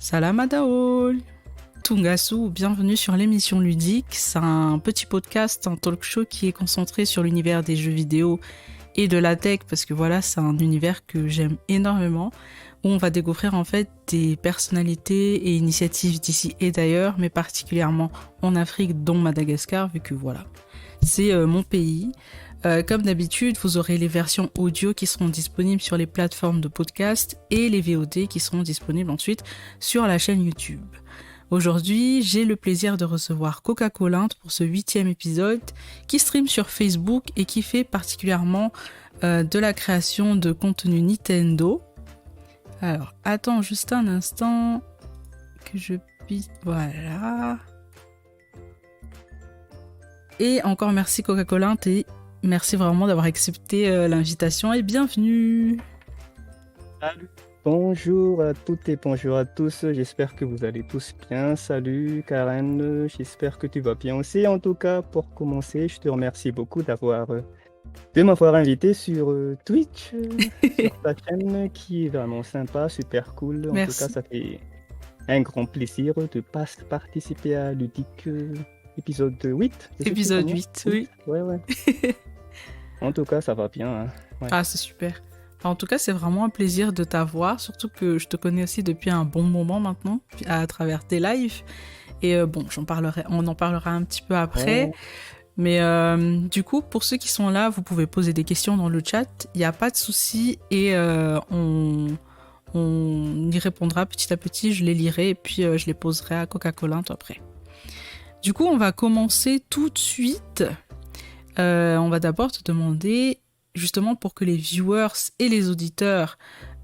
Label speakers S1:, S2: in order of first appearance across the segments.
S1: Salam Adaol, Tungasu, bienvenue sur l'émission ludique. C'est un petit podcast, un talk show qui est concentré sur l'univers des jeux vidéo et de la tech, parce que voilà, c'est un univers que j'aime énormément, où on va découvrir en fait des personnalités et initiatives d'ici et d'ailleurs, mais particulièrement en Afrique, dont Madagascar, vu que voilà, c'est mon pays. Comme d'habitude, vous aurez les versions audio qui seront disponibles sur les plateformes de podcast et les VOD qui seront disponibles ensuite sur la chaîne YouTube. Aujourd'hui, j'ai le plaisir de recevoir Coca-Cola pour ce 8e épisode qui stream sur Facebook et qui fait particulièrement de la création de contenu Nintendo. Alors, attends juste un instant que je puisse... Voilà. Et encore merci Coca-Cola, merci vraiment d'avoir accepté l'invitation et bienvenue.
S2: Salut. Bonjour à toutes et bonjour à tous, j'espère que vous allez tous bien. Salut Karen, j'espère que tu vas bien aussi. En tout cas, pour commencer, je te remercie beaucoup de m'avoir invité sur Twitch, sur ta chaîne qui est vraiment sympa, super cool. En
S1: Merci.
S2: tout cas, ça fait un grand plaisir de participer à Ludique épisode 8.
S1: Épisode 8, oui.
S2: Ouais. En tout cas, ça va bien. Hein. Ouais.
S1: Ah, c'est super. En tout cas, c'est vraiment un plaisir de t'avoir, surtout que je te connais aussi depuis un bon moment maintenant, à travers tes lives. Et bon, on en parlera un petit peu après.
S2: Oh.
S1: Mais du coup, pour ceux qui sont là, vous pouvez poser des questions dans le chat. Il n'y a pas de souci et on y répondra petit à petit. Je les lirai et puis je les poserai à Coca-Cola après. Du coup, on va commencer tout de suite. On va d'abord te demander, justement pour que les viewers et les auditeurs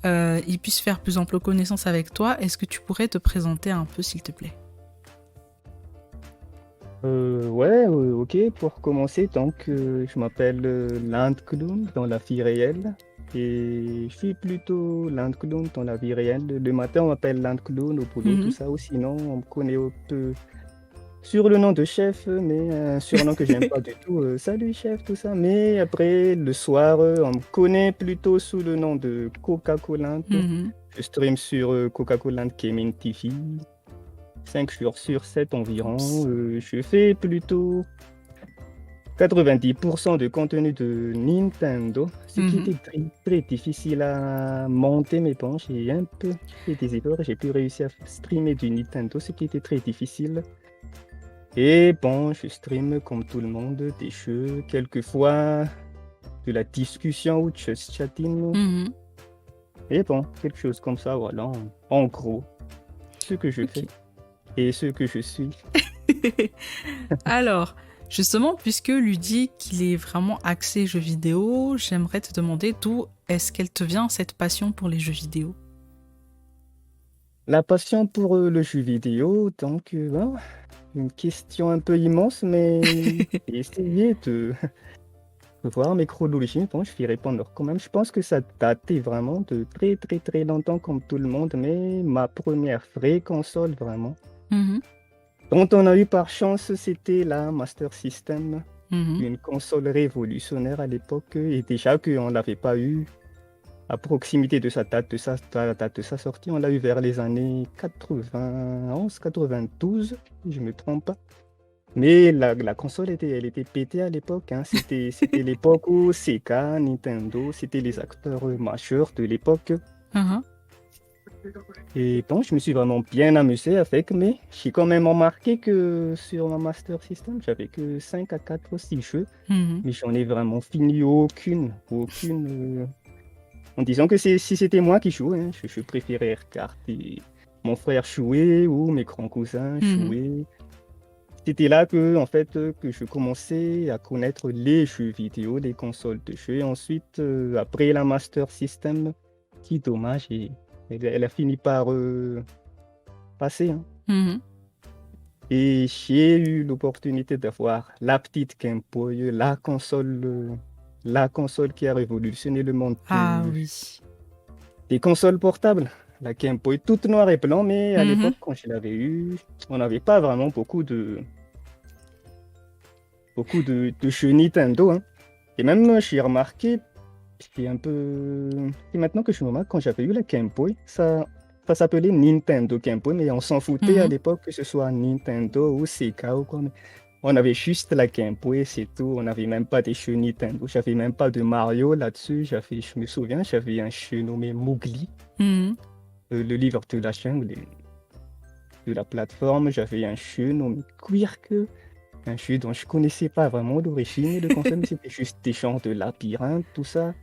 S1: ils puissent faire plus ample connaissance avec toi, est-ce que tu pourrais te présenter un peu, s'il te plaît?
S2: Ok, pour commencer, donc je m'appelle Landclown dans la vie réelle et je suis plutôt Landclown dans la vie réelle. Le matin, on m'appelle Landclown au boulot, tout ça, ou sinon, on me connaît un peu sur le nom de chef, mais un surnom que j'aime pas du tout. Salut chef, tout ça. Mais après, le soir, on me connaît plutôt sous le nom de Coca-Cola. Je stream sur Coca-Cola Gaming TV. 5 jours sur 7 environ. Je fais plutôt 90% de contenu de Nintendo, ce qui était très, très difficile à monter, mais bon, j'ai un peu fait des efforts et j'ai pu réussir à streamer du Nintendo, ce qui était très difficile. Et bon, je stream comme tout le monde des jeux, quelquefois de la discussion ou just chatting. Et bon, quelque chose comme ça, voilà, en gros, ce que je fais et ce que je suis.
S1: Alors, justement, puisque Ludique, il est vraiment axé jeux vidéo, j'aimerais te demander d'où est-ce qu'elle te vient, cette passion pour les jeux vidéo?
S2: La passion pour le jeu vidéo, donc, une question un peu immense, mais j'ai essayé de voir mes chronologies. Bon, je vais répondre quand même. Je pense que ça datait vraiment de très, très, très longtemps, comme tout le monde, mais ma première vraie console, vraiment, dont on a eu par chance, c'était la Master System, une console révolutionnaire à l'époque, et déjà qu'on ne l'avait pas eu à proximité de sa date de sa sortie, on l'a eu vers les années 91, 92, si je ne me trompe pas. Mais la console elle était pétée à l'époque. Hein. C'était l'époque où Sega, Nintendo, c'était les acteurs majeurs de l'époque. Et bon, je me suis vraiment bien amusé avec, mais j'ai quand même remarqué que sur ma Master System, j'avais que 5 à 4 ou 6 jeux, mais j'en ai vraiment fini aucune. En disant que si c'était moi qui jouais, hein, je préférais regarder mon frère jouer ou mes grands cousins jouer. C'était là en fait, que je commençais à connaître les jeux vidéo, les consoles de jeux. Et ensuite, après la Master System, qui dommage, elle a fini par passer. Hein. Et j'ai eu l'opportunité d'avoir la petite Game Boy, la console qui a révolutionné le monde des consoles portables. La Game Boy toute noire et blanc, mais à l'époque, quand je l'avais eu, on n'avait pas vraiment beaucoup de jeux Nintendo. Hein. Et même, j'ai remarqué, c'est maintenant que je me remarque, quand j'avais eu la Game Boy, ça ça s'appelait Nintendo Game Boy, mais on s'en foutait à
S1: Mhm.
S2: l'époque que ce soit Nintendo ou Sega ou quoi. Mais on avait juste la Game Boy, c'est tout. On n'avait même pas des jeux Nintendo. J'avais même pas de Mario là-dessus. Je me souviens, j'avais un jeu nommé Mowgli,
S1: Mhm.
S2: le livre de la jungle de la plateforme. J'avais un jeu nommé Quirk, un jeu dont je connaissais pas vraiment l'origine et le concept, mais c'était juste des genres de labyrinthe, tout ça.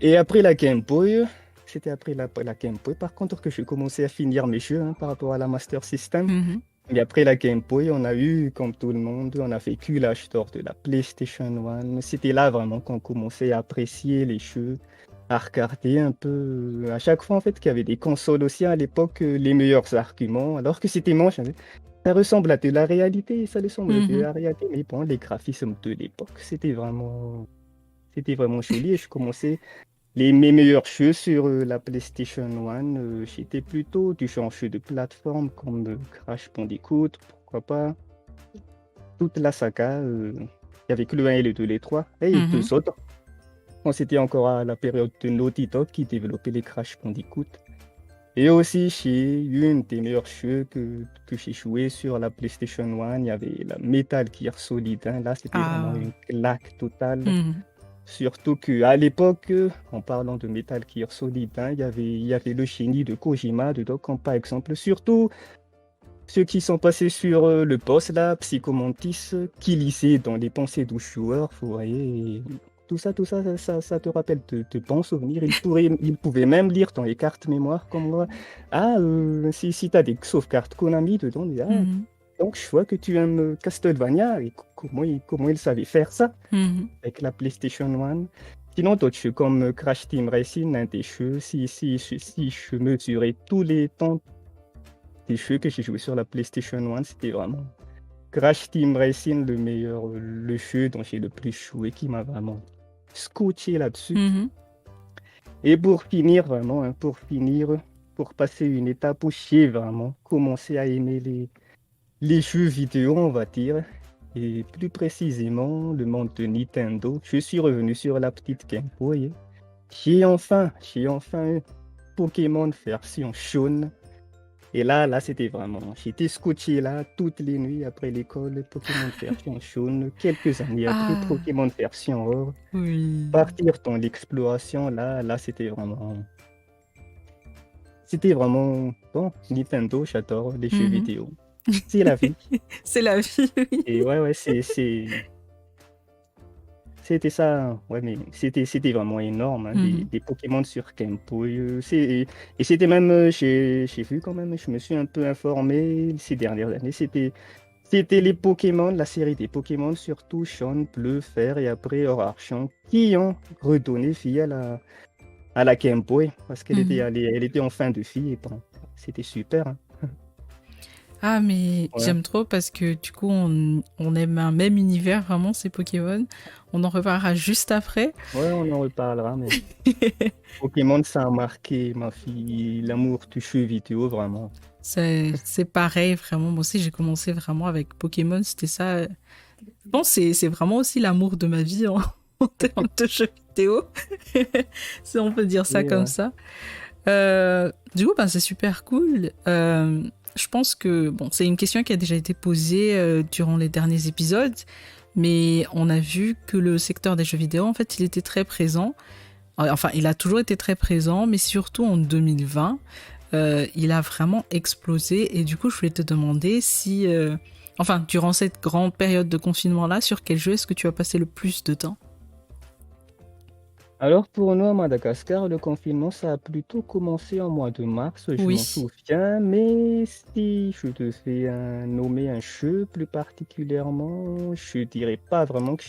S2: Et après la Game Boy, c'était après la Game Boy, par contre, que je commençais à finir mes jeux, hein, par rapport à la Master System.
S1: Mhm.
S2: Mais après la Game Boy, on a eu, comme tout le monde, on a vécu l'âge d'or de la PlayStation 1. C'était là vraiment qu'on commençait à apprécier les jeux, à regarder un peu. À chaque fois, en fait, qu'il y avait des consoles aussi à l'époque, les meilleurs arguments, alors que c'était moche, hein. Ça ressemble à de la réalité, ça ressemble à de
S1: Mhm.
S2: la réalité. Mais bon, les graphismes de l'époque, c'était vraiment joli. Et je commençais mes meilleurs jeux sur la PlayStation 1, j'étais plutôt du genre jeu de plateforme comme Crash Bandicoot, pourquoi pas. Toute la saga, il n'y avait que le 1 et le 2, les 3, et
S1: Mhm.
S2: deux autres. Quand c'était encore à la période de Naughty Dog qui développait les Crash Bandicoot. Et aussi, chez une des meilleurs jeux que j'ai joué sur la PlayStation 1, il y avait la Metal Gear Solid 1. Là, c'était vraiment
S1: Ah.
S2: une claque totale.
S1: Mhm.
S2: Surtout qu'à l'époque, en parlant de Metal Gear Solid 1, il y avait le génie de Kojima dedans, comme par exemple, surtout ceux qui sont passés sur le boss là, Psycho Mantis, qui lisait dans les pensées du joueur, vous voyez, et tout ça te rappelle de bons souvenirs. Il pouvait même lire dans les cartes mémoire comme moi. Ah, si tu as des sauvegardes Konami dedans,
S1: Mhm.
S2: donc je vois que tu aimes Castlevania, et comment il savait faire ça
S1: Mhm.
S2: avec la PlayStation 1. Sinon, d'autres jeux comme Crash Team Racing, un des jeux, si je mesurais tous les temps des jeux que j'ai joué sur la PlayStation 1, c'était vraiment Crash Team Racing, le jeu dont j'ai le plus joué, qui m'a vraiment scotché là-dessus.
S1: Mhm.
S2: Et pour finir, vraiment, hein, pour passer une étape où j'ai vraiment commencé à aimer les jeux vidéo, on va dire, et plus précisément le monde de Nintendo, je suis revenu sur la petite Game Boy. J'ai enfin eu Pokémon version jaune. Et là, c'était vraiment, j'étais scotché là toutes les nuits après l'école, Pokémon version jaune, quelques années après,
S1: Ah.
S2: Pokémon version or.
S1: Oui.
S2: Partir dans l'exploration, là, c'était vraiment, bon, Nintendo, j'adore les jeux
S1: Mhm.
S2: vidéo. C'est la vie.
S1: C'est la vie, oui.
S2: Et ouais, ouais, c'était ça, ouais, mais c'était vraiment énorme, hein, des,
S1: Mhm.
S2: des Pokémon sur Game Boy. Et c'était même, j'ai vu quand même, je me suis un peu informé ces dernières années. C'était les Pokémon, la série des Pokémon, surtout jaune, bleu, fer et après or argent, qui ont redonné vie à la Game Boy parce qu'elle était,
S1: Mhm.
S2: elle était en fin de vie et bon, c'était super, hein.
S1: Ah, mais
S2: Ouais,
S1: j'aime trop parce que du coup, on aime un même univers, vraiment, ces Pokémon. On en reparlera juste après.
S2: ouais, on en reparlera, mais Pokémon, ça a marqué ma fille, l'amour du jeu vidéo, vraiment.
S1: C'est pareil, vraiment. Moi aussi, j'ai commencé vraiment avec Pokémon. C'était ça. Je pense que c'est vraiment aussi l'amour de ma vie en, en termes de jeux vidéo. Si on peut dire ça
S2: Et
S1: comme
S2: ouais.
S1: ça. Du coup, ben, c'est super cool. Je pense que bon, c'est une question qui a déjà été posée durant les derniers épisodes, mais on a vu que le secteur des jeux vidéo, en fait, il était très présent. Enfin, il a toujours été très présent, mais surtout en 2020, il a vraiment explosé. Et du coup, je voulais te demander si, enfin, durant cette grande période de confinement-là, sur quel jeu est-ce que tu as passé le plus de temps?
S2: Alors pour nous à Madagascar, le confinement, ça a plutôt commencé en mois de mars, je m'en
S1: Oui.
S2: souviens, mais si je devais nommer un jeu plus particulièrement, je dirais pas vraiment que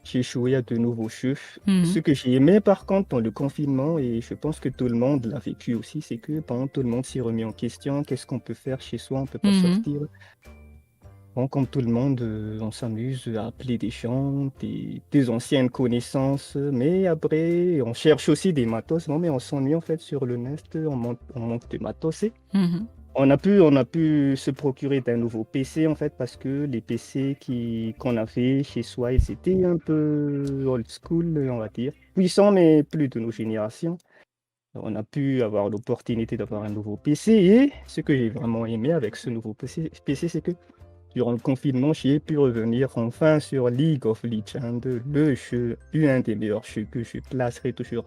S2: j'ai joué à de nouveaux jeux. Ce
S1: Mhm.
S2: que j'ai aimé par contre dans le confinement, et je pense que tout le monde l'a vécu aussi, c'est que pendant tout le monde s'est remis en question, qu'est-ce qu'on peut faire chez soi, on peut pas
S1: Mhm.
S2: sortir. Bon, comme tout le monde, on s'amuse à appeler des gens, des anciennes connaissances, mais après, on cherche aussi des matos. Non, mais on s'ennuie en fait sur le Nest, on manque de matos. Et
S1: Mhm.
S2: on a pu se procurer d'un nouveau PC en fait, parce que les PC qu'on avait chez soi, ils étaient un peu old school, on va dire. Puissants, mais plus de nos générations. On a pu avoir l'opportunité d'avoir un nouveau PC et ce que j'ai vraiment aimé avec ce nouveau PC, c'est que durant le confinement, j'ai pu revenir enfin sur League of Legends, le jeu, un des meilleurs jeux que je placerai toujours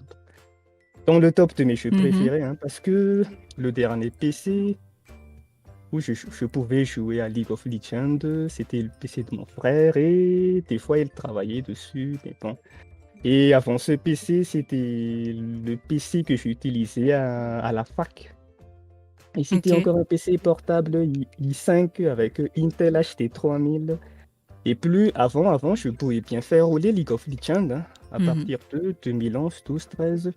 S2: dans le top de mes jeux
S1: Mhm.
S2: préférés, hein, parce que le dernier PC où je pouvais jouer à League of Legends, c'était le PC de mon frère et des fois il travaillait dessus, mais bon. Et avant ce PC, c'était le PC que j'utilisais à la fac. Et c'était
S1: Ok.
S2: encore un PC portable i5 avec Intel HT3000. Et plus avant, je pouvais bien faire rouler League of Legends hein, à
S1: Mhm.
S2: partir de 2011, 12, 13,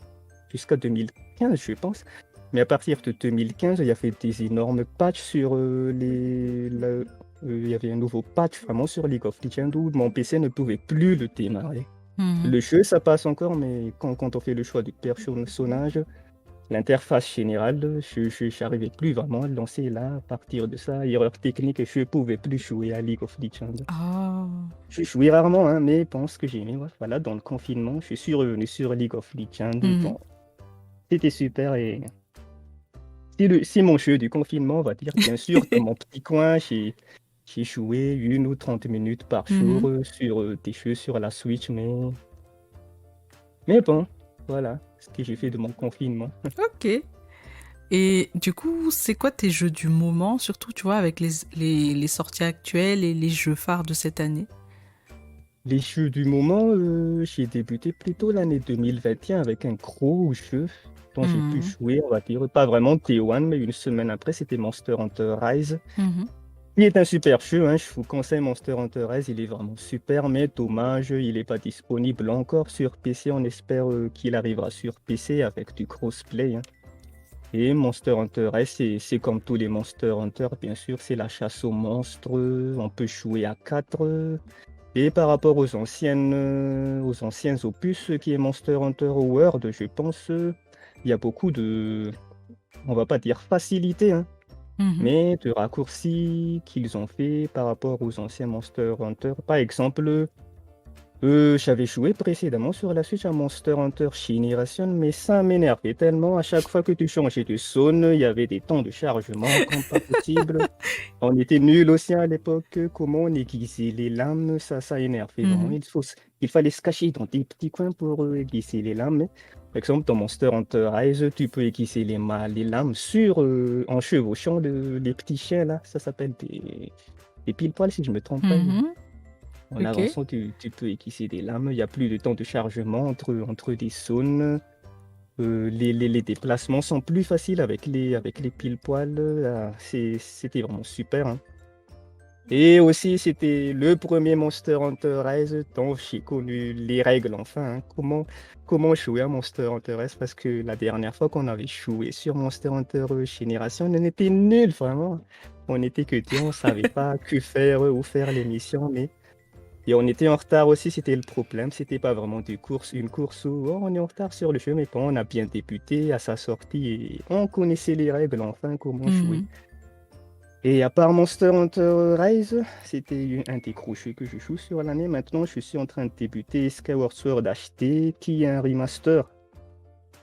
S2: jusqu'à 2015, je pense. Mais à partir de 2015, il y avait des énormes patchs sur il y avait un nouveau patch vraiment sur League of Legends où mon PC ne pouvait plus le démarrer.
S1: Mhm.
S2: Le jeu, ça passe encore, mais quand on fait le choix du personnage, l'interface générale, je n'arrivais plus vraiment à le lancer là. À partir de ça, erreur technique, je ne pouvais plus jouer à League of Legends.
S1: Ah.
S2: Je jouais rarement, hein, mais bon, ce que j'ai aimé, voilà, dans le confinement, je suis revenu sur League of Legends.
S1: Mhm.
S2: Bon, c'était super et c'est mon jeu du confinement, on va dire. Bien sûr, dans mon petit coin, j'ai joué 1 ou 30 minutes par jour
S1: Mhm.
S2: sur des jeux sur la Switch, mais bon, voilà ce que j'ai fait de mon confinement.
S1: Ok. Et du coup, c'est quoi tes jeux du moment, surtout, tu vois, avec les sorties actuelles et les jeux phares de cette année?
S2: Les jeux du moment, j'ai débuté plutôt l'année 2021 avec un gros jeu dont j'ai pu
S1: Mhm.
S2: jouer, on va dire, pas vraiment T1, mais une semaine après, c'était Monster Hunter Rise.
S1: Mhm.
S2: Il est un super jeu, hein, je vous conseille Monster Hunter Rise, il est vraiment super, mais dommage, il n'est pas disponible encore sur PC. On espère qu'il arrivera sur PC avec du crossplay, hein. Et Monster Hunter Rise, c'est comme tous les Monster Hunter, bien sûr, c'est la chasse aux monstres, on peut jouer à 4. Et par rapport aux anciens opus qui est Monster Hunter World, je pense il y a beaucoup de, on va pas dire facilité, hein,
S1: Mhm.
S2: mais de raccourcis qu'ils ont fait par rapport aux anciens Monster Hunter. Par exemple, j'avais joué précédemment sur la Switch à Monster Hunter Generation, mais ça m'énervait tellement. À chaque fois que tu changeais de zone, il y avait des temps de chargement comme pas possible. On était nuls aussi à l'époque. Comment on aiguisait les lames, ça énervait vraiment.
S1: Mhm.
S2: Il fallait se cacher dans des petits coins pour aiguiser les lames. Mais, par exemple, dans Monster Hunter Rise, tu peux aiguiser les lames en chevauchant les petits chiens là. Ça s'appelle des pile-poils si je ne me trompe pas.
S1: Mhm.
S2: En
S1: Ok.
S2: avançant, tu peux aiguiser des lames. Il n'y a plus de temps de chargement entre des zones. Les déplacements sont plus faciles avec les pile-poils. C'était vraiment super, hein. Et aussi, c'était le premier Monster Hunter Rise dont j'ai connu les règles, enfin, hein. Comment jouer à Monster Hunter Rise, parce que la dernière fois qu'on avait joué sur Monster Hunter Génération, on était nuls, vraiment. On était que deux, on savait pas que faire où faire les missions, et on était en retard aussi, c'était le problème. C'était pas vraiment une course où oh, on est en retard sur le jeu, mais bon, on a bien débuté à sa sortie et on connaissait les règles, enfin, comment jouer.
S1: Mhm.
S2: Et à part Monster Hunter Rise, c'était un des gros jeux que je joue sur l'année. Maintenant, je suis en train de débuter Skyward Sword HD, qui est un remaster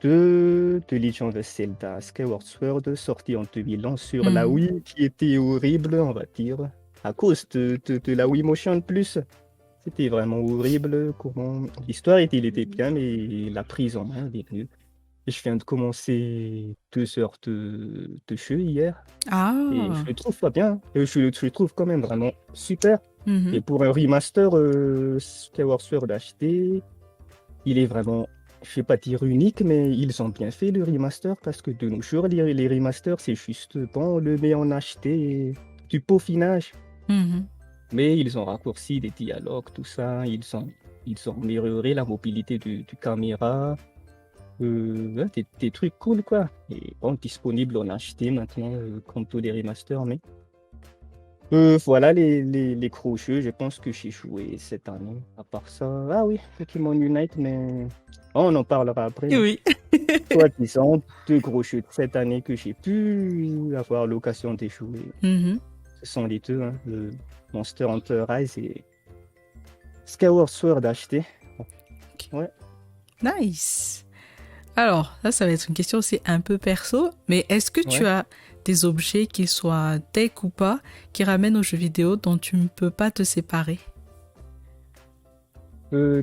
S2: de Legend of Zelda Skyward Sword, sorti en 2011 sur la
S1: Mhm.
S2: Wii, qui était horrible, on va dire, à cause de la Wii Motion Plus. C'était vraiment horrible. L'histoire il était bien, mais la prise en main, elle est nulle. Et je viens de commencer 2 heures de jeu hier. Et je
S1: Ah.
S2: le trouve pas bien, hein. Je le trouve quand même vraiment super. Et
S1: Mhm.
S2: pour un remaster Skyward Sword HD, il est vraiment, je vais pas dire unique, mais ils ont bien fait le remaster parce que de nos jours, les remasters, c'est juste bon, on le met en HD et du peaufinage.
S1: Mhm.
S2: Mais ils ont raccourci des dialogues, tout ça. Ils ont amélioré la mobilité du caméra. Ouais, des trucs cool, quoi. Et bon, disponible en HD maintenant, comme tous les remasters. Mais voilà les gros jeux, je pense que j'ai joué cette année. À part ça, ah oui, Pokémon Unite, mais on en parlera après, hein.
S1: Oui.
S2: Soit disant, 2 gros jeux de cette année que j'ai pu avoir l'occasion de jouer.
S1: Mhm.
S2: Ce sont les deux, hein, le Monster Hunter Rise et Skyward Sword HD.
S1: Ok.
S2: Ouais.
S1: Nice. Alors, là, ça va être une question aussi un peu perso, mais est-ce que tu
S2: Ouais.
S1: as des objets, qu'ils soient tech ou pas, qui ramènent aux jeux vidéo dont tu ne peux pas te séparer?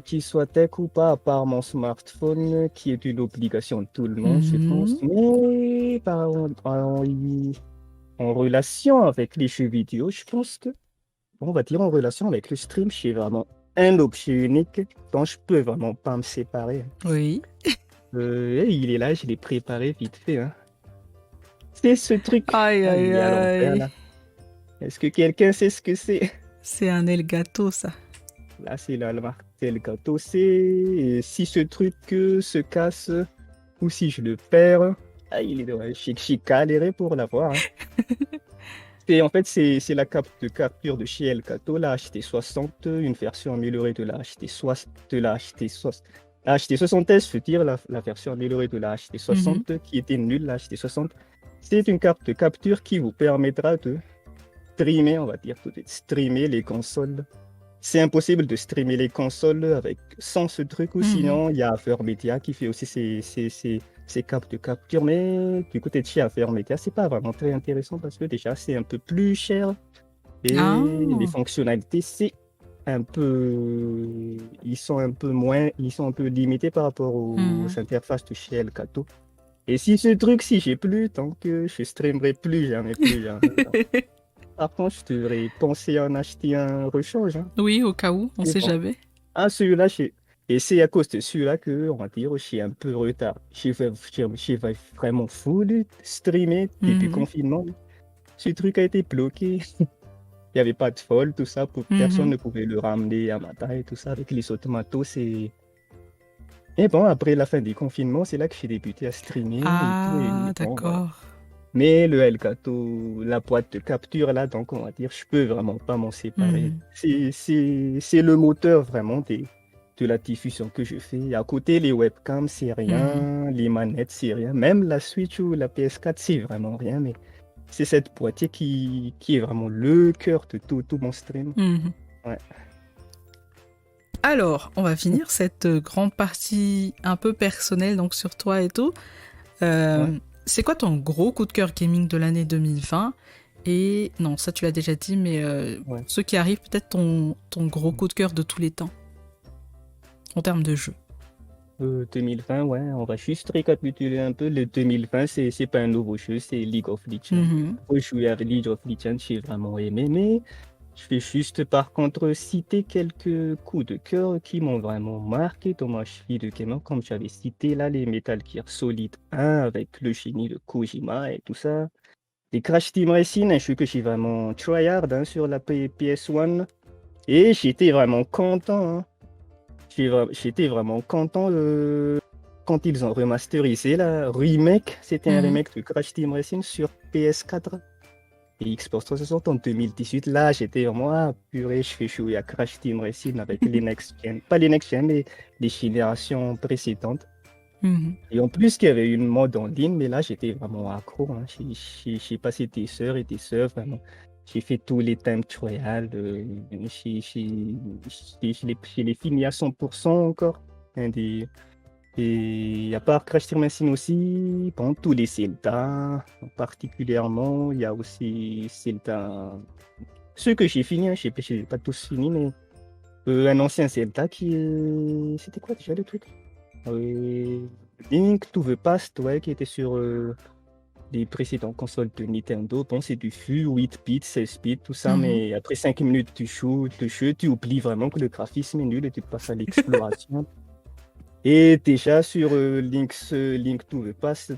S2: Qu'il soit tech ou pas, à part mon smartphone, qui est une obligation de tout le monde, je pense.
S1: Mhm.
S2: Mais en relation avec les jeux vidéo, je pense que, on va dire en relation avec le stream, c'est vraiment un objet unique dont je peux vraiment pas me séparer.
S1: Oui.
S2: Et il est là, je l'ai préparé vite fait, hein. C'est ce truc.
S1: Aïe,
S2: Ah, il
S1: aïe,
S2: est à l'envers
S1: aïe.
S2: là. Est-ce que quelqu'un sait ce que c'est?
S1: C'est un Elgato, ça.
S2: Là, c'est la marque Tel Gâteau. C'est si ce truc se casse ou si je le perds, ah, il est dommage. J'ai galéré pour l'avoir, hein. En fait, c'est la carte de capture de chez Elgato, la HT60, une version améliorée de la HT60, la HT60S, je veux dire, la version améliorée de la
S1: Mhm.
S2: HT60 qui était nulle, la HT60. C'est une carte de capture qui vous permettra de streamer, on va dire tout de suite, streamer les consoles. C'est impossible de streamer les consoles sans ce truc, ou
S1: Mhm.
S2: sinon il y a Affaire Media qui fait aussi ses cartes de capture, mais du côté de chez Affaire Media, c'est pas vraiment très intéressant parce que déjà c'est un peu plus cher et les
S1: Ah.
S2: fonctionnalités c'est un peu, ils sont un peu limités par rapport aux
S1: Mhm.
S2: interfaces de chez Elgato. Et si ce truc, si j'ai plus, tant que je streamerai plus jamais, plus jamais. Par contre, je devrais penser à en acheter un rechange, hein.
S1: Oui, au cas où, on
S2: Et
S1: sait
S2: bon.
S1: jamais.
S2: Ah, celui-là, et c'est à cause de celui-là que, on va dire, je suis un peu en retard. J'ai vraiment full streamer depuis le
S1: Mhm.
S2: confinement. Ce truc a été bloqué. Il n'y avait pas de vol, tout ça. Personne
S1: Mhm.
S2: ne pouvait le ramener à matin et tout ça avec les automatos. Et bon, après la fin du confinement, c'est là que j'ai débuté à streamer et tout.
S1: Ah,
S2: Et bon, voilà.
S1: d'accord.
S2: Mais le Elgato, la boîte de capture, là, donc on va dire, je peux vraiment pas m'en séparer.
S1: Mhm.
S2: C'est le moteur vraiment de la diffusion que je fais. À côté, les webcams, c'est
S1: Mhm.
S2: rien. Les manettes, c'est rien. Même la Switch ou la PS4, c'est vraiment rien. Mais c'est cette boîtier qui est vraiment le cœur de tout mon stream.
S1: Mhm.
S2: Ouais.
S1: Alors, on va finir cette grande partie un peu personnelle, donc sur toi et tout.
S2: Ouais.
S1: C'est quoi ton gros coup de cœur gaming de l'année 2020? Et non, ça tu l'as déjà dit, mais
S2: Ouais.
S1: ce qui arrive, peut-être ton gros coup de cœur de tous les temps, en termes de jeu.
S2: 2020, ouais, on va juste récapituler un peu. Le 2020, c'est pas un nouveau jeu, c'est League of Legends.
S1: Mhm.
S2: Faut jouer avec League of Legends, j'ai vraiment aimé, mais je vais juste par contre citer quelques coups de cœur qui m'ont vraiment marqué dans ma vie de gamer, comme j'avais cité là, les Metal Gear Solid 1 avec le génie de Kojima et tout ça. Les Crash Team Racing, un jeu que j'ai vraiment tryhard hein, sur la PS1, et j'étais vraiment content, hein. J'étais vraiment content quand ils ont remasterisé la remake. C'était un
S1: Mhm.
S2: remake de Crash Team Racing sur PS4 et Xbox 360 en 2018. Là, j'étais vraiment, ah, purée, je fais jouer à Crash Team Racing avec les next gen. Pas les next gen, mais les générations précédentes.
S1: Mhm.
S2: Et en plus, il y avait une mode en ligne, mais là, j'étais vraiment accro, hein. J'ai passé des heures, vraiment. J'ai fait tous les time trials. Je l'ai fini à 100% encore. Un des- Et à part Crash Team Racing aussi, bon, tous les Zelda, particulièrement, il y a aussi Zelda. Ceux que j'ai fini, hein, j'ai pas tous fini, mais un ancien Zelda qui. C'était quoi déjà le truc? Euh, Link to the Past, ouais, qui était sur les précédentes consoles de Nintendo. Bon, c'est du fût, 8 bits, 16 bits, tout ça,
S1: Mhm.
S2: mais après 5 minutes de jeu, tu oublies vraiment que le graphisme est nul et tu passes à l'exploration. Et déjà sur Link to the Past,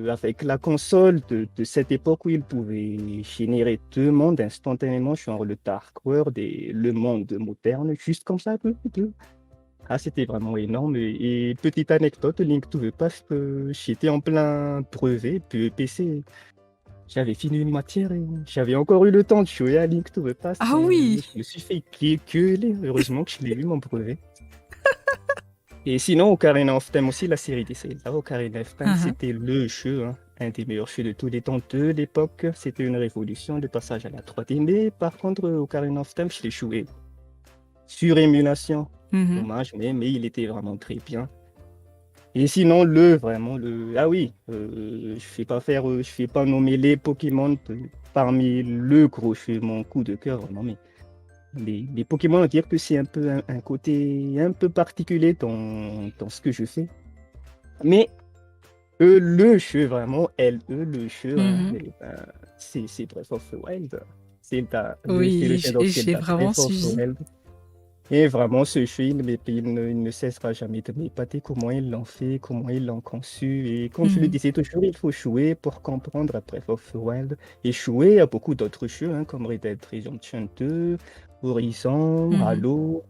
S2: avec la console de cette époque où il pouvait générer deux mondes instantanément, genre le Dark World et le monde moderne, juste comme ça, peu, peu. Ah, c'était vraiment énorme. Et petite anecdote, Link to the Past, j'étais en plein brevet, puis PC. J'avais fini une matière et j'avais encore eu le temps de jouer à Link to the Past,
S1: Ah
S2: mais
S1: oui!
S2: je me suis fait gueuler. Heureusement que je l'ai eu, mon brevet. Et sinon, Ocarina of Time aussi, la série des Zelda, Ocarina of Time,
S1: Mhm.
S2: c'était le jeu, hein, un des meilleurs jeux de tous les temps de l'époque. C'était une révolution, le passage à la 3D. Mais par contre, Ocarina of Time, je l'ai joué sur émulation.
S1: Mhm.
S2: Dommage, mais il était vraiment très bien. Et sinon, vraiment, ah oui, je fais pas nommer les Pokémon parmi le gros, je fais mon coup de cœur, vraiment, mais les Pokémon, on va dire que c'est un peu un côté un peu particulier dans ce que je fais. Mais le jeu, vraiment, le jeu, hein,
S1: Mhm.
S2: et ben, c'est Breath of the Wild. C'est le
S1: Oui,
S2: Legend of
S1: j'ai
S2: Zelda
S1: vraiment
S2: Breath of the
S1: suivi.
S2: Wild. Et vraiment, ce jeu, il ne cessera jamais de m'épater comment ils l'ont fait, comment ils l'ont conçu. Et comme je le
S1: Mhm.
S2: disais toujours, il faut jouer pour comprendre Breath of the Wild. Et jouer à beaucoup d'autres jeux, hein, comme Red Dead Redemption 2, Horizon,
S1: Mhm.
S2: Halo.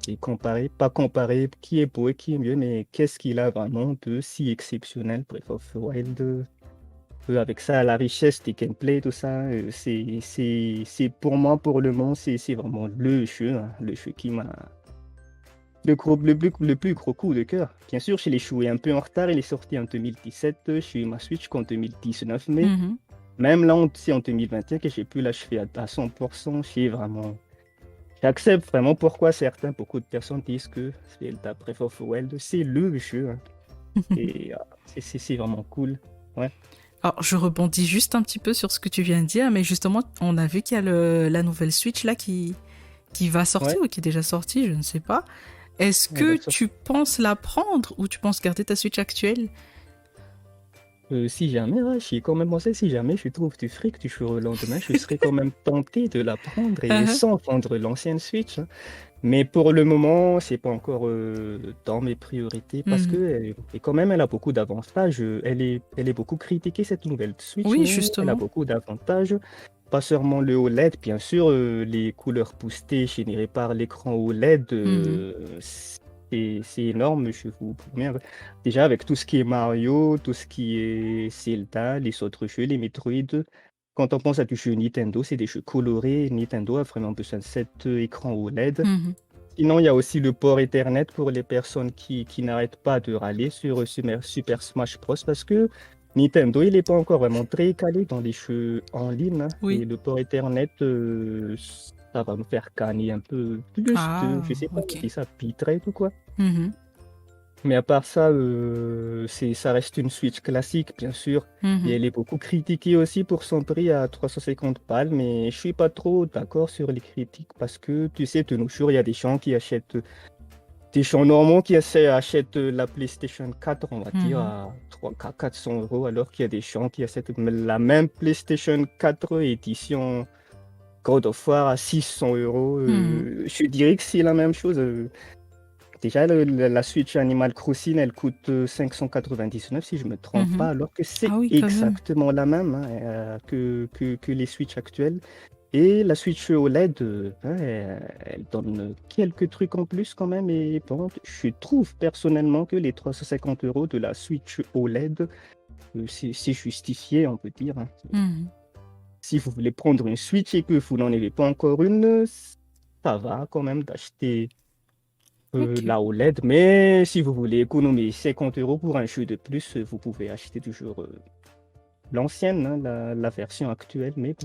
S2: Et comparer, pas comparer qui est beau et qui est mieux, mais qu'est-ce qu'il a vraiment de si exceptionnel, Breath of the Wild. Avec ça, la richesse des gameplay, tout ça, c'est pour moi, pour le moment, c'est vraiment le jeu, hein, le jeu qui m'a le plus gros coup de cœur. Bien sûr, je l'ai joué un peu en retard, il est sorti en 2017, j'ai eu ma Switch qu'en 2019, mais
S1: Mhm.
S2: même là, c'est en 2021 que j'ai pu l'achever à 100%. J'accepte vraiment pourquoi beaucoup de personnes disent que Zelda Breath of the Wild, c'est le jeu, hein. Et c'est vraiment cool. Ouais,
S1: Alors, je rebondis juste un petit peu sur ce que tu viens de dire, mais justement, on a vu qu'il y a la nouvelle Switch là qui va
S2: ouais,
S1: sortir ou qui est déjà sortie, je ne sais pas. Est-ce
S2: elle
S1: que
S2: va sortir.
S1: tu penses la prendre ou tu penses garder ta Switch actuelle?
S2: Si jamais, ouais, j'y ai quand même pensé, si jamais je trouve du fric du jour au lendemain, je serais quand même tenté de la prendre et
S1: Uh-huh.
S2: sans prendre l'ancienne Switch, hein. Mais pour le moment, c'est pas encore dans mes priorités parce que
S1: Mhm.
S2: et quand même, elle a beaucoup d'avantages. Elle est beaucoup critiquée, cette nouvelle Switch,
S1: Oui,
S2: mais elle a
S1: justement.
S2: beaucoup d'avantages. Pas seulement le OLED, bien sûr, les couleurs boostées générées par l'écran OLED,
S1: Mhm.
S2: c'est énorme, je vous promets. Déjà, avec tout ce qui est Mario, tout ce qui est Zelda, les autres jeux, les Metroid, quand on pense à du jeu Nintendo, c'est des jeux colorés. Nintendo a vraiment besoin de cet écran OLED.
S1: Mhm.
S2: Sinon, il y a aussi le port Ethernet pour les personnes qui n'arrêtent pas de râler sur Super Smash Bros. Parce que Nintendo, il n'est pas encore vraiment très calé dans les jeux en ligne, hein. Et
S1: Oui.
S2: le port Ethernet, ça va me faire canner un peu plus de,
S1: Ah,
S2: je sais pas, on
S1: ok.
S2: dit ça, bitrate ou quoi.
S1: Mhm.
S2: Mais à part ça, ça reste une Switch classique, bien sûr. Et
S1: Mhm.
S2: elle est beaucoup critiquée aussi pour son prix à 350 balles. Mais je suis pas trop d'accord sur les critiques parce que, tu sais, de nos jours, il y a des gens qui achètent, des gens normaux achètent la PlayStation 4, on va dire,
S1: Mhm.
S2: à 400 euros, alors qu'il y a des gens qui achètent la même PlayStation 4 édition God of War à 600 euros.
S1: Mhm.
S2: Je dirais que c'est la même chose. Déjà, la Switch Animal Crossing, elle coûte 599 si je ne me trompe
S1: Mhm.
S2: pas, alors que c'est
S1: Ah oui, quand même.
S2: exactement la même, hein, que les Switch actuelles. Et la Switch OLED, elle donne quelques trucs en plus quand même. Et bon, je trouve personnellement que les 350 euros de la Switch OLED, c'est justifié, on peut dire, hein.
S1: Mhm.
S2: Si vous voulez prendre une Switch et que vous n'en avez pas encore une, ça va quand même d'acheter
S1: Ok.
S2: la OLED, mais si vous voulez économiser 50 euros pour un jeu de plus, vous pouvez acheter toujours l'ancienne, hein, la version actuelle. Mais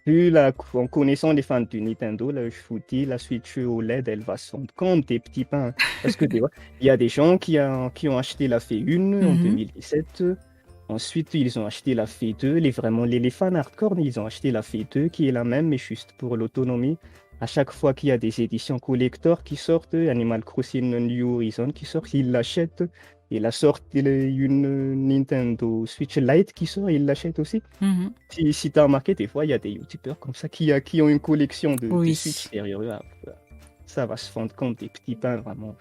S2: bon, en connaissant les fans de Nintendo, là, je vous dis, la Switch OLED, elle va se vendre comme des petits pains, hein. Parce que il y a des gens qui ont acheté la f 1 en
S1: Mhm.
S2: 2017. Ensuite, ils ont acheté la f 2. Les fans hardcore, ils ont acheté la f 2 qui est la même, mais juste pour l'autonomie. À chaque fois qu'il y a des éditions collector qui sortent, Animal Crossing New Horizon qui sort, ils l'achètent. Et la sorte, il y a une Nintendo Switch Lite qui sort, ils l'achètent aussi.
S1: Mhm.
S2: Si tu as remarqué, des fois, il y a des youtubeurs comme ça qui ont une collection de Switch
S1: Oui.
S2: derrière eux. Ça va se vendre comme des petits pains, vraiment.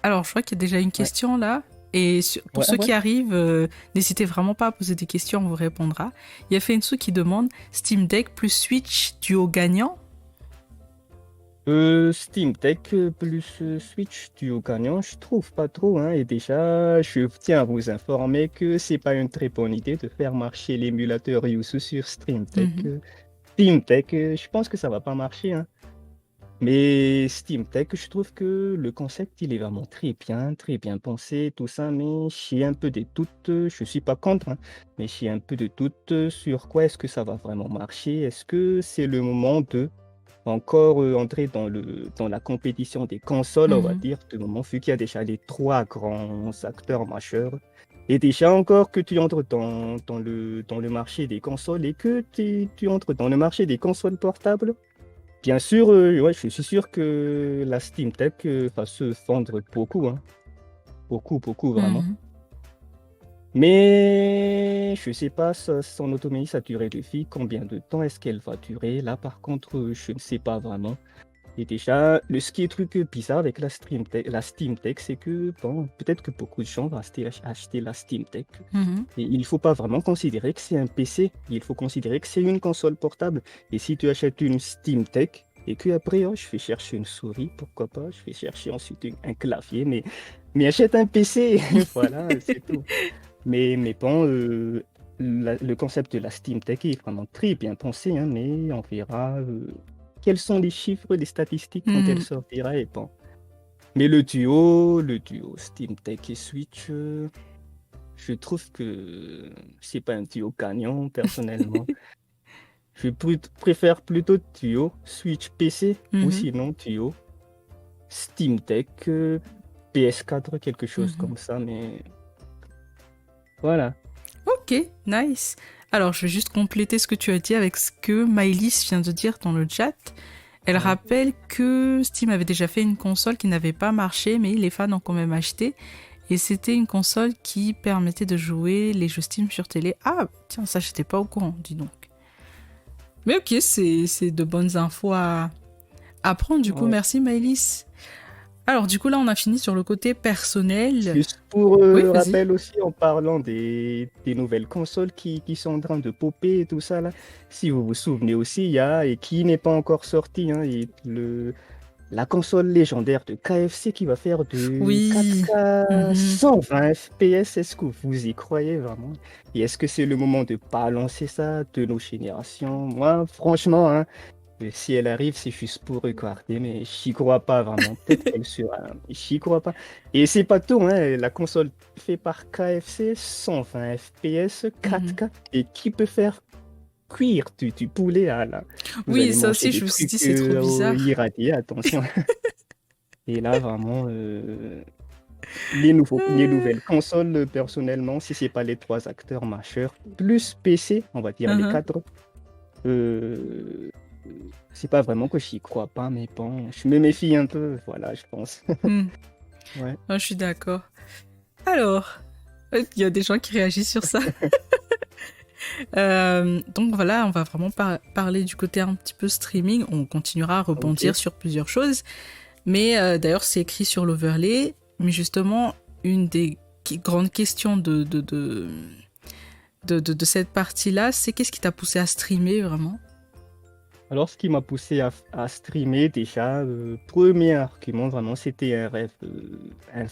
S1: Alors, je vois qu'il y a déjà une
S2: Ouais,
S1: question là. Et pour
S2: ouais,
S1: ceux
S2: ouais.
S1: qui arrivent, n'hésitez vraiment pas à poser des questions, on vous répondra. Il y a Fensu qui demande Steam Deck plus Switch duo gagnant.
S2: Steam Deck plus Switch duo gagnant, je trouve pas trop, hein. Et déjà, je tiens à vous informer que c'est pas une très bonne idée de faire marcher l'émulateur Yuzu sur Steam Deck.
S1: Mhm.
S2: Steam Deck, je pense que ça va pas marcher, hein. Mais Steam Deck, je trouve que le concept, il est vraiment très bien pensé, tout ça, mais j'ai un peu des doutes, je suis pas contre, hein, mais j'ai un peu de doutes sur quoi est-ce que ça va vraiment marcher. Est-ce que c'est le moment de encore entrer dans la compétition des consoles, on va
S1: Mhm.
S2: dire, du moment, vu qu'il y a déjà les trois grands acteurs majeurs. Et déjà encore que tu entres dans le marché des consoles et que tu entres dans le marché des consoles portables, bien sûr, ouais, je suis sûr que la Steam Tech va se vendre beaucoup, hein. Beaucoup, beaucoup, vraiment.
S1: Mhm.
S2: Mais je sais pas, son autonomie, sa durée de vie, combien de temps est-ce qu'elle va durer? Là, par contre, je ne sais pas vraiment. Et déjà, ce qui est truc bizarre avec la Steam Tech, c'est que, bon, peut-être que beaucoup de gens vont acheter la Steam Tech.
S1: Mhm.
S2: Et il ne faut pas vraiment considérer que c'est un PC. Il faut considérer que c'est une console portable. Et si tu achètes une Steam Tech, et que après, oh, je vais chercher une souris, pourquoi pas, je vais chercher ensuite un clavier, mais achète un PC. Voilà, c'est tout. Mais bon, le concept de la Steam Tech est vraiment très bien pensé, hein, mais on verra quels sont les chiffres, les statistiques quand elle
S1: Mhm.
S2: sortira. Et bon. Mais le duo Steam Tech et Switch, je trouve que c'est pas un duo gagnant, personnellement. Préfère plutôt duo Switch PC ou
S1: Mhm.
S2: sinon duo Steam Deck PS4, quelque chose
S1: Mhm.
S2: comme ça, mais voilà.
S1: Ok, nice. Alors, je vais juste compléter ce que tu as dit avec ce que Maëlys vient de dire dans le chat. Elle
S2: Ouais.
S1: rappelle que Steam avait déjà fait une console qui n'avait pas marché, mais les fans ont quand même acheté. Et c'était une console qui permettait de jouer les jeux Steam sur télé. Ah, tiens, ça, j'étais pas au courant, dis donc. Mais ok, c'est de bonnes infos à prendre. Du coup,
S2: Ouais.
S1: merci Maëlys. Alors, du coup, là, on a fini sur le côté personnel.
S2: Juste pour
S1: Oui, vas-y.
S2: rappel aussi, en parlant des nouvelles consoles qui sont en train de popper et tout ça, là, si vous vous souvenez aussi, il y a, et qui n'est pas encore sorti, hein, la console légendaire de KFC qui va faire de
S1: Oui.
S2: 4K
S1: Mhm.
S2: 120 FPS. Est-ce que vous y croyez vraiment? Et est-ce que c'est le moment de balancer ça de nos générations? Moi, franchement, hein, si elle arrive, c'est juste pour regarder, mais j'y crois pas vraiment. Peut-être qu'elle sera. J'y crois pas. Et c'est pas tout, hein. La console fait par KFC, 120 FPS,
S1: Mhm.
S2: 4K. Et qui peut faire cuire du poulet là? Vous
S1: Oui,
S2: allez
S1: ça
S2: manger
S1: aussi,
S2: des
S1: je me suis dit,
S2: trucs
S1: c'est trop bizarre.
S2: irradiés, attention. Et là, vraiment, les
S1: Euh,
S2: nouvelles consoles, personnellement, si c'est pas les trois acteurs majeurs, plus PC, on va dire les
S1: uhum.
S2: quatre, euh, c'est pas vraiment que j'y crois pas, mais bon, je me méfie un peu, voilà, je pense.
S1: Hmm.
S2: Ouais.
S1: Ah, je suis d'accord. Alors, il y a des gens qui réagissent sur ça. Donc voilà, on va vraiment parler du côté un petit peu streaming. On continuera à rebondir
S2: Ok.
S1: sur plusieurs choses. Mais d'ailleurs, c'est écrit sur l'overlay. Mais justement, une des grandes questions de cette partie-là, c'est qu'est-ce qui t'a poussé à streamer vraiment?
S2: Alors, ce qui m'a poussé à streamer, déjà, premier argument, vraiment, c'était un rêve, un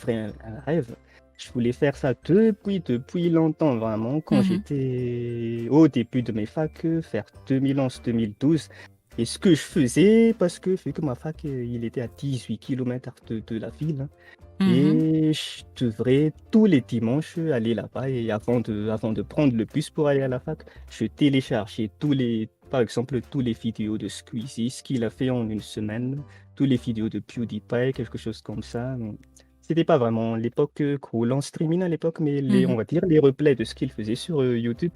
S2: rêve. Je voulais faire ça depuis longtemps, vraiment, quand
S1: Mhm,
S2: j'étais au début de mes facs, vers 2011-2012. Et ce que je faisais, parce que vu que ma fac, il était à 18 km de la ville, hein,
S1: mhm,
S2: et je devrais tous les dimanches aller là-bas. Et avant de prendre le bus pour aller à la fac, je téléchargeais par exemple, tous les vidéos de Squeezie, ce qu'il a fait en une semaine, tous les vidéos de PewDiePie, quelque chose comme ça. C'était pas vraiment l'époque cool en streaming à l'époque, mais on
S1: mhm.
S2: va dire les replays de ce qu'il faisait sur YouTube.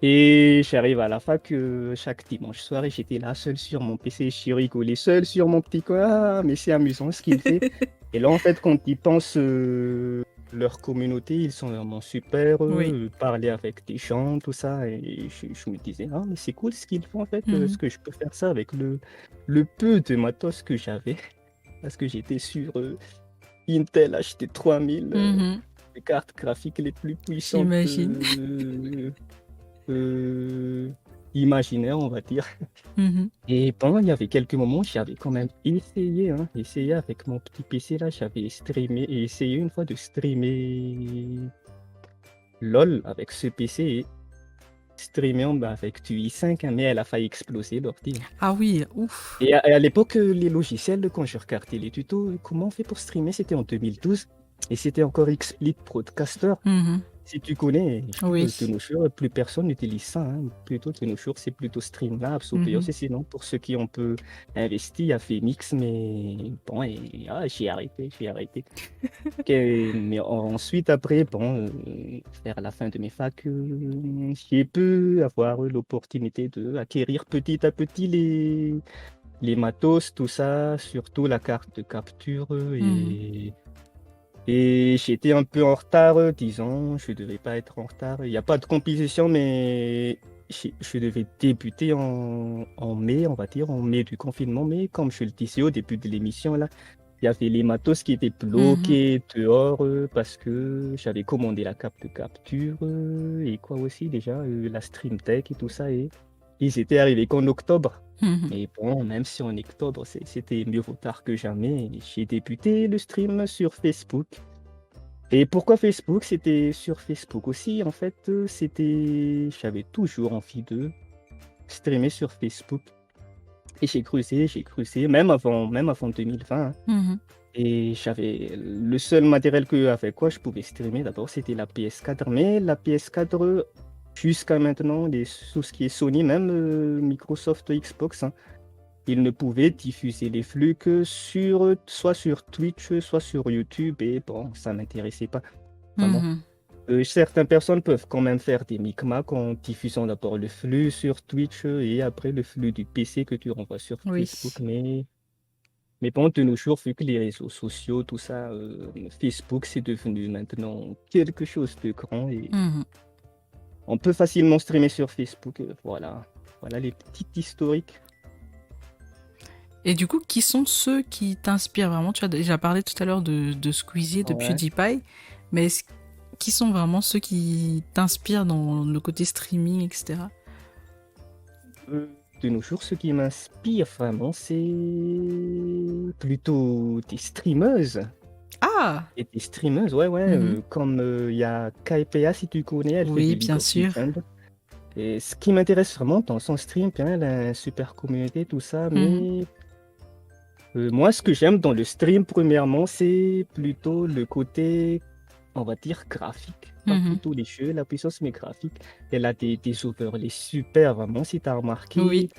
S2: Et j'arrive à la fac chaque dimanche soir et j'étais là seul sur mon PC, je rigolais seul sur mon petit coin. Ah, mais c'est amusant ce qu'il fait. Et là, en fait, quand ils pensent leur communauté, ils sont vraiment super,
S1: Oui.
S2: parler avec des gens, tout ça. Et je me disais, ah, mais c'est cool ce qu'ils font en fait. Est-ce
S1: Mhm,
S2: que je peux faire ça avec le peu de matos que j'avais? Parce que j'étais sur Intel HT3000,
S1: mhm.
S2: les cartes graphiques les plus puissantes.
S1: J'imagine.
S2: Euh, Imaginaire, on va dire.
S1: Mhm,
S2: Et pendant, il y avait quelques moments, j'avais quand même essayé, hein, essayé avec mon petit PC là, j'avais streamé et essayé une fois de streamer LOL avec ce PC et streamer avec du i5, hein, mais elle a failli exploser l'ordi, hein.
S1: Ah oui, ouf.
S2: Et à l'époque, les logiciels, quand je regardais les tutos, comment on fait pour streamer, c'était en 2012 et c'était encore XSplit Broadcaster.
S1: Mhm.
S2: Si tu connais, je trouve de
S1: Oui.
S2: nos jours, plus personne n'utilise ça, hein. Plutôt de nos jours, c'est plutôt Streamlabs ou
S1: Mhm.
S2: POC. Sinon, pour ceux qui ont peu investi, il y a Phoenix, mais bon, j'ai arrêté, j'ai arrêté. Mais ensuite, après, bon, vers la fin de mes facs, j'ai pu avoir l'opportunité de acquérir petit à petit les matos, tout ça, surtout la carte de capture
S1: Mhm.
S2: et j'étais un peu en retard, disons, je devais pas être en retard. Il n'y a pas de compétition, mais je devais débuter en mai, on va dire, en mai du confinement. Mais comme je le disais au début de l'émission, là, il y avait les matos qui étaient
S1: Mhm.
S2: bloqués dehors parce que j'avais commandé la carte de capture et quoi aussi déjà, la Stream Deck et tout ça. Et ils étaient arrivés qu'en octobre.
S1: Mhm.
S2: Mais bon, même si en octobre, c'était mieux vaut tard que jamais. J'ai débuté le stream sur Facebook. Et pourquoi Facebook? C'était sur Facebook aussi. En fait, j'avais toujours envie de streamer sur Facebook. Et j'ai creusé, même avant 2020, hein.
S1: Mhm.
S2: Et j'avais le seul matériel avec quoi je pouvais streamer d'abord, c'était la PS4. Mais la PS4, jusqu'à maintenant, tout ce qui est Sony, même Microsoft Xbox, hein, ils ne pouvaient diffuser les flux que soit sur Twitch, soit sur YouTube. Et bon, ça m'intéressait pas vraiment.
S1: Mhm.
S2: Certaines personnes peuvent quand même faire des micmacs en diffusant d'abord le flux sur Twitch et après le flux du PC que tu renvoies sur
S1: Oui.
S2: Facebook. Mais bon, de nos jours, vu que les réseaux sociaux, tout ça, Facebook, c'est devenu maintenant quelque chose de grand et
S1: Mhm.
S2: on peut facilement streamer sur Facebook. Voilà. Voilà les petites historiques.
S1: Et du coup, qui sont ceux qui t'inspirent vraiment? Tu as déjà parlé tout à l'heure de Squeezie, de
S2: Ouais.
S1: PewDiePie, mais qui sont vraiment ceux qui t'inspirent dans le côté streaming, etc.
S2: Euh, De nos jours, ce qui m'inspire vraiment, c'est plutôt des streameuses.
S1: Ah!
S2: Et des streameuses, ouais, ouais,
S1: Mhm.
S2: comme il y a KPA, si tu connais, elle fait du
S1: Oui,
S2: League
S1: bien
S2: of
S1: sûr.
S2: Legends. Et ce qui m'intéresse vraiment dans son stream, bien, elle a une super communauté, tout ça,
S1: Mhm.
S2: mais moi, ce que j'aime dans le stream, premièrement, c'est plutôt le côté, on va dire, graphique. Pas
S1: Mhm.
S2: plutôt les jeux, la puissance, mais graphique. Elle a des overlays super, vraiment, si tu as
S1: Oui.
S2: remarqué.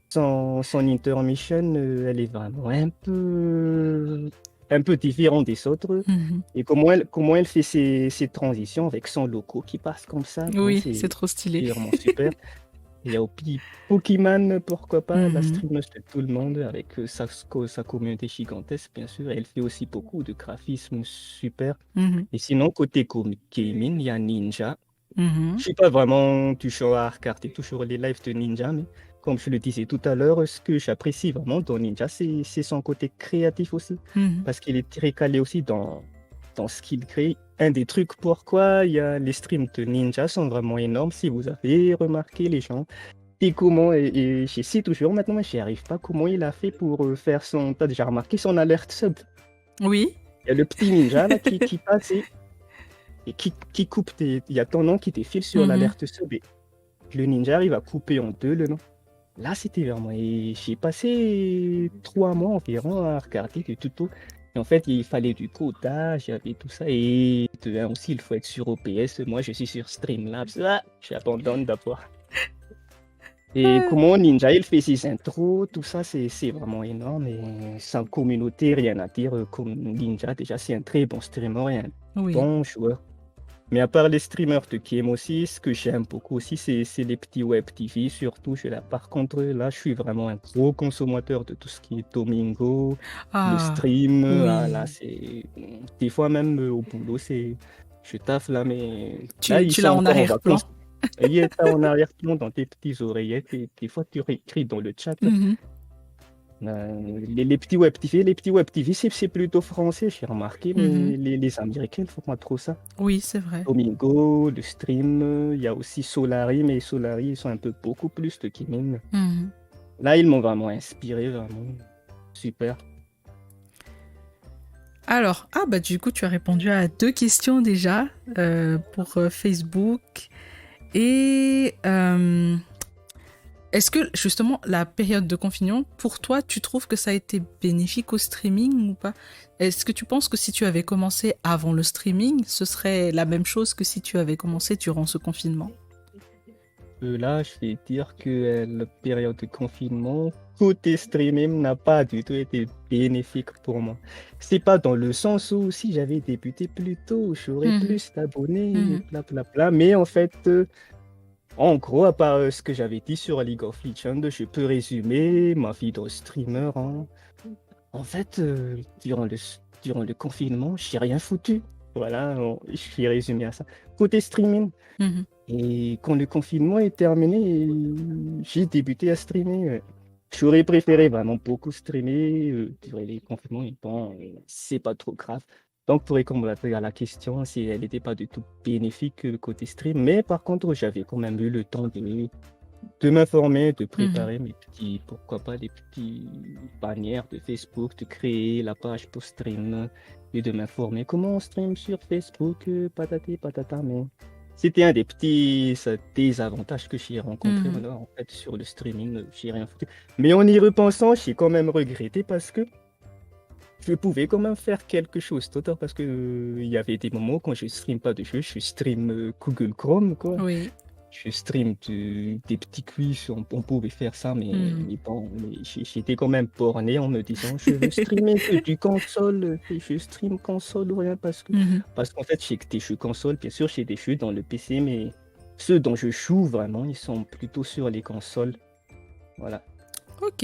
S2: Son intermission, elle est vraiment un peu différente des autres.
S1: Mhm.
S2: Et comment elle fait ses transitions avec son logo qui passe comme ça, bon,
S1: Oui, c'est trop stylé.
S2: c'est vraiment super. Il y a aussi Pokémon, pourquoi pas, la
S1: Mhm.
S2: streameuse de tout le monde avec sa communauté gigantesque, bien sûr. Elle fait aussi beaucoup de graphismes super.
S1: Mhm.
S2: Et sinon, côté gaming, il y a Ninja. Je
S1: Mhm.
S2: suis pas vraiment toujours à regarder toujours les lives de Ninja, mais comme je le disais tout à l'heure, ce que j'apprécie vraiment dans Ninja, c'est son côté créatif aussi,
S1: Mhm.
S2: parce qu'il est très calé aussi dans ce qu'il crée. Un des trucs pourquoi il y a les streams de Ninja sont vraiment énormes, si vous avez remarqué les gens. Et comment, et je sais toujours maintenant, mais je n'y arrive pas, comment il a fait pour faire t'as déjà remarqué son alerte sub.
S1: Oui.
S2: Il y a le petit ninja là qui passe et qui coupe il y a ton nom qui défile sur
S1: Mhm.
S2: l'alerte sub et le ninja arrive à couper en deux le nom. Là, c'était vraiment. Et j'ai passé 3 mois environ à regarder des tutos. Et en fait, il fallait du codage, il y avait tout ça. Et de un aussi, il faut être sur OBS. Moi, je suis sur Streamlabs. Ah, j'abandonne d'abord. Et comment Ninja, il fait ses intros, tout ça, c'est vraiment énorme. Et sans communauté, rien à dire. Comme Ninja, déjà, c'est un très bon streamer et un
S1: Oui.
S2: bon joueur. Mais à part les streamers de game aussi, ce que j'aime beaucoup aussi, c'est les petits web TV, surtout. Par contre, là, je suis vraiment un gros consommateur de tout ce qui est Domingo, le
S1: Ah,
S2: stream. Ah, là,
S1: oui.
S2: c'est. Des fois, même au boulot, c'est. Je taffe là, mais là,
S1: Tu,
S2: ils
S1: tu
S2: sont
S1: l'as en
S2: encore en
S1: arrière-plan.
S2: vacances. Et il est en arrière-plan dans tes petits oreillettes. Et des fois, tu réécris dans le chat.
S1: Mhm.
S2: Les petits web TV, c'est plutôt français, j'ai remarqué,
S1: Mhm.
S2: mais les Américains ne font pas trop ça.
S1: Oui, c'est vrai.
S2: Domingo, le stream, il y a aussi Solari, mais Solari, ils sont un peu beaucoup plus de gaming.
S1: Mhm.
S2: Là, ils m'ont vraiment inspiré, vraiment. Super.
S1: Alors, ah bah du coup, tu as répondu à 2 questions déjà pour Facebook. Et Est-ce que justement la période de confinement, pour toi, tu trouves que ça a été bénéfique au streaming ou pas? Est-ce que tu penses que si tu avais commencé avant le streaming, ce serait la même chose que si tu avais commencé durant ce confinement?
S2: Là, je vais dire que la période de confinement, côté streaming, n'a pas du tout été bénéfique pour moi. C'est pas dans le sens où si j'avais débuté plus tôt, j'aurais
S1: Mhm,
S2: plus d'abonnés,
S1: mhm,
S2: bla bla bla. Mais en fait, en gros, à part ce que j'avais dit sur League of Legends, je peux résumer ma vie de streamer. En fait, durant le confinement, j'ai rien foutu. Voilà, je suis résumé à ça. Côté streaming.
S1: mhm.
S2: Et quand le confinement est terminé, j'ai débuté à streamer. Ouais. J'aurais préféré vraiment beaucoup streamer durant les confinements, mais bon, c'est pas trop grave. Donc, pour répondre à la question, si elle n'était pas du tout bénéfique le côté stream, mais par contre, j'avais quand même eu le temps de m'informer, de
S1: Mhm.
S2: préparer mes petits, pourquoi pas, des petits bannières de Facebook, de créer la page pour stream et de m'informer comment on stream sur Facebook, patati patata. Mais c'était un des petits désavantages que j'ai rencontrés
S1: Mhm.
S2: voilà, en fait, sur le streaming. J'ai rien foutu. Mais en y repensant, j'ai quand même regretté parce que je pouvais quand même faire quelque chose d'autre parce que il y avait des moments quand je stream pas de jeu, je stream Google Chrome, quoi.
S1: Oui.
S2: Je stream des petits quiz, on pouvait faire ça,
S1: Mhm.
S2: mais bon, mais j'étais quand même borné en me disant je veux streamer que du console, je stream console ou rien
S1: Mhm.
S2: parce qu'en fait j'ai que des jeux console, bien sûr j'ai des jeux dans le PC, mais ceux dont je joue vraiment, ils sont plutôt sur les consoles. Voilà.
S1: Ok.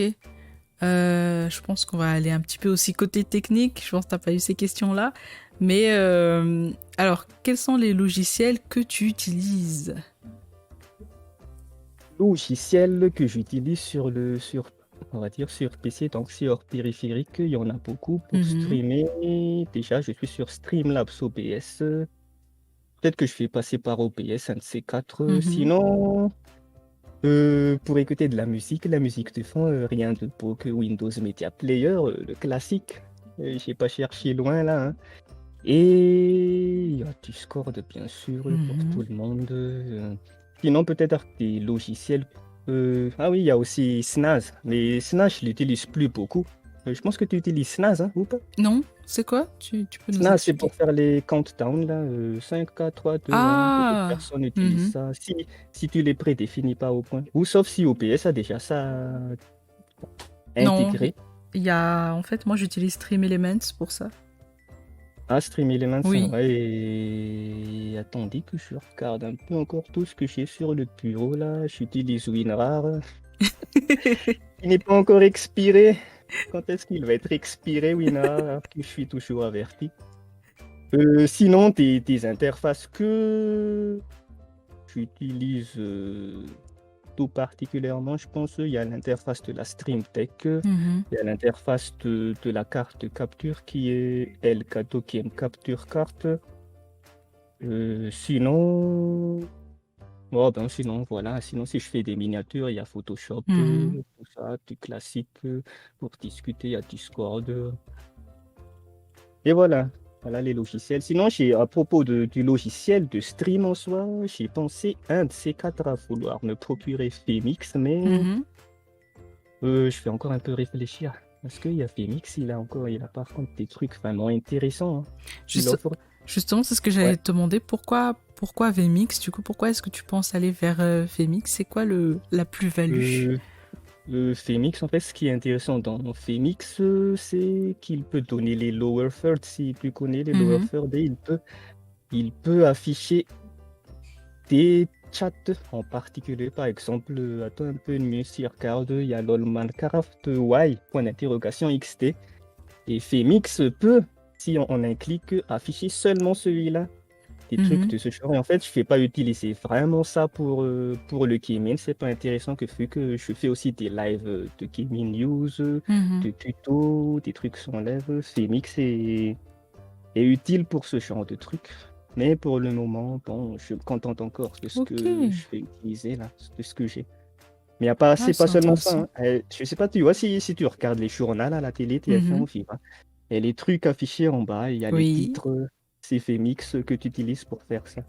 S1: Je pense qu'on va aller un petit peu aussi côté technique. Je pense que tu n'as pas eu ces questions-là. Mais alors, quels sont les logiciels que tu utilises?
S2: Logiciel que j'utilise on va dire sur PC, donc sur périphérique, il y en a beaucoup pour
S1: Mhm,
S2: streamer. Déjà, je suis sur Streamlabs OBS. Peut-être que je vais passer par OBS, un de ces quatre.
S1: mhm.
S2: Sinon, pour écouter de la musique de fond, rien de beau que Windows Media Player, le classique. J'ai pas cherché loin là, hein. Et il y a Discord, bien sûr, pour tout
S1: Mhm.
S2: le monde. Sinon, peut-être des logiciels. Ah oui, il y a aussi Snaz. Mais Snaz, je l'utilise plus beaucoup. Je pense que tu utilises Snaz, hein, ou pas?
S1: Non, c'est quoi? Tu peux nous
S2: Snaz, c'est pour
S1: expliquer?
S2: faire les countdowns, là. 5, 4, 3, 2, 1. Beaucoup de
S1: Ah,
S2: personnes utilisent
S1: mhm.
S2: ça. Si tu les prédéfinis pas au point. Ou sauf si OBS a déjà ça
S1: Non,
S2: intégré.
S1: il y a... En fait, moi, j'utilise Stream Elements pour ça.
S2: Ah, Stream Elements,
S1: Oui.
S2: ouais. Et attendez que je regarde un peu encore tout ce que j'ai sur le bureau là. J'utilise WinRAR. Il n'est pas encore expiré. Quand est-ce qu'il va être expiré, WinRAR, alors que je suis toujours averti? Sinon, des interfaces que j'utilise tout particulièrement, je pense, il y a l'interface de la Stream Deck,
S1: Mhm,
S2: il y a l'interface de la carte de capture qui est Elgato Game Capture Card. Sinon, oh ben sinon, voilà, sinon si je fais des miniatures, il y a Photoshop,
S1: mhm.
S2: tout ça, du classique pour discuter, il y a Discord. Et voilà, voilà les logiciels. Sinon, à propos du logiciel de stream en soi, j'ai pensé un de ces quatre à vouloir me procurer Femix, mais
S1: Mhm.
S2: je vais encore un peu réfléchir. Parce qu'il y a Femix, il a par contre des trucs vraiment intéressants hein, qu'il
S1: Juste-
S2: offre.
S1: Justement, c'est ce que
S2: Ouais.
S1: j'allais te demander. Pourquoi VMix? Du coup, pourquoi est-ce que tu penses aller vers VMix? C'est quoi la plus-value?
S2: Euh, Femix, en fait, ce qui est intéressant dans Femix, c'est qu'il peut donner les lower thirds. Si tu connais les lower
S1: Mhm,
S2: thirds, et il peut afficher des chats en particulier. Par exemple, attends un peu mieux si regarde, il y a LOL Minecraft Y, point d'interrogation XT. Et Femix peut, si on un clic, afficher seulement celui-là. Des trucs
S1: mhm,
S2: de ce genre. Et en fait, je ne vais pas utiliser vraiment ça pour le gaming. C'est pas intéressant que vu que je fais aussi des lives de gaming news,
S1: mhm.
S2: de tutos, des trucs sur live. Femix est utile pour ce genre de trucs. Mais pour le moment, bon, je me contente encore de ce
S1: Ok.
S2: que je vais utiliser là, de ce que j'ai. Mais y a pas,
S1: Ah,
S2: c'est pas
S1: c'est
S2: seulement ça,
S1: intéressant.
S2: hein. Je sais pas, tu vois, si tu regardes les journaux à la télé, TF1
S1: Mhm.
S2: ou FIFA, et les trucs affichés en bas, il y a les
S1: Oui.
S2: titres, c'est Femix que tu utilises pour faire ça.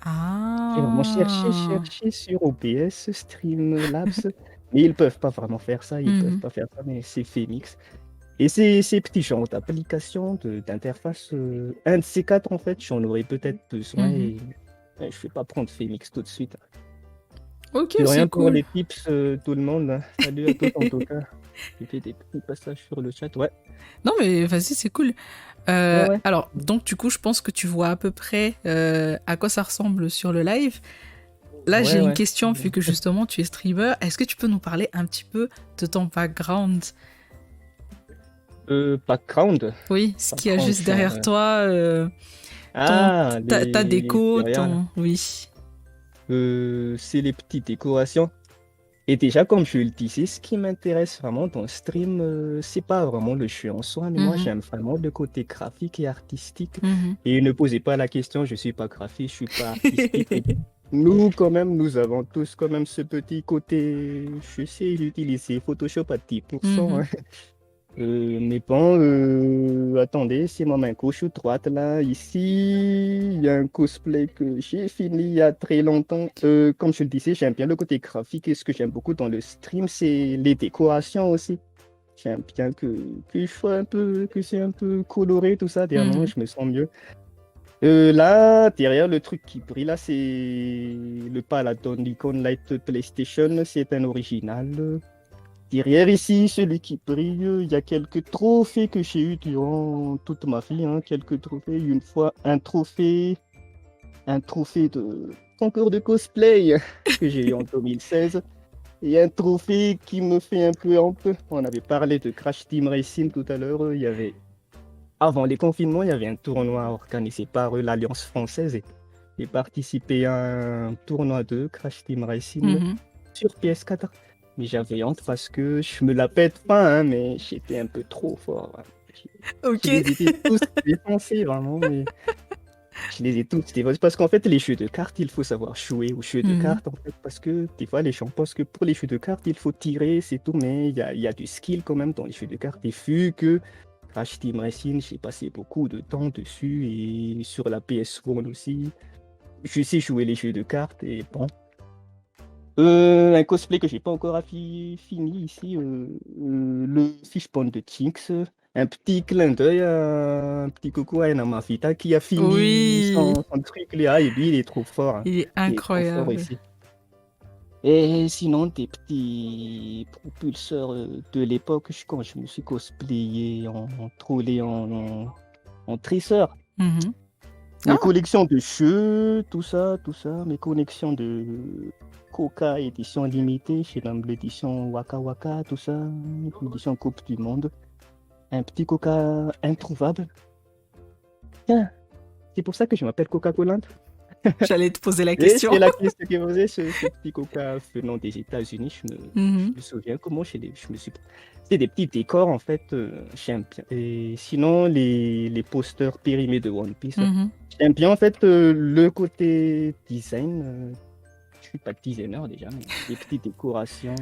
S2: J'ai vraiment cherché,
S1: Ah.
S2: cherché sur OBS, Streamlabs. Mais ils peuvent pas vraiment faire ça, ils peuvent
S1: Mhm.
S2: pas faire ça, mais c'est Phoenix. Et ces petits genres d'applications, d'interface, un de ces quatre, en fait, j'en aurais peut-être besoin
S1: Mhm.
S2: et je vais pas prendre Phoenix tout de suite.
S1: Ok,
S2: De
S1: c'est
S2: rien pour
S1: cool.
S2: les tips, tout le monde, hein. Salut à tous en tout cas. J'ai fait des petits passages sur le chat, ouais.
S1: Non, mais vas-y, c'est cool.
S2: Ouais, ouais.
S1: Alors, donc, du coup, je pense que tu vois à peu près à quoi ça ressemble sur le live. Là, j'ai
S2: Ouais,
S1: une
S2: ouais.
S1: question, vu que justement, tu es streamer. Est-ce que tu peux nous parler un petit peu de ton background?
S2: Background.
S1: Oui, ce qu'il y a
S2: Background,
S1: juste
S2: genre.
S1: derrière toi, ton,
S2: Ah,
S1: ta
S2: les
S1: déco,
S2: céréales.
S1: ton... Oui.
S2: C'est les petites décorations. Et déjà, comme je le disais, ce qui m'intéresse vraiment dans le stream, c'est pas vraiment le jeu en soi, mais moi
S1: Mhm.
S2: j'aime vraiment le côté graphique et artistique.
S1: Mhm.
S2: Et ne posez pas la question, je suis pas graphiste, je suis pas artistique. Mais nous, quand même, nous avons tous quand même ce petit côté, je sais utiliser Photoshop à 10%,
S1: Mhm.
S2: hein. Mais bon, attendez, c'est ma main gauche ou droite là. Ici, il y a un cosplay que j'ai fini il y a très longtemps. Comme je le disais, j'aime bien le côté graphique et ce que j'aime beaucoup dans le stream, c'est les décorations aussi. J'aime bien que je sois un peu, que c'est un peu coloré tout ça. Dernièrement,
S1: Mhm.
S2: je me sens mieux. Là, derrière le truc qui brille là, c'est le Paladin Nikon Light PlayStation. C'est un original. Derrière ici, celui qui brille, il y a quelques trophées que j'ai eu durant toute ma vie, hein, quelques trophées. Une fois, un trophée de concours de cosplay que j'ai eu en 2016. Et un trophée qui me fait un peu honte. On avait parlé de Crash Team Racing tout à l'heure. Avant les confinements, il y avait un tournoi organisé par l'Alliance française et j'ai participé à un tournoi de Crash Team Racing
S1: Mhm.
S2: sur PS4. Mais j'avais honte parce que je me la pète pas, hein, mais j'étais un peu trop fort, hein. Je
S1: Ok.
S2: les ai tous défoncés, vraiment, mais je les ai tous défoncés. Parce qu'en fait, les jeux de cartes, il faut savoir jouer aux jeux de
S1: Mhm.
S2: cartes, en fait, parce que des fois, les gens pensent que pour les jeux de cartes, il faut tirer, c'est tout, mais il y a du skill quand même dans les jeux de cartes. Et vu que Crash Team Racing, j'ai passé beaucoup de temps dessus et sur la PS1 aussi, je sais jouer les jeux de cartes et bon. Un cosplay que j'ai pas encore fini ici, le Fishbone de Jinx. Un petit clin d'œil, un petit coucou à Namafita qui a fini
S1: Oui,
S2: son truc là, et lui il est trop fort, hein.
S1: il est
S2: Il est trop fort
S1: incroyable.
S2: ici. Et sinon, des petits propulseurs de l'époque, quand je me suis cosplayé en trollé en tresseur.
S1: Mhm.
S2: Mes
S1: Ah,
S2: collections de jeux, tout ça, mes collections de Coca édition limitée, chez l'édition Waka Waka, tout ça, édition Coupe du Monde. Un petit Coca introuvable. Tiens, c'est pour ça que je m'appelle Coca-Cola.
S1: j'allais te poser la
S2: Et
S1: question.
S2: c'est la question qui faisait ce petit Coca venant des États-Unis. Je
S1: Mhm.
S2: me souviens comment je me suis. C'est des petits décors en fait, j'aime bien. Et sinon, les posters périmés de One Piece.
S1: Mhm.
S2: J'aime bien en fait le côté design. Je suis pas designer déjà, mais des petites décorations.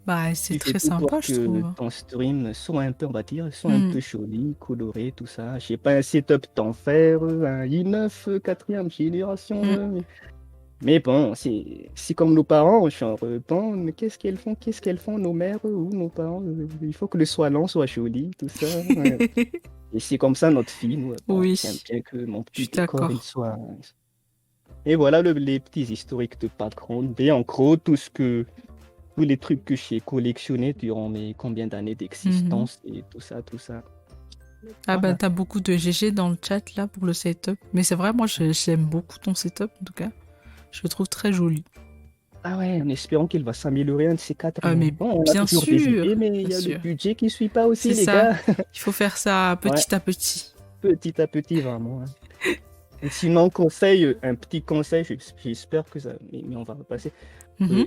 S1: Bah, c'est
S2: Tu fais
S1: très
S2: tout pour
S1: sympa, je
S2: que
S1: trouve.
S2: ton stream soit un peu, on va dire, soit un
S1: Mhm.
S2: peu joli, coloré, tout ça. Je sais pas, un setup d'enfer, un i9 quatrième génération.
S1: Mhm.
S2: Mais bon, c'est comme nos parents, genre, bon, mais qu'est-ce qu'elles font, nos mères ou nos parents? Il faut que le salon soit joli, tout ça. Ouais. Et c'est comme ça notre fille, nous. Bon, j'aime
S1: Oui,
S2: bien que mon
S1: je
S2: petit
S1: suis
S2: décor, il
S1: d'accord.
S2: soit. Et voilà les petits historiques de background. Et en gros, tous les trucs que j'ai collectionnés durant mes combien d'années
S1: Mhm.
S2: d'existence et tout ça, tout ça.
S1: Ah bah,
S2: Voilà.
S1: t'as beaucoup de GG dans le chat là pour le setup. Mais c'est vrai, moi j'aime beaucoup ton setup en tout cas. Je le trouve très joli.
S2: Ah ouais, en espérant qu'il va s'améliorer un de ces quatre.
S1: Ah,
S2: Mais
S1: mais
S2: bon, on a
S1: bien
S2: toujours des
S1: sûr,
S2: idées, mais il
S1: bien
S2: y a le
S1: sûr.
S2: budget qui suit pas aussi,
S1: C'est
S2: les
S1: ça.
S2: gars.
S1: Il faut faire ça
S2: Ouais,
S1: petit à petit.
S2: petit à petit, vraiment, hein. Et sinon, conseil, un petit conseil, j'espère que ça. Mais on va repasser.
S1: Mhm.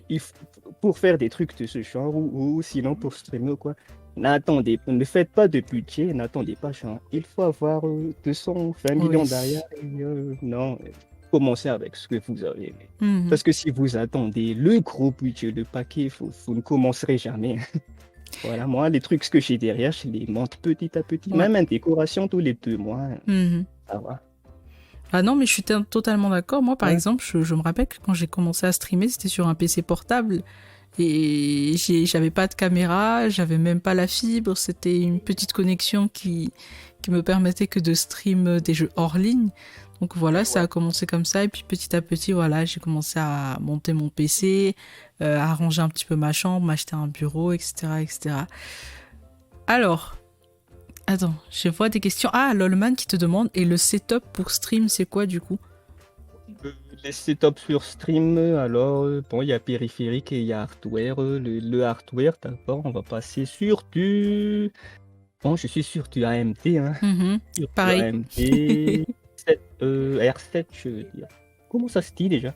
S2: Pour faire des trucs de ce genre, ou sinon pour streamer ou quoi, ne faites pas de budget, n'attendez pas, genre, il faut avoir 220 millions
S1: Oui.
S2: derrière. Et, non, commencez avec ce que vous avez.
S1: Mhm.
S2: Parce que si vous attendez le gros budget, le paquet, vous ne commencerez jamais. Voilà, moi, les trucs que j'ai derrière, je les monte petit à petit,
S1: Ouais.
S2: même une décoration tous les 2 mois,
S1: Mhm.
S2: ça va.
S1: Ah non, mais je suis totalement d'accord. Moi, par
S2: Ouais.
S1: exemple, je me rappelle que quand j'ai commencé à streamer, c'était sur un PC portable. Et j'avais pas de caméra, j'avais même pas la fibre, c'était une petite connexion qui me permettait que de stream des jeux hors ligne. Donc voilà, ça a commencé comme ça, et puis petit à petit, voilà, j'ai commencé à monter mon PC, à arranger un petit peu ma chambre, m'acheter un bureau, etc., etc. Alors, attends, je vois des questions. Ah, Lolman qui te demande, et le setup pour stream, c'est quoi du coup?
S2: Les setups sur stream, alors, bon, il y a périphérique et il y a hardware. Le hardware, d'abord, on va passer sur du... Bon, je suis sur du AMD, hein. Sur du
S1: Pareil.
S2: AMD 7, R7, je veux dire. Comment ça se dit déjà?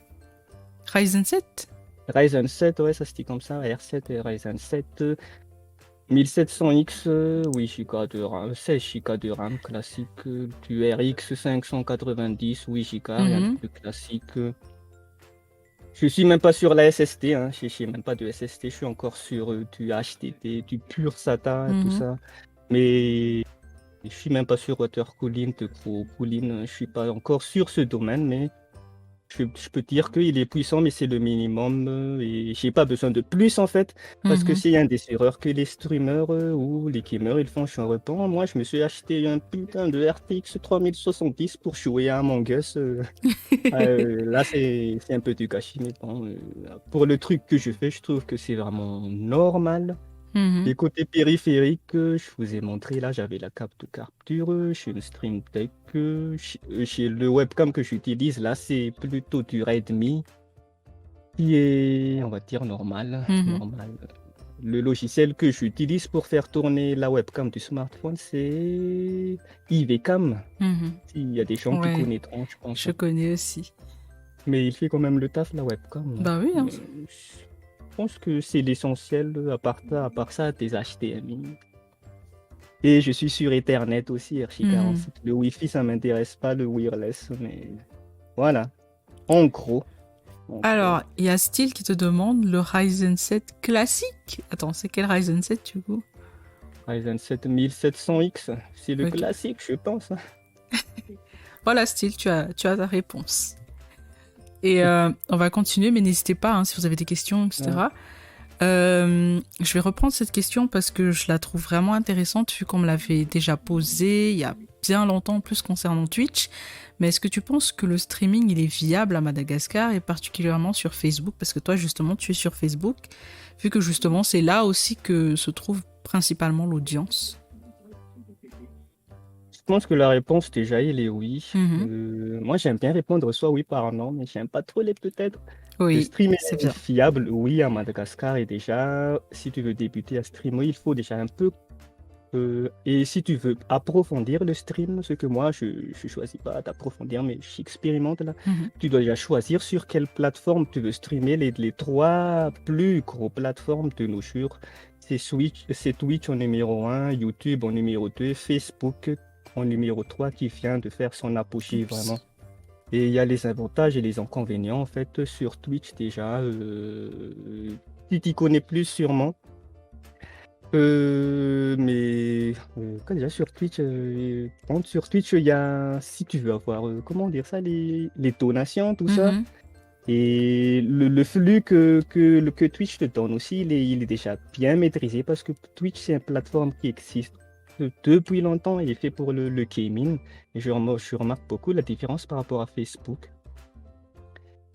S1: Ryzen 7?
S2: Ryzen 7, ouais, ça se dit comme ça, R7 et Ryzen 7. 1700X, 8 Go de RAM, 16 Go de RAM classique, du RX 590, 8 Go, rien de plus classique. Je suis même pas sur la SSD, hein. Je suis même pas de SSD, je suis encore sur du HDD, du pur SATA, tout ça. Mais je suis même pas sur water cooling, de gros cooling, je suis pas encore sur ce domaine, mais je peux dire qu'il est puissant, mais c'est le minimum et j'ai pas besoin de plus en fait, parce que c'est une des erreurs que les streamers ou les gamers ils font. Je suis repens. Moi, je me suis acheté un putain de RTX 3070 pour jouer à Among Us. Là, c'est un peu du gâchis, mais bon, pour le truc que je fais, je trouve que c'est vraiment normal. Les côtés périphériques, je vous ai montré là, j'avais la carte de capture chez une Stream Deck. Chez le webcam que j'utilise, là, c'est plutôt du Redmi qui est, on va dire, normal. normal. Le logiciel que j'utilise pour faire tourner la webcam du smartphone, c'est IVCam. Il y a des gens qui
S1: Ouais,
S2: connaîtront, je pense.
S1: je connais aussi.
S2: Mais il fait quand même le taf, la webcam.
S1: Bah oui, hein.
S2: Je pense que c'est l'essentiel, à part ça, tes HDMI. Et je suis sur Ethernet aussi, RJ47. Le Wi-Fi, ça m'intéresse pas, le wireless, mais voilà. En gros.
S1: Alors, il y a Steel qui te demande le Ryzen 7 classique. Attends, c'est quel Ryzen 7 du coup?
S2: Ryzen 7 1700X, c'est le
S1: Ok.
S2: classique, je pense.
S1: Voilà, Steel, tu as ta réponse. Et on va continuer, mais n'hésitez pas hein, si vous avez des questions, etc. Je vais reprendre cette question parce que je la trouve vraiment intéressante vu qu'on me l'avait déjà posée il y a bien longtemps en plus concernant Twitch. Mais est-ce que tu penses que le streaming il est viable à Madagascar et particulièrement sur Facebook? Parce que toi justement tu es sur Facebook, vu que justement c'est là aussi que se trouve principalement l'audience.
S2: Je pense que la réponse déjà, il est oui. Moi, j'aime bien répondre soit oui par non, mais j'aime pas trop les peut-être. Le
S1: Oui,
S2: stream
S1: c'est
S2: est
S1: bien.
S2: fiable, oui, à Madagascar. Et déjà, si tu veux débuter à streamer, il faut déjà un peu. Et si tu veux approfondir le stream, ce que moi, je choisis pas d'approfondir, mais j'expérimente là, tu dois déjà choisir sur quelle plateforme tu veux streamer. Les trois plus gros plateformes de nos jours, c'est Twitch en numéro 1, YouTube en numéro 2, Facebook en numéro 3 qui vient de faire son apogée vraiment. Et il y a les avantages et les inconvénients en fait sur Twitch déjà. Tu t'y connais plus sûrement. Mais déjà sur Twitch, sur Twitch, il y a, si tu veux avoir, comment dire ça, les donations, tout ça, et le flux que Twitch te donne aussi, il est déjà bien maîtrisé parce que Twitch, c'est une plateforme qui existe depuis longtemps et est fait pour le gaming. Et je remarque beaucoup la différence par rapport à Facebook.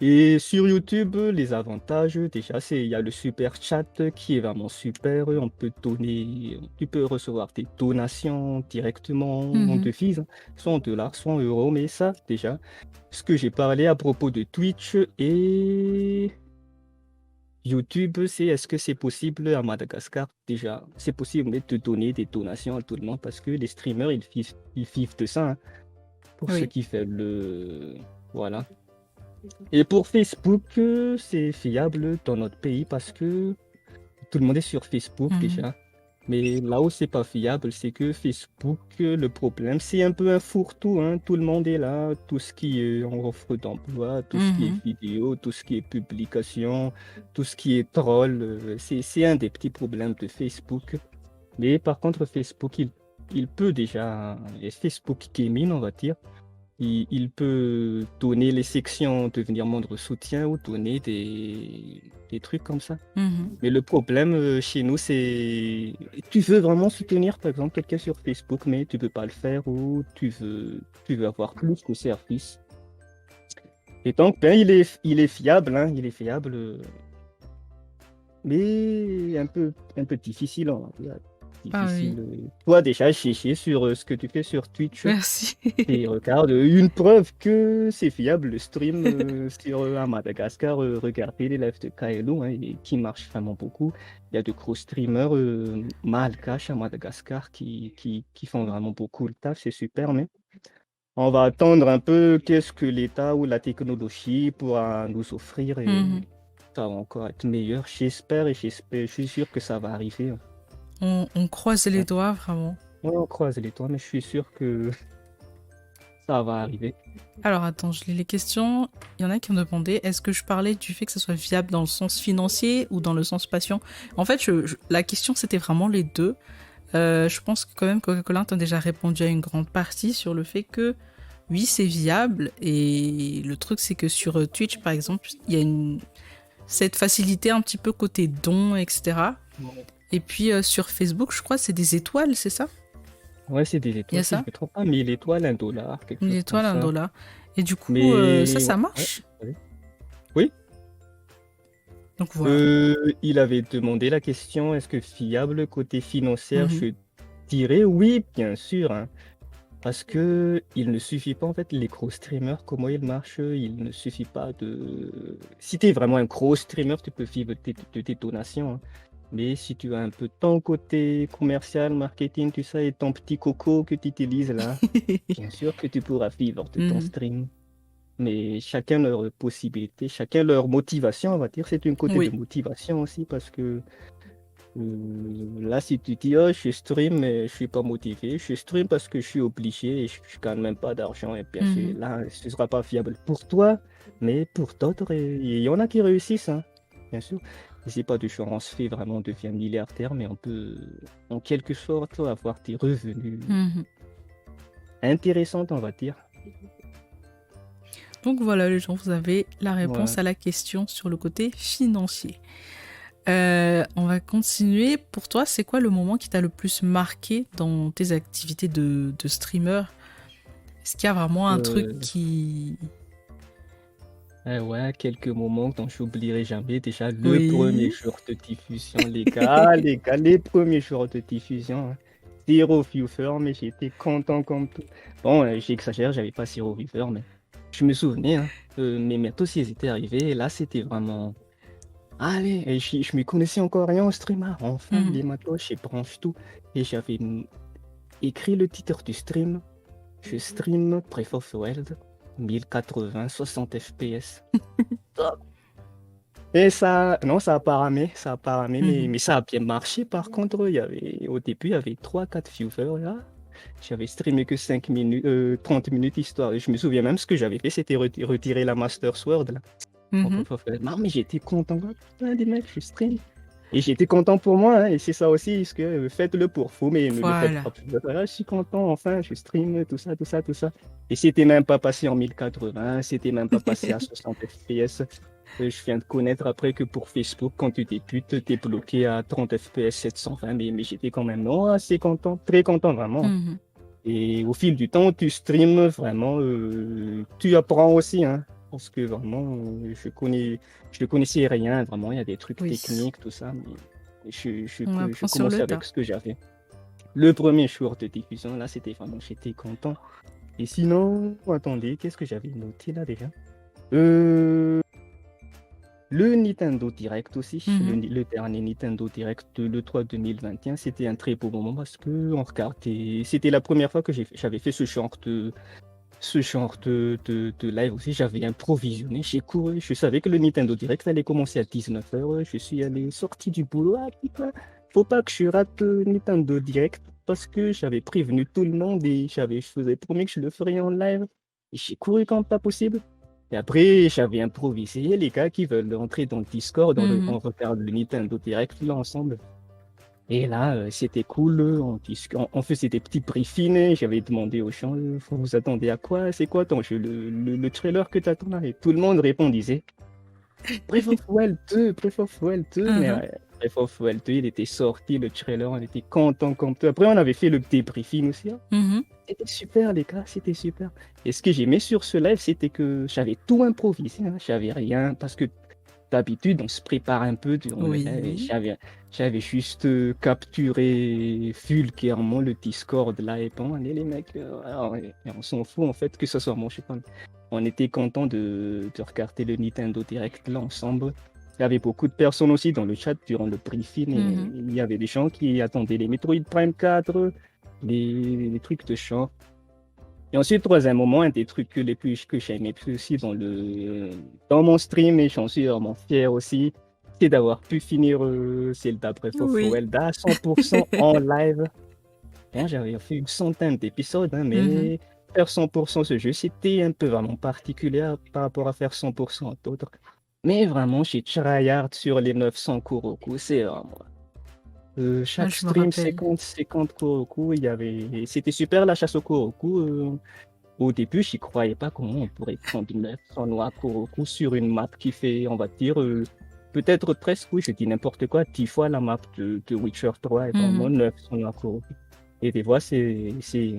S2: Et sur YouTube, les avantages, déjà, il y a le super chat qui est vraiment super. On peut donner, tu peux recevoir des donations directement en devises, hein, soit en dollars, soit en euros. Mais ça, déjà, ce que j'ai parlé à propos de Twitch et YouTube, c'est est-ce que c'est possible à Madagascar? Déjà, c'est possible de donner des donations à tout le monde parce que les streamers, ils vivent de ça, hein, pour ce
S1: Oui.
S2: qui fait le... Voilà. Et pour Facebook, c'est fiable dans notre pays parce que tout le monde est sur Facebook déjà. Mais là où c'est pas fiable, c'est que Facebook, le problème, c'est un peu un fourre-tout, hein. Tout le monde est là, tout ce qui est en offre d'emploi, tout ce qui est vidéo, tout ce qui est publication, tout ce qui est troll, c'est un des petits problèmes de Facebook. Mais par contre, Facebook, il peut déjà, et Facebook Gaming, on va dire, il peut donner les sections, devenir membre soutien ou donner des trucs comme ça.
S1: Mhm.
S2: Mais le problème chez nous, c'est tu veux vraiment soutenir par exemple quelqu'un sur Facebook, mais tu peux pas le faire ou tu veux avoir plus de services. Et donc, ben, il est fiable, hein, il est fiable, mais un peu difficile, on va dire.
S1: Ah oui,
S2: Difficile. Toi, déjà, chercher sur ce que tu fais sur Twitch
S1: merci.
S2: et regarde une preuve que c'est fiable, le stream sur à Madagascar. Regardez les lives de Kaelo, hein, qui marchent vraiment beaucoup. Il y a de gros streamers malgaches à Madagascar qui font vraiment beaucoup le taf, c'est super, mais on va attendre un peu qu'est-ce que l'État ou la technologie pourra nous offrir et
S1: Mhm.
S2: ça va encore être meilleur. J'espère et j'espère, je suis sûr que ça va arriver, hein.
S1: On croise les
S2: Ouais.
S1: doigts, vraiment.
S2: Ouais, on croise les doigts, mais je suis sûr que ça va arriver.
S1: Alors attends, je lis les questions. Il y en a qui ont demandé, est-ce que je parlais du fait que ça soit viable dans le sens financier ou dans le sens passion? En fait, la question, c'était vraiment les deux. Je pense que quand même Coca-Cola t'a déjà répondu à une grande partie sur le fait que oui, c'est viable. Et le truc, c'est que sur Twitch, par exemple, il y a cette facilité un petit peu côté dons, etc.
S2: Ouais,
S1: Et puis sur Facebook, je crois, c'est des étoiles, c'est ça?
S2: ouais, c'est des
S1: Il y a
S2: étoiles, si je
S1: ça?
S2: ne me trompe pas, 1000 étoiles, $1, quelque
S1: Une
S2: chose comme
S1: étoile, un
S2: ça.
S1: dollar. Et du coup,
S2: Mais
S1: ça
S2: ouais, ouais,
S1: marche.
S2: oui. Oui,
S1: Donc voilà.
S2: il avait demandé la question, est-ce que fiable côté financier?
S1: Mhm.
S2: Je dirais oui, bien sûr, hein. Parce que il ne suffit pas, en fait, les gros streamers, comment ils marchent, il ne suffit pas de... Si tu es vraiment un gros streamer, tu peux vivre de tes donations, hein. Mais si tu as un peu ton côté commercial, marketing, tout ça, et ton petit coco que tu utilises là, bien sûr que tu pourras vivre de ton
S1: Mhm.
S2: stream. Mais chacun leur possibilité, chacun leur motivation, on va dire. C'est un côté de
S1: Oui.
S2: motivation aussi parce que là, si tu dis, oh, je stream, mais je suis pas motivé, je stream parce que je suis obligé et je gagne même pas d'argent, et bien sûr,
S1: Mhm.
S2: là, ce sera pas fiable pour toi, mais pour d'autres, il y en a qui réussissent, hein, bien sûr. Et c'est pas de chance fait vraiment devenir milliardaire, mais on peut, en quelque sorte, avoir des revenus
S1: Mhm.
S2: intéressants, on va dire.
S1: Donc voilà, les gens, vous avez la réponse
S2: Ouais.
S1: à la question sur le côté financier. On va continuer. Pour toi, c'est quoi le moment qui t'a le plus marqué dans tes activités de streamer? Est-ce qu'il y a vraiment un truc
S2: Euh,
S1: qui...
S2: ouais, quelques moments dont j'oublierai jamais. Déjà, le premier
S1: Oui.
S2: jour de diffusion, les gars, les premiers jours de diffusion, hein. Zéro viewer, mais j'étais content comme tout. Bon, j'exagère, j'avais pas zéro viewer, mais je me souvenais, hein, mes matos, ils étaient arrivés, et là, c'était vraiment... Allez, et je me connaissais encore rien au streamer. Enfin,
S1: Mhm.
S2: les matos, je branche tout. Et j'avais écrit le titre du stream. Je stream Breath of the Wild, 1080, 60 FPS. Et ça, non, ça a pas ramé, mais,
S1: Mhm.
S2: mais ça a bien marché. Par contre, au début, il y avait 3-4 viewers là. J'avais streamé que 5 minutes, 30 minutes histoire. Et je me souviens même ce que j'avais fait, c'était retirer la Master Sword là.
S1: Mhm.
S2: Non, mais j'étais content. Ah, putain, des mecs, je stream. Et j'étais content pour moi, hein, et c'est ça aussi, parce que faites-le pour vous, mais ne le faites
S1: Voilà.
S2: pas pour le faire. Ah, je suis content, enfin, je stream, tout ça, tout ça, tout ça. Et c'était même pas passé en 1080, c'était même pas passé à 60 FPS. Je viens de connaître après que pour Facebook, quand tu débutes, t'es bloqué à 30 FPS 720, mais j'étais quand même non, assez content, très content vraiment.
S1: Mhm.
S2: Et au fil du temps, tu streams vraiment, tu apprends aussi, hein, parce que vraiment, je ne connaissais rien, vraiment, il y a des trucs
S1: Oui.
S2: techniques, tout ça, mais
S1: On
S2: je
S1: apprend sur le
S2: commençais
S1: tas.
S2: avec ce que j'avais. Le premier jour de diffusion, là, c'était vraiment, j'étais content. Et sinon, attendez, qu'est-ce que j'avais noté là déjà? Euh, le Nintendo Direct aussi, le,
S1: Mhm.
S2: le dernier Nintendo Direct de l'E3 2021, c'était un très beau moment parce que on regardait, c'était la première fois que j'avais fait ce genre de live aussi. J'avais improvisionné, j'ai couru, je savais que le Nintendo Direct allait commencer à 19h. Je suis allé sorti du boulot. Ah putain, faut pas que je rate le Nintendo Direct parce que j'avais prévenu tout le monde et je faisais promis que je le ferais en live. Et j'ai couru comme pas possible. Et après, j'avais improvisé. Les gars qui veulent entrer dans le Discord, on
S1: Mhm.
S2: regarde le Nintendo Direct là ensemble. Et là, c'était cool. On faisait des petits briefings. J'avais demandé aux gens, vous vous attendez à quoi? C'est quoi ton jeu, le trailer que tu attends là? Et tout le monde répondait. Breath of Wild 2, Breath of Wild 2, mais
S1: Mhm,
S2: ouais, Breath of Wild 2, il était sorti, le trailer, on était content comme tout. Après, on avait fait le débriefing aussi, hein.
S1: mhm.
S2: C'était super, les gars, c'était super. Et ce que j'aimais sur ce live, c'était que j'avais tout improvisé, hein. J'avais rien, parce que d'habitude, on se prépare un peu durant le live. Et
S1: Oui.
S2: j'avais juste capturé vulgairement le Discord là et bon, allez les mecs, alors, et on s'en fout en fait que ce soit moi, je sais pas. On était content de regarder le Nintendo Direct là ensemble. Il y avait beaucoup de personnes aussi dans le chat durant le briefing et
S1: Mhm.
S2: il y avait des gens qui attendaient les Metroid Prime 4, les trucs de chant. Et ensuite, troisième moment, un des trucs les plus que j'aimais plus aussi dans mon stream, et j'en suis vraiment fier aussi, c'est d'avoir pu finir Zelda Breath of
S1: Oui.
S2: Wild à 100% en live. Bon, j'avais fait une centaine d'épisodes, hein,
S1: Mhm.
S2: mais faire 100% ce jeu, c'était un peu vraiment particulier par rapport à faire 100% d'autres. Mais vraiment, j'ai tryhard sur les 900 Kuroku, c'est vraiment
S1: Ah,
S2: chaque
S1: je me
S2: stream,
S1: rappelle.
S2: 50 Kuroku, c'était super la chasse au Kuroku. Au début, j'y croyais pas comment on pourrait prendre 900 noix Kuroku sur une map qui fait, on va dire, peut-être presque, oui, je dis n'importe quoi, 10 fois la map de Witcher 3 et vraiment
S1: Mhm.
S2: 900 noix Kuroku. Et des fois,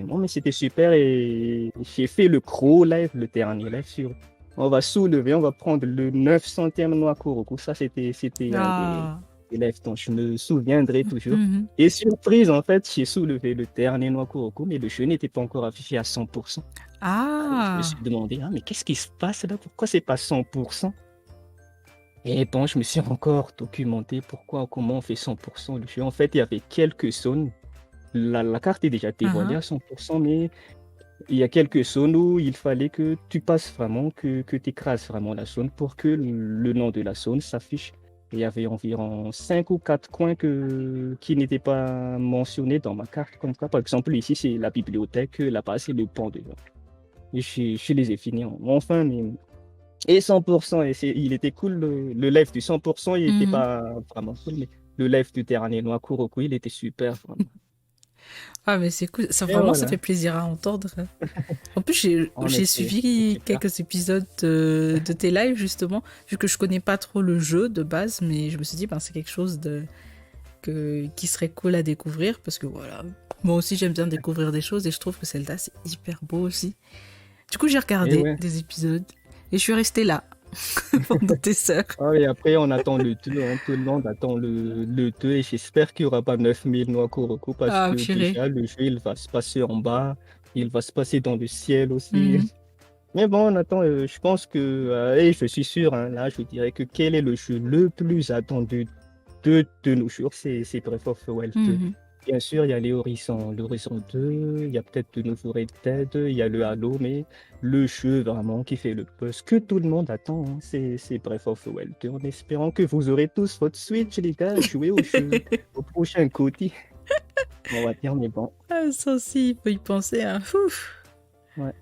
S2: bon, mais c'était super et j'ai fait le gros live, le dernier live sur. On va soulever, on va prendre le 900e noix Kuroku. Ça, c'était un
S1: Ah.
S2: des lives dont je me souviendrai toujours.
S1: Mhm.
S2: Et surprise, en fait, j'ai soulevé le dernier noix Kuroku, mais le jeu n'était pas encore affiché à 100%. Et je me suis
S1: Ah.
S2: demandé, ah, mais qu'est-ce qui se passe là? Pourquoi c'est pas 100%? Et bon, je me suis encore documenté pourquoi, comment on fait 100% le jeu. En fait, il y avait quelques zones. La carte est déjà dévoilée
S1: Mhm.
S2: à 100%, mais il y a quelques zones où il fallait que tu passes vraiment, que tu écrases vraiment la zone pour que le nom de la zone s'affiche. Il y avait environ 5 ou 4 coins qui n'étaient pas mentionnés dans ma carte. Comme ça, par exemple, ici, c'est la bibliothèque, là-bas, c'est le pont de. Et je les ai finis enfin, mais. Et 100%, il était cool. Le live du 100%, il n'était
S1: Mhm.
S2: pas vraiment cool, mais le live du dernier Noir Kuroko, il était super, vraiment.
S1: Ah, mais c'est cool. Ça,
S2: Et
S1: vraiment, ça fait
S2: voilà,
S1: plaisir à entendre. En plus, j'ai
S2: on
S1: j'ai
S2: était c'était
S1: suivi
S2: super.
S1: quelques épisodes de tes lives, justement, vu que je connais pas trop le jeu de base, mais je me suis dit, ben, c'est quelque chose qui serait cool à découvrir, parce que voilà, moi aussi, j'aime bien découvrir des choses, et je trouve que Zelda, c'est hyper beau aussi. Du coup, j'ai
S2: Et
S1: regardé
S2: ouais.
S1: des épisodes, et je suis restée là, pendant des heures.
S2: Ah, et après, on attend le 2, hein. Tout le monde attend le 2 et j'espère qu'il n'y aura pas 9000 Noix Kuroko parce
S1: Ah,
S2: que
S1: purée.
S2: déjà, le jeu, il va se passer en bas, il va se passer dans le ciel aussi.
S1: Mhm.
S2: Mais bon, on attend, je pense que, et je suis sûr, hein, là, je dirais que quel est le jeu le plus attendu de nos jours, c'est Breath of the Wild 2.
S1: Mhm.
S2: Bien sûr, il y a l'Horizon 2, il y a peut-être de nouveaux Red Dead, il y a le Halo, mais le jeu vraiment qui fait le buzz que tout le monde attend, hein, c'est Breath of the Wild 2. En espérant que vous aurez tous votre Switch, les gars, jouez au jeu, au prochain côté, on va dire, mais bon,
S1: Ah, ça aussi, il faut y penser, hein. Ouf.
S2: ouais,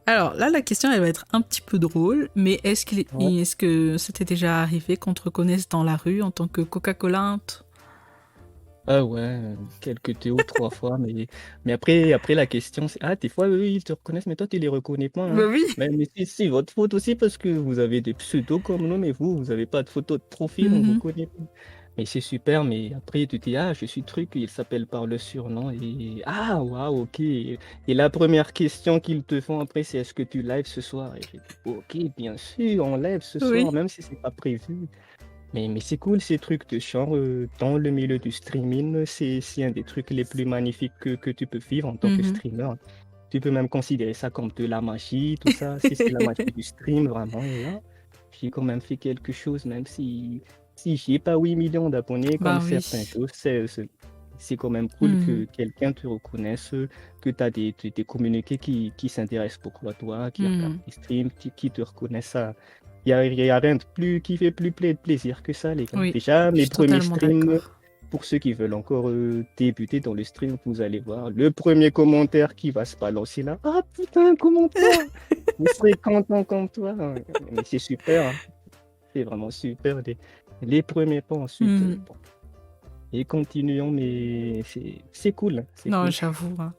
S1: Alors là, la question, elle va être un petit peu drôle, mais
S2: ouais.
S1: est-ce que ça t'est déjà arrivé qu'on te reconnaisse dans la rue en tant que Coca-Cola?
S2: Ah ouais, quelques 2 ou 3 fois, mais après la question c'est, ah, des fois, eux, ils te reconnaissent, mais toi, tu les reconnais pas,
S1: Bah
S2: hein.
S1: oui.
S2: Mais c'est votre faute aussi parce que vous avez des pseudos comme nous, mais vous avez pas de photo de profil, on vous
S1: Mhm.
S2: connaît pas. Mais c'est super, mais après, tu te dis, ah, je suis truc, il s'appelle par le surnom, et ah, waouh, ok. Et la première question qu'ils te font après, c'est est-ce que tu live ce soir? Et j'ai dit, ok, bien sûr, on live ce soir,
S1: Oui.
S2: même si c'est pas prévu. Mais c'est cool ces trucs de genre dans le milieu du streaming, c'est un des trucs les plus magnifiques que tu peux vivre en tant que
S1: Mhm.
S2: streamer. Tu peux même considérer ça comme de la magie, tout ça. Si c'est la magie du stream, vraiment. Et là, j'ai quand même fait quelque chose, même si j'ai pas 8 millions d'abonnés comme
S1: Bah oui.
S2: certains choses, c'est quand même cool
S1: Mhm.
S2: que quelqu'un te reconnaisse, que tu as des communautés qui s'intéressent beaucoup à toi, qui regardent
S1: Mhm.
S2: tes streams, qui te reconnaissent ça. Il y a rien de plus qui fait plus plaisir que ça, les gars.
S1: Oui,
S2: Déjà,
S1: je
S2: mes
S1: suis
S2: premiers
S1: totalement
S2: streams,
S1: d'accord.
S2: pour ceux qui veulent encore débuter dans le stream, vous allez voir le premier commentaire qui va se balancer là. Ah putain, commentaire! Vous serez content comme toi. Mais c'est super, hein. C'est vraiment super. Les premiers pas ensuite.
S1: Mhm.
S2: Bon. Et continuons, mais c'est cool, hein. C'est
S1: Non,
S2: cool.
S1: j'avoue, hein.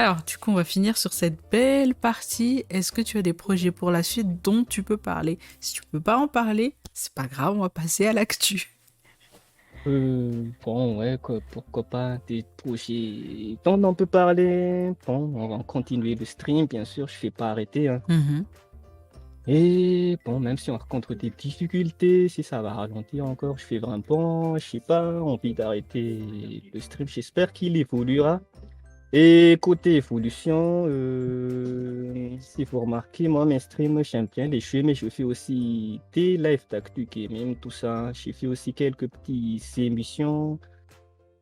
S1: Alors, du coup, on va finir sur cette belle partie. Est-ce que tu as des projets pour la suite dont tu peux parler? Si tu peux pas en parler, c'est pas grave, on va passer à l'actu.
S2: Bon, ouais, pourquoi pas des projets dont on peut parler. Bon, on va continuer le stream, bien sûr, je ne vais pas arrêter, hein.
S1: Mhm.
S2: Et bon, même si on rencontre des difficultés, si ça va ralentir encore, je fais vraiment, je sais pas, envie d'arrêter le stream. J'espère qu'il évoluera. Et côté évolution, si vous remarquez, moi, mes streams, j'aime bien les jeux, mais je fais aussi des lives d'actu gaming, tout ça. J'ai fait aussi quelques petites émissions.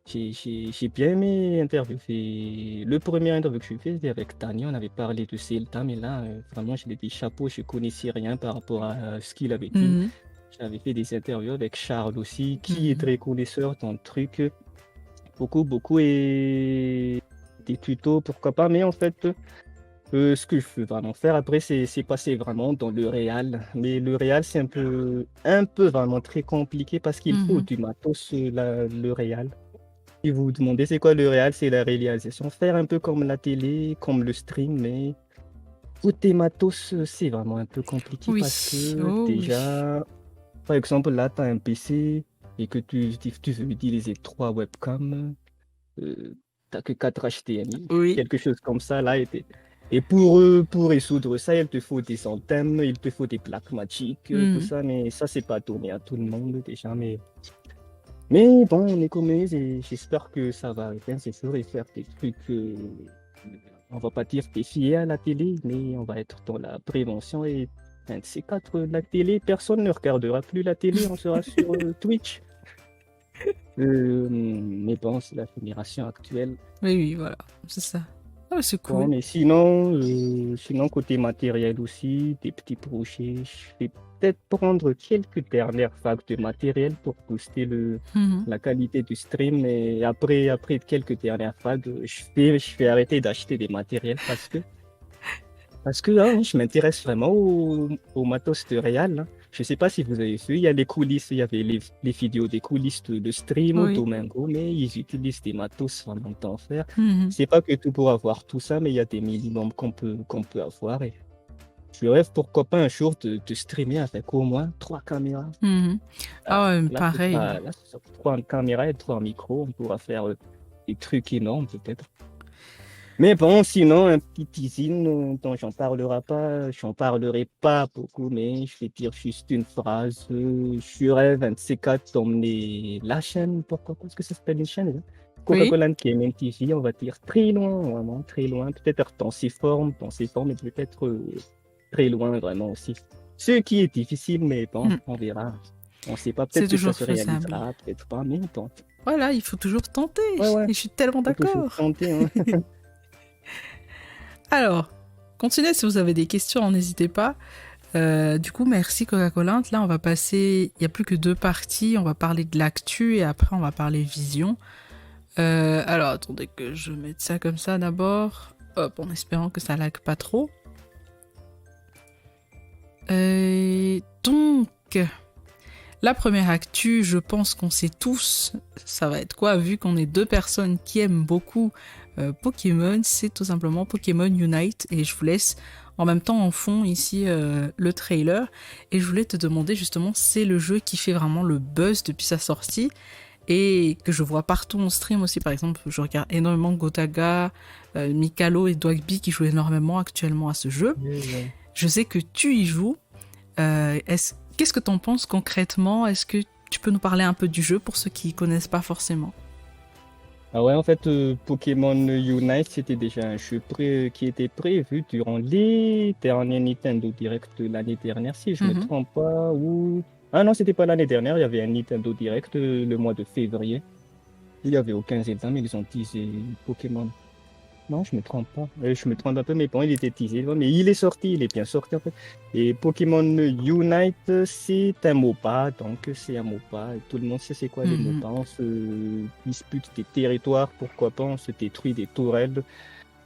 S2: J'ai bien aimé interviewer. Le premier interview que je fais, c'était avec Tania. On avait parlé de Zelda, mais là, vraiment, j'ai des chapeaux. Je connaissais rien par rapport à ce qu'il avait dit.
S1: Mhm.
S2: J'avais fait des interviews avec Charles aussi, qui est
S1: Mhm.
S2: très connaisseur dans le truc. Beaucoup, beaucoup, et des tutos, pourquoi pas. Mais en fait, ce que je veux vraiment faire après, c'est passer vraiment dans le réal. Mais le réal, c'est un peu vraiment très compliqué parce qu'il faut
S1: Mhm.
S2: du matos, le réal. Si vous vous demandez c'est quoi le réal, c'est la réalisation. Faire un peu comme la télé, comme le stream, mais côté matos, c'est vraiment un peu compliqué
S1: Oui,
S2: parce que
S1: oh oui.
S2: déjà, par exemple, là, tu as un PC et que tu veux utiliser 3 webcams, t'as que 4 HDMI,
S1: Oui.
S2: quelque chose comme ça, là. Et pour résoudre ça, il te faut des antennes, il te faut des plaques magiques, tout
S1: Mhm.
S2: ça, mais ça, c'est pas donné à tout le monde déjà. Mais bon, on est communistes et j'espère que ça va arriver, c'est sûr, et faire des trucs, on va pas dire défier à la télé, mais on va être dans la prévention et un de ces quatre, la télé, personne ne regardera plus la télé, on sera sur Twitch. Mais bon, c'est la génération actuelle.
S1: Oui, oui, voilà, c'est ça. Ah, c'est
S2: Bon,
S1: cool.
S2: mais sinon, côté matériel aussi, des petits projets, je vais peut-être prendre quelques dernières vagues de matériel pour booster
S1: Mhm.
S2: la qualité du stream. Et après quelques dernières vagues, je vais arrêter d'acheter des matériels parce que je m'intéresse vraiment au matos de Real, hein. Je ne sais pas si vous avez vu, il y a les coulisses, il y avait les vidéos des coulisses de stream,
S1: Oui.
S2: Domingo, mais ils utilisent des matos vraiment d'enfer.
S1: Mhm.
S2: C'est pas que tout pour avoir tout ça, mais il y a des minimums qu'on peut avoir. Et je rêve pourquoi pas un jour de streamer avec au moins 3 caméras.
S1: Mhm.
S2: Ah,
S1: Ah ouais,
S2: là, ce
S1: pareil.
S2: sera, là, ce sera 3 caméras et 3 micros. On pourra faire des trucs énormes peut-être. Mais bon, sinon, un petit teasing dont j'en parlerai pas beaucoup, mais je vais dire juste une phrase. Je rêve un de ces quatre d'emmener la chaîne, pourquoi pas, est-ce que ça s'appelle une chaîne, hein?
S1: Oui.
S2: Coca-Cola Gaming TV, on va dire très loin, vraiment très loin, peut-être dans ses formes, et peut-être très loin vraiment aussi. Ce qui est difficile, mais bon,
S1: Mhm.
S2: on verra. On ne sait pas,
S1: C'est
S2: peut-être que ça
S1: toujours
S2: se
S1: faisable.
S2: réalisera, peut-être pas, mais bon.
S1: Voilà, il faut toujours tenter.
S2: Ouais, ouais,
S1: Et je suis tellement
S2: faut toujours
S1: d'accord.
S2: tenter, hein.
S1: Alors, continuez si vous avez des questions, n'hésitez pas. Du coup, merci Coca-Cola. Là, on va passer. Il n'y a plus que deux parties. On va parler de l'actu et après, on va parler vision. Alors, attendez que je mette ça comme ça d'abord. Hop, en espérant que ça lag pas trop. Donc, la première actu, je pense qu'on sait tous, ça va être quoi, vu qu'on est deux personnes qui aiment beaucoup Pokémon, c'est tout simplement Pokémon Unite. Et je vous laisse en même temps en fond ici le trailer. Et je voulais te demander justement, c'est le jeu qui fait vraiment le buzz depuis sa sortie et que je vois partout en stream aussi. Par exemple, je regarde énormément Gotaga, Mikalo et Dwagby qui jouent énormément actuellement à ce jeu.
S2: Ouais, ouais.
S1: Je sais que tu y joues. Qu'est-ce que t'en penses concrètement? Est-ce que tu peux nous parler un peu du jeu pour ceux qui connaissent pas forcément?
S2: Ah ouais, en fait, Pokémon Unite, c'était déjà un jeu qui était prévu durant les derniers Nintendo Direct de l'année dernière, si je me
S1: Mhm.
S2: trompe pas. Ah non, c'était pas l'année dernière, il y avait un Nintendo Direct le mois de février. Il y avait aucun Zelda, mais ils ont teasé Pokémon. Non, je me trompe pas. Je me trompe un peu, mais bon, il était teasé. Mais il est sorti, il est bien sorti en fait. Et Pokémon Unite, c'est un MOBA, donc c'est un MOBA. Et tout le monde sait c'est quoi les
S1: Mhm.
S2: MOBA. On se dispute des territoires, pourquoi pas, on se détruit des tourelles.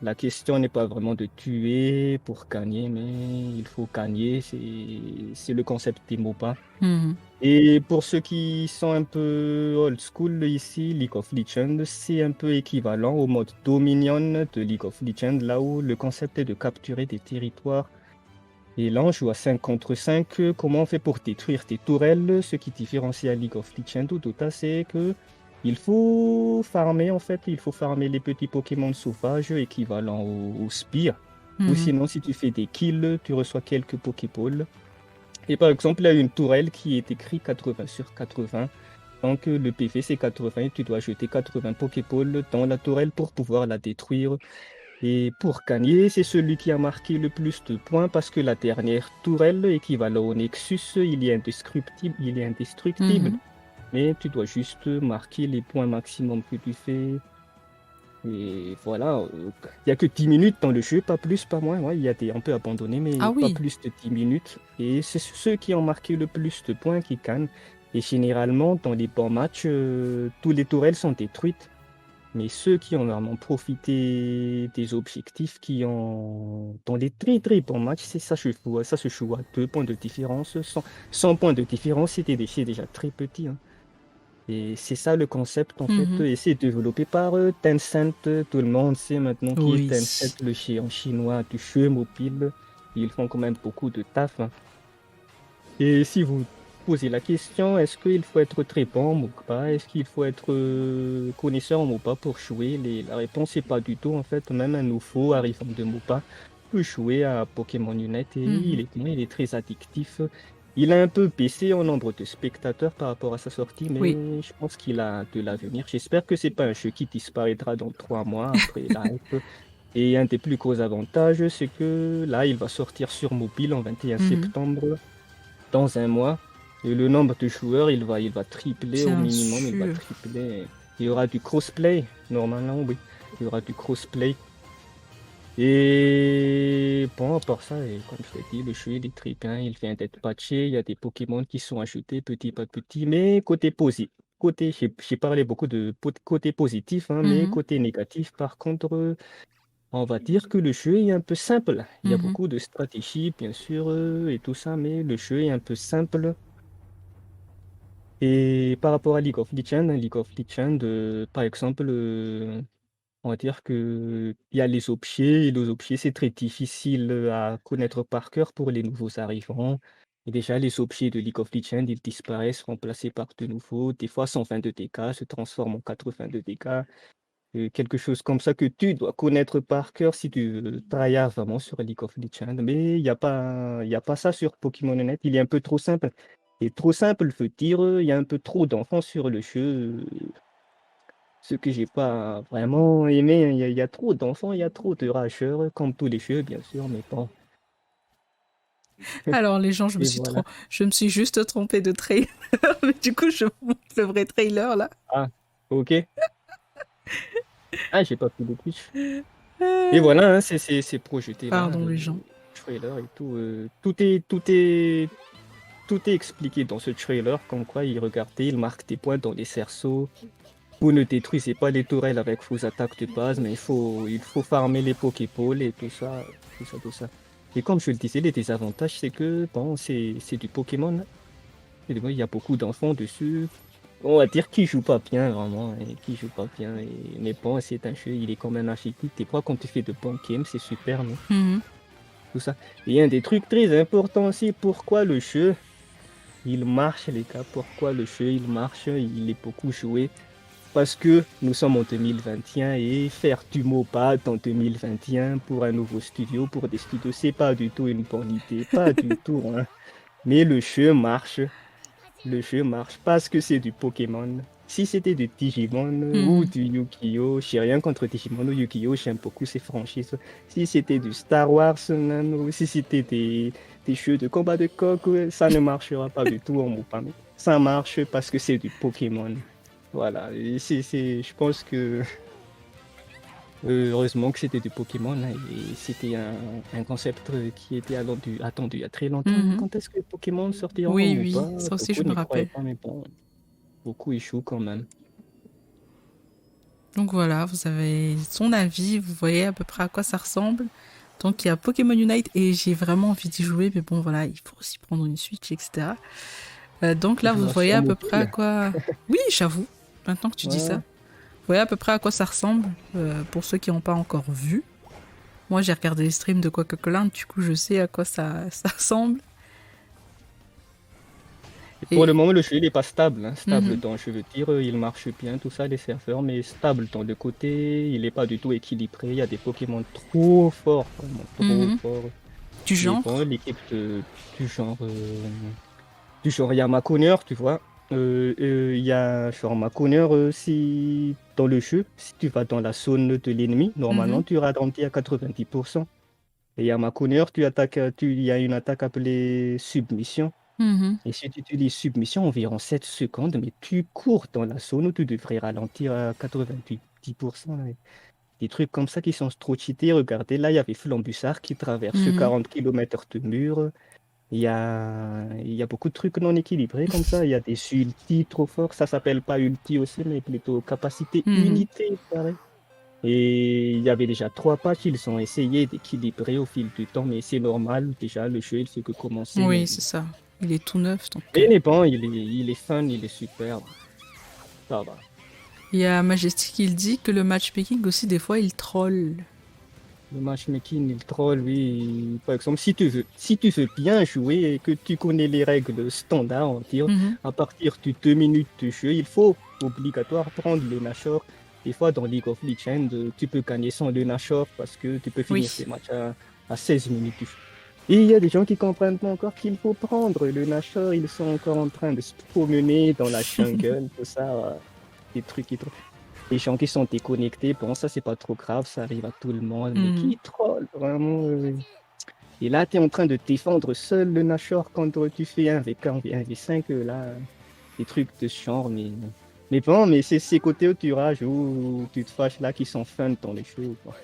S2: La question n'est pas vraiment de tuer pour gagner, mais il faut gagner. C'est le concept des MOBA.
S1: Mhm.
S2: Et pour ceux qui sont un peu old school ici, League of Legends, c'est un peu équivalent au mode Dominion de League of Legends, là où le concept est de capturer des territoires. Et là, on joue à 5 contre 5. Comment on fait pour détruire des tourelles? Ce qui différencie à League of Legends ou Dota, c'est que il faut farmer, en fait, il faut farmer les petits Pokémon sauvages équivalents aux spires. Ou
S1: Mhm.
S2: sinon, si tu fais des kills, tu reçois quelques Pokéballs. Et par exemple, il y a une tourelle qui est écrit 80 sur 80. Donc le PV c'est 80 et tu dois jeter 80 Pokéballs dans la tourelle pour pouvoir la détruire. Et pour gagner, c'est celui qui a marqué le plus de points parce que la dernière tourelle, équivalent au Nexus, il est indestructible, il est indestructible.
S1: Mhm.
S2: Mais tu dois juste marquer les points maximum que tu fais. Et voilà, il n'y a que 10 minutes dans le jeu, pas plus, pas moins. Ouais, il y a des un peu abandonnés,
S1: Ah
S2: mais pas
S1: oui.
S2: plus de 10 minutes. Et c'est ceux qui ont marqué le plus de points qui gagnent. Et généralement, dans les bons matchs, tous les tourelles sont détruites. Mais ceux qui ont vraiment profité des objectifs, qui ont, dans les très très bons matchs, c'est ça se joue à 2 points de différence. 100 points de différence, c'est déjà très petit, hein. Et c'est ça le concept en fait,
S1: Mhm.
S2: et c'est développé par Tencent. Tout le monde sait maintenant qui est
S1: Oui.
S2: Tencent, le géant chinois du jeu mobile. Ils font quand même beaucoup de taf, hein. Et si vous posez la question, est-ce qu'il faut être très bon en MOBA? Est-ce qu'il faut être connaisseur en MOBA pour jouer? La réponse est pas du tout en fait. Même un nouveau arrivant de MOBA peut jouer à Pokémon Unite et
S1: Mhm.
S2: il est très addictif. Il a un peu baissé en nombre de spectateurs par rapport à sa sortie,
S1: Oui.
S2: mais je pense qu'il a de l'avenir. J'espère que c'est pas un jeu qui disparaîtra dans 3 mois après la hype. Et un des plus gros avantages, c'est que là, il va sortir sur mobile en 21
S1: Mhm.
S2: septembre dans un mois. Et le nombre de joueurs, il va tripler au
S1: Bien
S2: minimum, il va
S1: sûr.
S2: tripler. Il y aura du crossplay, normalement, oui. Il y aura du crossplay. Et bon, à part ça, et comme je l'ai dit, le jeu, il est très bien, il vient d'être patché, il y a des Pokémon qui sont ajoutés petit à petit, mais côté positif. J'ai parlé beaucoup de côté positif, hein, mais
S1: Mhm.
S2: côté négatif, par contre, on va dire que le jeu est un peu simple. Il y a
S1: Mhm.
S2: beaucoup de stratégies, bien sûr, et tout ça, mais le jeu est un peu simple. Et par rapport à League of Legends, par exemple, on va dire que il y a les objets, et les objets, c'est très difficile à connaître par cœur pour les nouveaux arrivants. Et déjà, les objets de League of Legends, ils disparaissent, remplacés par de nouveaux. Des fois, 122 dégâts se transforment en 82 dégâts. Quelque chose comme ça que tu dois connaître par cœur si tu tryhard vraiment sur League of Legends. Mais il y a pas ça sur Pokémon Net. Il est un peu trop simple. Et trop simple veut dire il y a un peu trop d'enfants sur le jeu. Ce que j'ai pas vraiment aimé, hein. Il y a trop d'enfants, il y a trop de rageurs, comme tous les jeux, bien sûr. Mais bon,
S1: Alors les gens,
S2: et voilà.
S1: je me suis juste trompée de trailer, mais du coup je vous montre le vrai trailer là.
S2: Ah, ok. Ah, j'ai pas pris de Twitch. Et
S1: Euh,
S2: voilà, hein, c'est projeté là,
S1: Pardon
S2: le
S1: les gens.
S2: trailer et tout. Tout est expliqué dans ce trailer, comme quoi il regardait, il marque des points dans les cerceaux. Vous ne détruisez pas les tourelles avec vos attaques de base, mais il faut farmer les Pokéballs et tout ça, tout ça, tout ça. Et comme je le disais, les désavantages, c'est que bon, c'est du Pokémon. Et il y a beaucoup d'enfants dessus. On va dire qu'ils jouent pas bien, vraiment, et qui jouent pas bien. Mais bon, c'est un jeu, il est quand même atypique. Des fois, quand tu fais de bons games, c'est super, non?
S1: Mhm.
S2: Tout ça. Et un des trucs très importants aussi, pourquoi le jeu il marche, les gars. Pourquoi le jeu il marche, il est beaucoup joué. Parce que nous sommes en 2021 et faire du MOBA en 2021 pour un nouveau studio, pour des studios, c'est pas du tout une bonne idée. Pas du tout, hein. Mais le jeu marche. Le jeu marche parce que c'est du Pokémon. Si c'était du Digimon ou
S1: Mhm.
S2: du Yu-Gi-Oh! J'ai rien contre Digimon ou Yu-Gi-Oh! J'aime beaucoup ces franchises. Si c'était du Star Wars, même, ou si c'était des jeux de combat de coq, ouais, ça ne marchera pas du tout en MOBA. Mais ça marche parce que c'est du Pokémon. Voilà. Et je pense que heureusement que c'était du Pokémon, hein, et c'était un concept qui était attendu il y a très longtemps.
S1: Mhm.
S2: Quand est-ce que Pokémon sortira en
S1: Oui,
S2: MOBA?
S1: oui, ça aussi je
S2: Beaucoup
S1: me
S2: n'y croyaient
S1: rappelle.
S2: pas, mais bon, beaucoup échouent quand même.
S1: Donc voilà, vous avez son avis, vous voyez à peu près à quoi ça ressemble. Donc il y a Pokémon Unite et j'ai vraiment envie d'y jouer, mais bon voilà, il faut aussi prendre une Switch, etc. Donc là,
S2: Tu
S1: vous
S2: joues
S1: voyez
S2: sur
S1: à peu près à
S2: mobile?
S1: quoi... Oui, j'avoue, maintenant que tu dis ça.
S2: Ouais.
S1: Vous voyez à peu près à quoi ça ressemble, pour ceux qui n'ont pas encore vu. Moi, j'ai regardé les streams de Quackleland, du coup, je sais à quoi ça ressemble.
S2: Et pour le
S1: Et...
S2: moment, le jeu, il n'est pas stable, hein. Stable
S1: Mhm,
S2: dans, je veux dire, il marche bien, tout ça, les serveurs, mais stable dans le côté, il n'est pas du tout équilibré. Il y a des Pokémon trop forts, vraiment trop
S1: mhm.
S2: forts.
S1: Du
S2: Mais bon,
S1: genre.
S2: l'équipe du genre, il y a Macouneur, tu vois. Il y a genre Macouneur, si dans le jeu, si tu vas dans la zone de l'ennemi,
S1: Mhm,
S2: normalement, tu ralentis à 90%. Et il y a Macouneur, il y a une attaque appelée Submission.
S1: mhm,
S2: Et si tu utilises submission environ 7 secondes, mais tu cours dans la zone où tu devrais ralentir à 90%. Là. Des trucs comme ça qui sont trop cheatés. Regardez, là, il y avait Flambussard qui traverse
S1: mhm.
S2: 40 km de mur. Il y a beaucoup de trucs non équilibrés comme ça. Il y a des ultis trop forts. Ça s'appelle pas ulti aussi, mais plutôt capacité
S1: Mhm.
S2: unité, pareil. Et il y avait déjà 3 patchs. Ils ont essayé d'équilibrer au fil du temps, mais c'est normal. Déjà, le jeu, il fait que commencer,
S1: Oui,
S2: mais
S1: c'est ça. Il est tout neuf, donc...
S2: il est bon, il est fun, il est superbe. Ça va.
S1: Il y a Majestic, il dit que le matchmaking aussi, des fois, il troll.
S2: Le matchmaking, il troll, oui. Par exemple, si tu veux bien jouer et que tu connais les règles standards, on va dire,
S1: Mhm.
S2: à partir de 2 minutes de jeu, il faut obligatoire prendre le Nashor. Des fois, dans League of Legends, tu peux gagner sans le Nashor parce que tu peux finir
S1: Oui.
S2: tes matchs à 16 minutes du jeu. Et il y a des gens qui comprennent pas encore qu'il faut prendre le Nashor. Ils sont encore en train de se promener dans la jungle, tout ça. Des trucs qui trollent. Les gens qui sont déconnectés, bon, ça, c'est pas trop grave, ça arrive à tout le monde, mais
S1: Mhm.
S2: qui troll, vraiment. Et là, tu es en train de défendre seul le Nashor quand tu fais 1v1, 1v5, là, des trucs de ce genre, mais bon, mais c'est ces côtés où tu rages, où tu te fâches là, qui sont fun dans les jeux, quoi.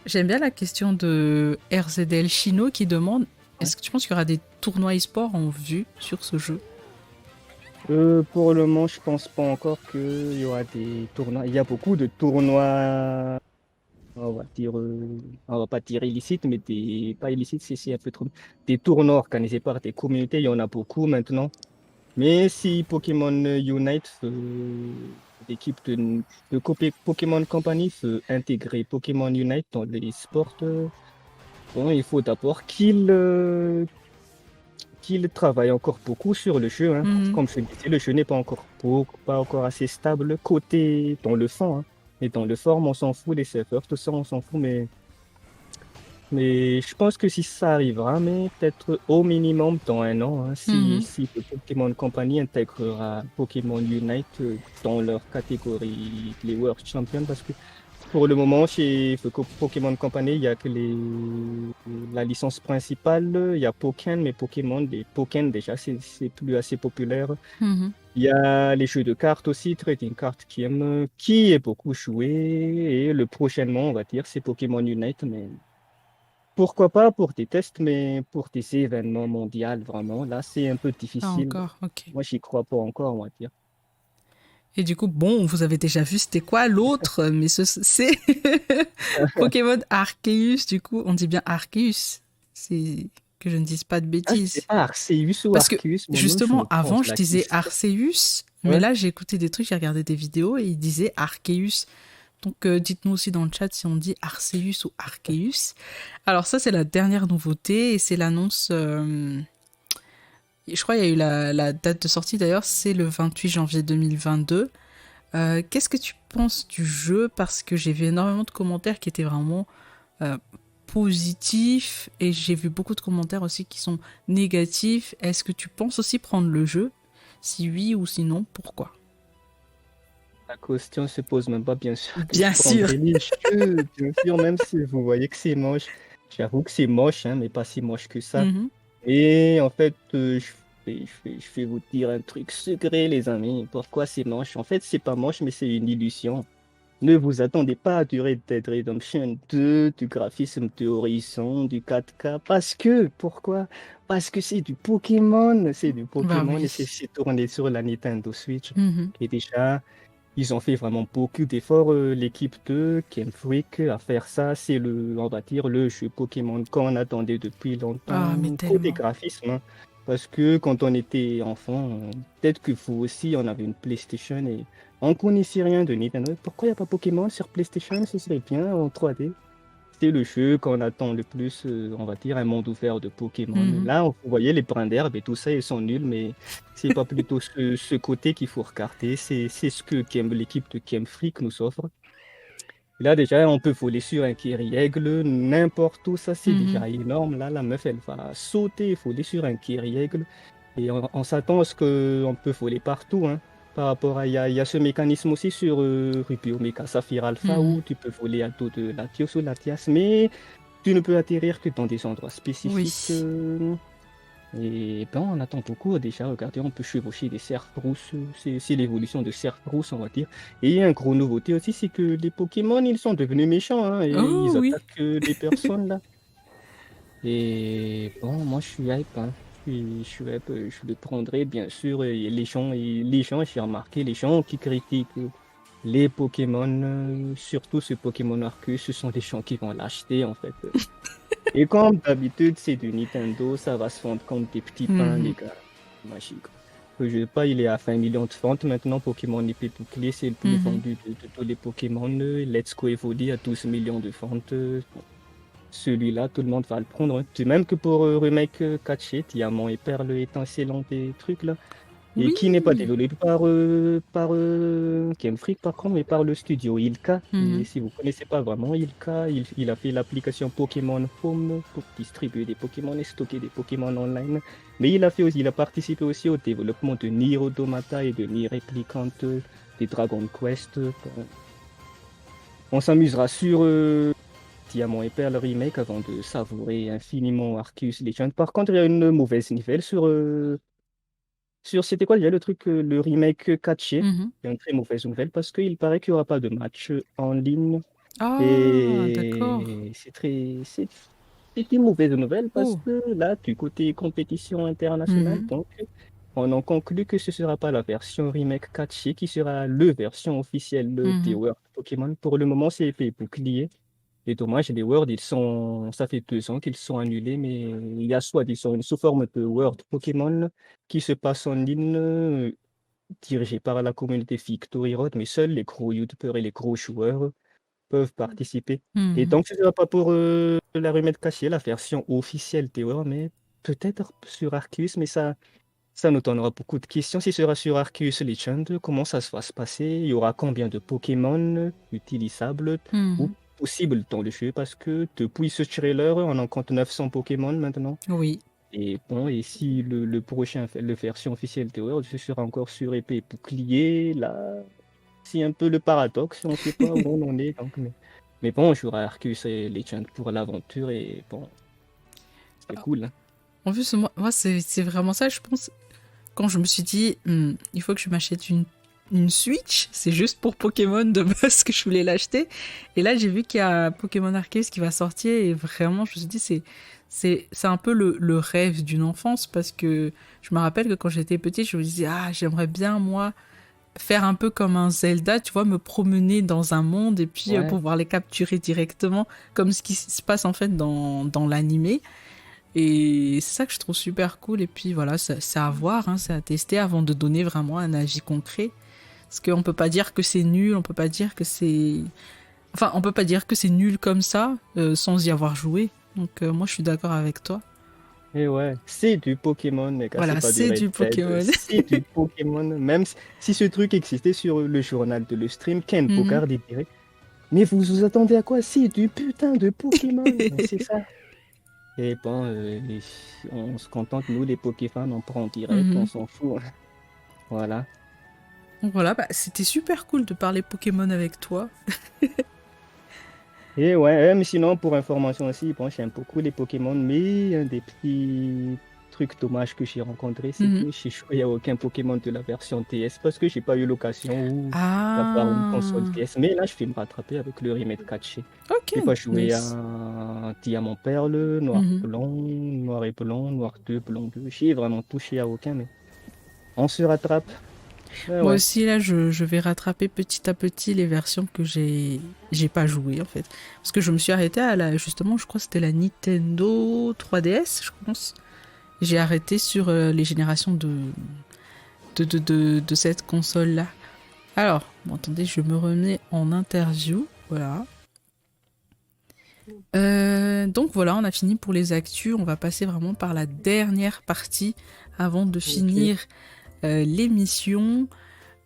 S1: J'aime bien la question de RZL Chino qui demande
S2: Ouais.
S1: est-ce que tu penses qu'il y aura des tournois e-sport en vue sur ce jeu?
S2: Pour le moment, je pense pas encore qu'il y aura des tournois. Il y a beaucoup de tournois, on va dire, on va pas dire illicites, mais pas illicites, c'est un peu trop. Des tournois organisés par des communautés, il y en a beaucoup maintenant. Mais si Pokémon Unite, l'équipe de Pokémon Company veut intégrer Pokémon Unite dans les sports, bon, il faut d'abord qu'il travaille encore beaucoup sur le jeu, hein.
S1: Mhm.
S2: Comme je le disais, le jeu n'est pas encore assez stable côté dans le fond, hein. Et dans le form, on s'en fout, les serveurs, tout ça, on s'en fout, mais je pense que si ça arrivera, mais peut-être au minimum dans un an, hein, si,
S1: Mhm.
S2: si le Pokémon Company intégrera Pokémon Unite dans leur catégorie, les World Champions, parce que pour le moment, chez Pokémon Company, il y a que la licence principale, il y a Pokken, mais les Pokken déjà, c'est plus assez populaire.
S1: Mhm.
S2: Il y a les jeux de cartes aussi, Trading Card qui est beaucoup joué, et le prochainement, on va dire, c'est Pokémon Unite, mais pourquoi pas pour des tests, mais pour des événements mondiaux, vraiment, là, c'est un peu
S1: Pas
S2: difficile.
S1: encore, ok.
S2: Moi, j'y crois pas encore, on va dire.
S1: Et du coup, bon, vous avez déjà vu c'était quoi l'autre, mais c'est Pokémon Arceus, du coup, on dit bien Arceus. C'est que je ne dise pas de
S2: Ah, je sais
S1: bêtises.
S2: pas, Arceus ou
S1: Parce que
S2: Arceus, moi-même, je
S1: justement,
S2: me
S1: avant,
S2: pose
S1: je
S2: la
S1: disais
S2: question.
S1: Arceus, mais
S2: Ouais.
S1: là, j'ai écouté des trucs, j'ai regardé des vidéos et ils disaient Arceus. Donc, dites-nous aussi dans le chat si on dit Arceus ou Arceus. Alors, ça, c'est la dernière nouveauté et c'est l'annonce. Je crois qu'il y a eu la date de sortie d'ailleurs, c'est le 28 janvier 2022. Qu'est-ce que tu penses du jeu? Parce que j'ai vu énormément de commentaires qui étaient vraiment euh, positifs et j'ai vu beaucoup de commentaires aussi qui sont négatifs. Est-ce que tu penses aussi prendre le jeu? Si oui ou sinon, pourquoi?
S2: La question se pose même pas, bien sûr, que je
S1: Bien sûr.
S2: prendrai les jeux, bien sûr, même si vous voyez que c'est moche. J'avoue que c'est moche, hein, mais pas si moche que ça.
S1: Mhm.
S2: Et en fait, je vais vous dire un truc secret, les amis. Pourquoi c'est moche? En fait, c'est pas moche, mais c'est une illusion. Ne vous attendez pas à du Red Dead Redemption 2, du graphisme de Horizon, du 4K. Pourquoi? Parce que c'est du
S1: Bah
S2: Pokémon et
S1: oui.
S2: c'est tourné sur la Nintendo Switch.
S1: Mhm.
S2: Et déjà, ils ont fait vraiment beaucoup d'efforts, l'équipe de Game Freak, à faire ça. C'est on va dire, le jeu Pokémon qu'on attendait depuis
S1: Ah, mais
S2: longtemps, côté
S1: tellement.
S2: graphisme, hein. Parce que quand on était enfant, peut-être que vous aussi, on avait une PlayStation et on connaissait rien de Nintendo. Pourquoi il n'y a pas Pokémon sur PlayStation? Ce serait bien en 3D. C'est le jeu qu'on attend le plus, on va dire, un monde ouvert de Pokémon.
S1: Mhm.
S2: Là, vous voyez les brins d'herbe et tout ça, ils sont nuls, mais c'est pas plutôt ce côté qu'il faut regarder. C'est ce que l'équipe de Game Freak nous offre. Là, déjà, on peut voler sur un Kyriaigle, n'importe où, ça c'est
S1: Mhm.
S2: déjà énorme. Là, la meuf, elle va sauter et voler sur un Kyriaigle. Et on s'attend à ce qu'on peut voler partout, hein. Par rapport à, il y a ce mécanisme aussi sur Ruby Omega Saphir Alpha où
S1: Mhm.
S2: tu peux voler à dos de Latios ou Latias, mais tu ne peux atterrir que dans des endroits spécifiques.
S1: Oui.
S2: Et ben, on attend beaucoup déjà. Regardez, on peut chevaucher des cerfs rousses. C'est l'évolution de cerfs rousses, on va dire. Et une grosse nouveauté aussi, c'est que les Pokémon, ils sont devenus méchants, hein, et
S1: Oh
S2: ils
S1: oui.
S2: attaquent les personnes là. Et bon, moi je suis hype, hein. Je suis hype, je le prendrai bien sûr. Et les gens, j'ai remarqué, les gens qui critiquent les Pokémon, surtout ce Pokémon Arceus, ce sont des gens qui vont l'acheter en fait. Et comme d'habitude, c'est du Nintendo, ça va se vendre comme des petits pains, les
S1: Mhm.
S2: gars. Magique. Je sais pas, il est à 20 millions de ventes maintenant. Pokémon épée bouclée, c'est le plus
S1: Mhm.
S2: vendu de tous les Pokémon. Let's Go Evoli a 12 millions de ventes. Bon, celui-là, tout le monde va le prendre, hein. C'est même que pour remake Catchet, Diamant et Perle étincelant des trucs là. Et qui n'est pas
S1: Oui.
S2: développé par Game Freak par contre, mais par le studio Ilka. Et
S1: Mhm.
S2: si vous ne connaissez pas vraiment Ilka, il a fait l'application Pokémon Home pour distribuer des Pokémon et stocker des Pokémon online. Mais il a participé aussi au développement de Nier Automata et de Nier Replicant, des Dragon Quest. Bon, on s'amusera sur Diamant et Perle remake avant de savourer infiniment Arceus Legend. Par contre, il y a une mauvaise nouvelle sur c'était quoi déjà le truc, le remake Catché.
S1: Mhm.
S2: Il y a une très mauvaise nouvelle parce qu'il paraît qu'il n'y aura pas de match en ligne.
S1: Ah, d'accord.
S2: Et c'est une mauvaise nouvelle parce
S1: Oh.
S2: que là, du côté compétition internationale,
S1: Mhm.
S2: donc, on en conclut que ce ne sera pas la version remake Catché qui sera le version officielle des
S1: Mhm.
S2: World Pokémon. Pour le moment, c'est épée et bouclier. Et dommage, les Worlds, ça fait 2 ans qu'ils sont annulés, mais il y a soit ils sont sous forme de World Pokémon qui se passe en ligne, dirigé par la communauté Victory Road, mais seuls les gros YouTubeurs et les gros joueurs peuvent participer. Et
S1: Mhm.
S2: donc, ce ne sera pas pour la remettre cachée, la version officielle des Worlds, mais peut-être sur Arceus, mais ça nous donnera beaucoup de questions. Si ce sera sur Arceus Legend, comment ça va se passer? Il y aura combien de Pokémon utilisables ou
S1: Mhm.
S2: possibles dans le jeu? Parce que depuis ce trailer, on en compte 900 Pokémon maintenant.
S1: Oui.
S2: Et bon, et si le prochain, la version officielle de World, ce sera encore sur épée et bouclier, là, c'est un peu le paradoxe, on ne sait pas où on en est. Donc, mais bon, on jouera Arceus et Legend pour l'aventure et bon, c'est cool, hein.
S1: En plus, moi c'est vraiment ça, je pense. Quand je me suis dit, il faut que je m'achète une Switch, c'est juste pour Pokémon de base que je voulais l'acheter. Et là, j'ai vu qu'il y a Pokémon Arceus qui va sortir et vraiment, je me suis dit, c'est un peu le rêve d'une enfance parce que je me rappelle que quand j'étais petite, je me disais, ah, j'aimerais bien, moi, faire un peu comme un Zelda, tu vois, me promener dans un monde et puis
S2: Ouais.
S1: pouvoir les capturer directement, comme ce qui se passe en fait dans l'animé. Et c'est ça que je trouve super cool. Et puis voilà, c'est à voir, hein, c'est à tester avant de donner vraiment un avis concret. Parce qu'on peut pas dire que c'est nul, on peut pas dire que c'est. Enfin, on peut pas dire que c'est nul comme ça sans y avoir joué. Donc moi je suis d'accord avec toi.
S2: Et ouais, c'est du Pokémon, les gars, c'est
S1: Voilà,
S2: pas du
S1: c'est
S2: Red
S1: du
S2: Dead,
S1: Pokémon.
S2: c'est du Pokémon. Même si ce truc existait sur le journal de le stream, Ken
S1: Mhm.
S2: Bogard il dirait, mais vous vous attendez à quoi? C'est du putain de Pokémon. Mais c'est ça. Et bon, on se contente, nous, les Pokéfans, on prend en direct, on
S1: Mhm.
S2: s'en fout, hein. Voilà.
S1: Donc voilà, bah, c'était super cool de parler Pokémon avec toi.
S2: Et ouais, mais sinon, pour information aussi, bon, j'aime beaucoup les Pokémon, mais un des petits trucs dommages que j'ai rencontré, c'est
S1: Mhm.
S2: que j'ai joué à aucun Pokémon de la version DS parce que j'ai pas eu l'occasion ou d'avoir une console
S1: Ah,
S2: DS. Mais là, je vais me rattraper avec le remake catché.
S1: ok,
S2: J'ai pas joué
S1: nice.
S2: à Diamant Perle, Noir
S1: Mhm.
S2: Blanc, Noir et Blanc, Noir 2, Blanc 2. J'ai vraiment touché à aucun, mais on se rattrape. Ouais,
S1: Moi
S2: ouais.
S1: aussi, là, je vais rattraper petit à petit les versions que j'ai pas jouées, en fait. Parce que je me suis arrêtée à la, justement, je crois que c'était la Nintendo 3DS, je pense. J'ai arrêté sur les générations de cette console-là. Alors, bon, attendez, je me remets en interview. Voilà. Donc voilà, on a fini pour les actus. On va passer vraiment par la dernière partie avant de
S2: Ok.
S1: finir l'émission.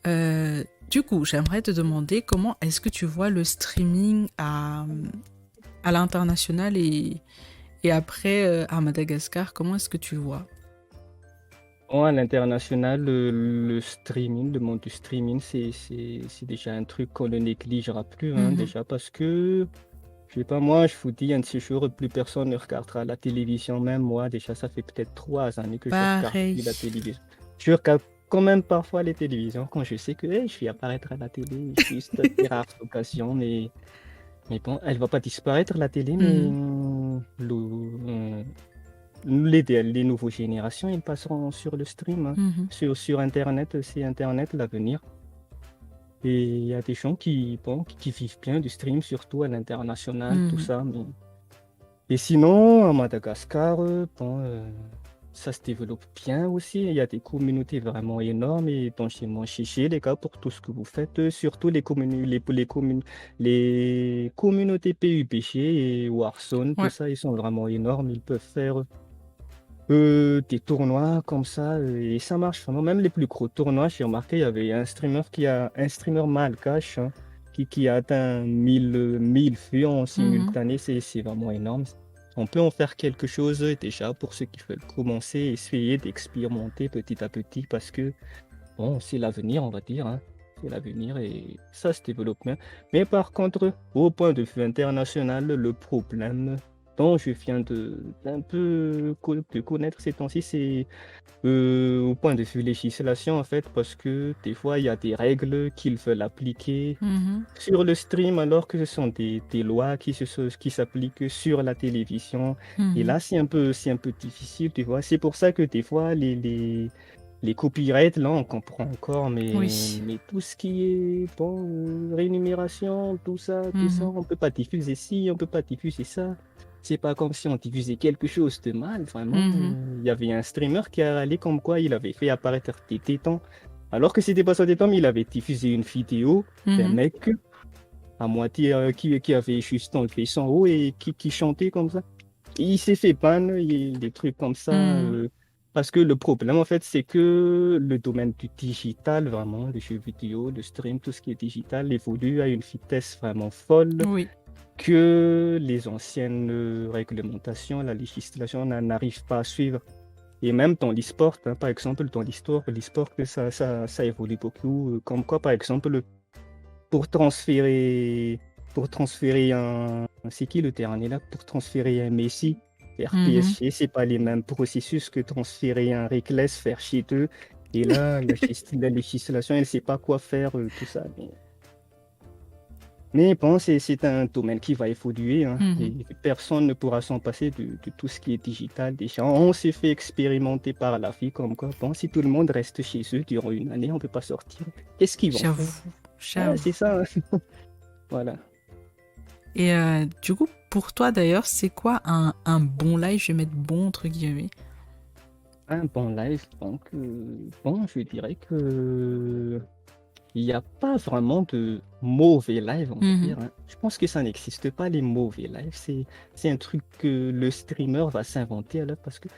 S1: Du coup, j'aimerais te demander comment est-ce que tu vois le streaming à l'international et après à Madagascar, comment est-ce que tu le vois?
S2: Bon, à l'international, le streaming, le monde du streaming, c'est déjà un truc qu'on ne négligera plus, hein,
S1: Mhm.
S2: déjà parce que, je sais pas, moi, je vous dis, un de ces jours, plus personne ne regardera la télévision, même moi, déjà, ça fait peut-être 3 années que je regarde
S1: Pareil.
S2: plus la télévision. Je regarde quand même parfois les télévisions quand je sais que hey, je vais apparaître à la télé, juste des rares occasions, mais bon, elle va pas disparaître, la télé, mais
S1: Mhm.
S2: les nouvelles générations, ils passeront sur le stream, hein.
S1: Mhm.
S2: Sur Internet, c'est Internet l'avenir. Et il y a des gens qui, bon, qui vivent bien du stream, surtout à l'international, tout
S1: Mhm.
S2: ça. Et sinon, à Madagascar, bon, ça se développe bien aussi. Il y a des communautés vraiment énormes et franchement, chiché, les gars, pour tout ce que vous faites. Surtout les communautés PUBG et Warzone, tout
S1: Ouais.
S2: ça, ils sont vraiment énormes. Ils peuvent faire des tournois comme ça, et ça marche vraiment. Même les plus gros tournois, j'ai remarqué, il y avait un streamer malgache, hein, qui a atteint 1000 vues en
S1: Mhm.
S2: simultané. C'est vraiment énorme. On peut en faire quelque chose déjà pour ceux qui veulent commencer, essayer d'expérimenter petit à petit parce que, bon, c'est l'avenir, on va dire, hein. C'est l'avenir et ça se développe bien. Mais par contre, au point de vue international, le problème dont je viens d'un peu de connaître ces temps-ci, c'est au point de vue législation, en fait, parce que des fois, il y a des règles qu'ils veulent appliquer
S1: Mhm.
S2: sur le stream alors que ce sont des lois qui s'appliquent sur la télévision. Et
S1: Mhm.
S2: là, c'est un peu difficile, tu vois. C'est pour ça que des fois, les copyrights, là, on comprend encore,
S1: Oui.
S2: mais tout ce qui est, bon, rémunération, tout ça,
S1: Mhm.
S2: on peut pas diffuser ci, on peut pas diffuser ça. C'est pas comme si on diffusait quelque chose de mal, vraiment.
S1: Mhm.
S2: Il y avait un streamer qui a râlé comme quoi il avait fait apparaître des tétons, alors que c'était pas son téton, mais il avait diffusé une vidéo d'un
S1: Mhm.
S2: mec à moitié qui avait juste enlevé son haut et qui chantait comme ça. Il s'est fait ban, des trucs comme ça.
S1: Mhm.
S2: Parce que le problème, en fait, c'est que le domaine du digital, vraiment, le jeu vidéo, le stream, tout ce qui est digital, évolue à une vitesse vraiment folle
S1: Oui.
S2: que les anciennes réglementations, la législation n'arrive pas à suivre. Et même dans l'e-sport, hein, par exemple, dans l'e-sport, ça évolue beaucoup. Comme quoi, par exemple, pour transférer, pour transférer c'est qui le dernier là? Pour transférer un Messi vers
S1: Mhm.
S2: PSG, c'est pas les mêmes processus que transférer un Reckless vers chez eux. Et là, la législation, elle sait pas quoi faire, tout ça. Mais bon, c'est un domaine qui va évoluer, hein,
S1: Mhm.
S2: et personne ne pourra s'en passer de tout ce qui est digital. Déjà, on s'est fait expérimenter par la vie, comme quoi, bon, si tout le monde reste chez eux durant une année, on ne peut pas sortir. Qu'est-ce qu'ils vont faire?
S1: J'avoue.
S2: Ouais, c'est
S1: J'avoue.
S2: ça, hein. Voilà.
S1: Et du coup, pour toi d'ailleurs, c'est quoi un bon live? Je vais mettre bon entre guillemets.
S2: Un bon live, donc, bon, je dirais que il n'y a pas vraiment de mauvais live, on va
S1: Mhm.
S2: dire, hein. Je pense que ça n'existe pas, les mauvais lives. C'est un truc que le streamer va s'inventer alors parce que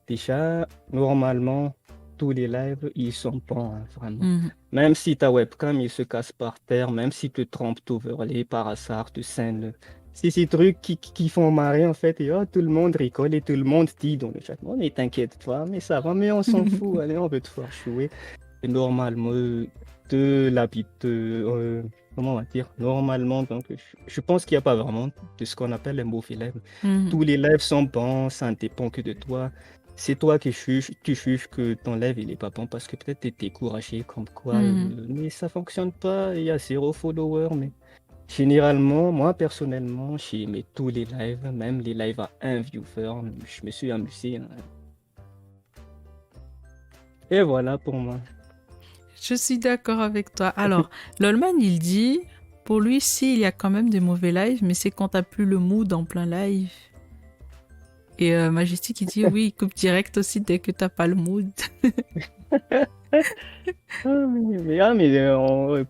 S2: déjà, normalement, tous les lives, ils sont bons, hein, vraiment.
S1: Mhm.
S2: Même si ta webcam, il se casse par terre, même si tu te trompes d'overlay par hasard, de scène, c'est ces trucs qui font marrer, en fait, et oh, tout le monde rigole et tout le monde dit dans le chat, oh, mais t'inquiète pas, mais ça va, mais on s'en fout, allez, on veut te faire jouer. Et normalement, de l'habit, comment on va dire, normalement, donc, je pense qu'il n'y a pas vraiment de ce qu'on appelle un mauvais live.
S1: Mhm.
S2: Tous les lives sont bons, ça ne dépend que de toi. C'est toi qui juges, tu juges que ton live il est pas bon parce que peut-être tu es découragé comme quoi,
S1: Mhm.
S2: mais ça fonctionne pas, il y a zéro follower. Mais généralement, moi personnellement, j'ai aimé tous les lives, même les lives à un viewer, je me suis amusé, hein. Et voilà pour moi.
S1: Je suis d'accord avec toi. Alors, Lolman, il dit, pour lui, si, il y a quand même des mauvais lives, mais c'est quand t'as plus le mood en plein live. Et Majestic, il dit, oui, il coupe direct aussi dès que t'as pas le mood.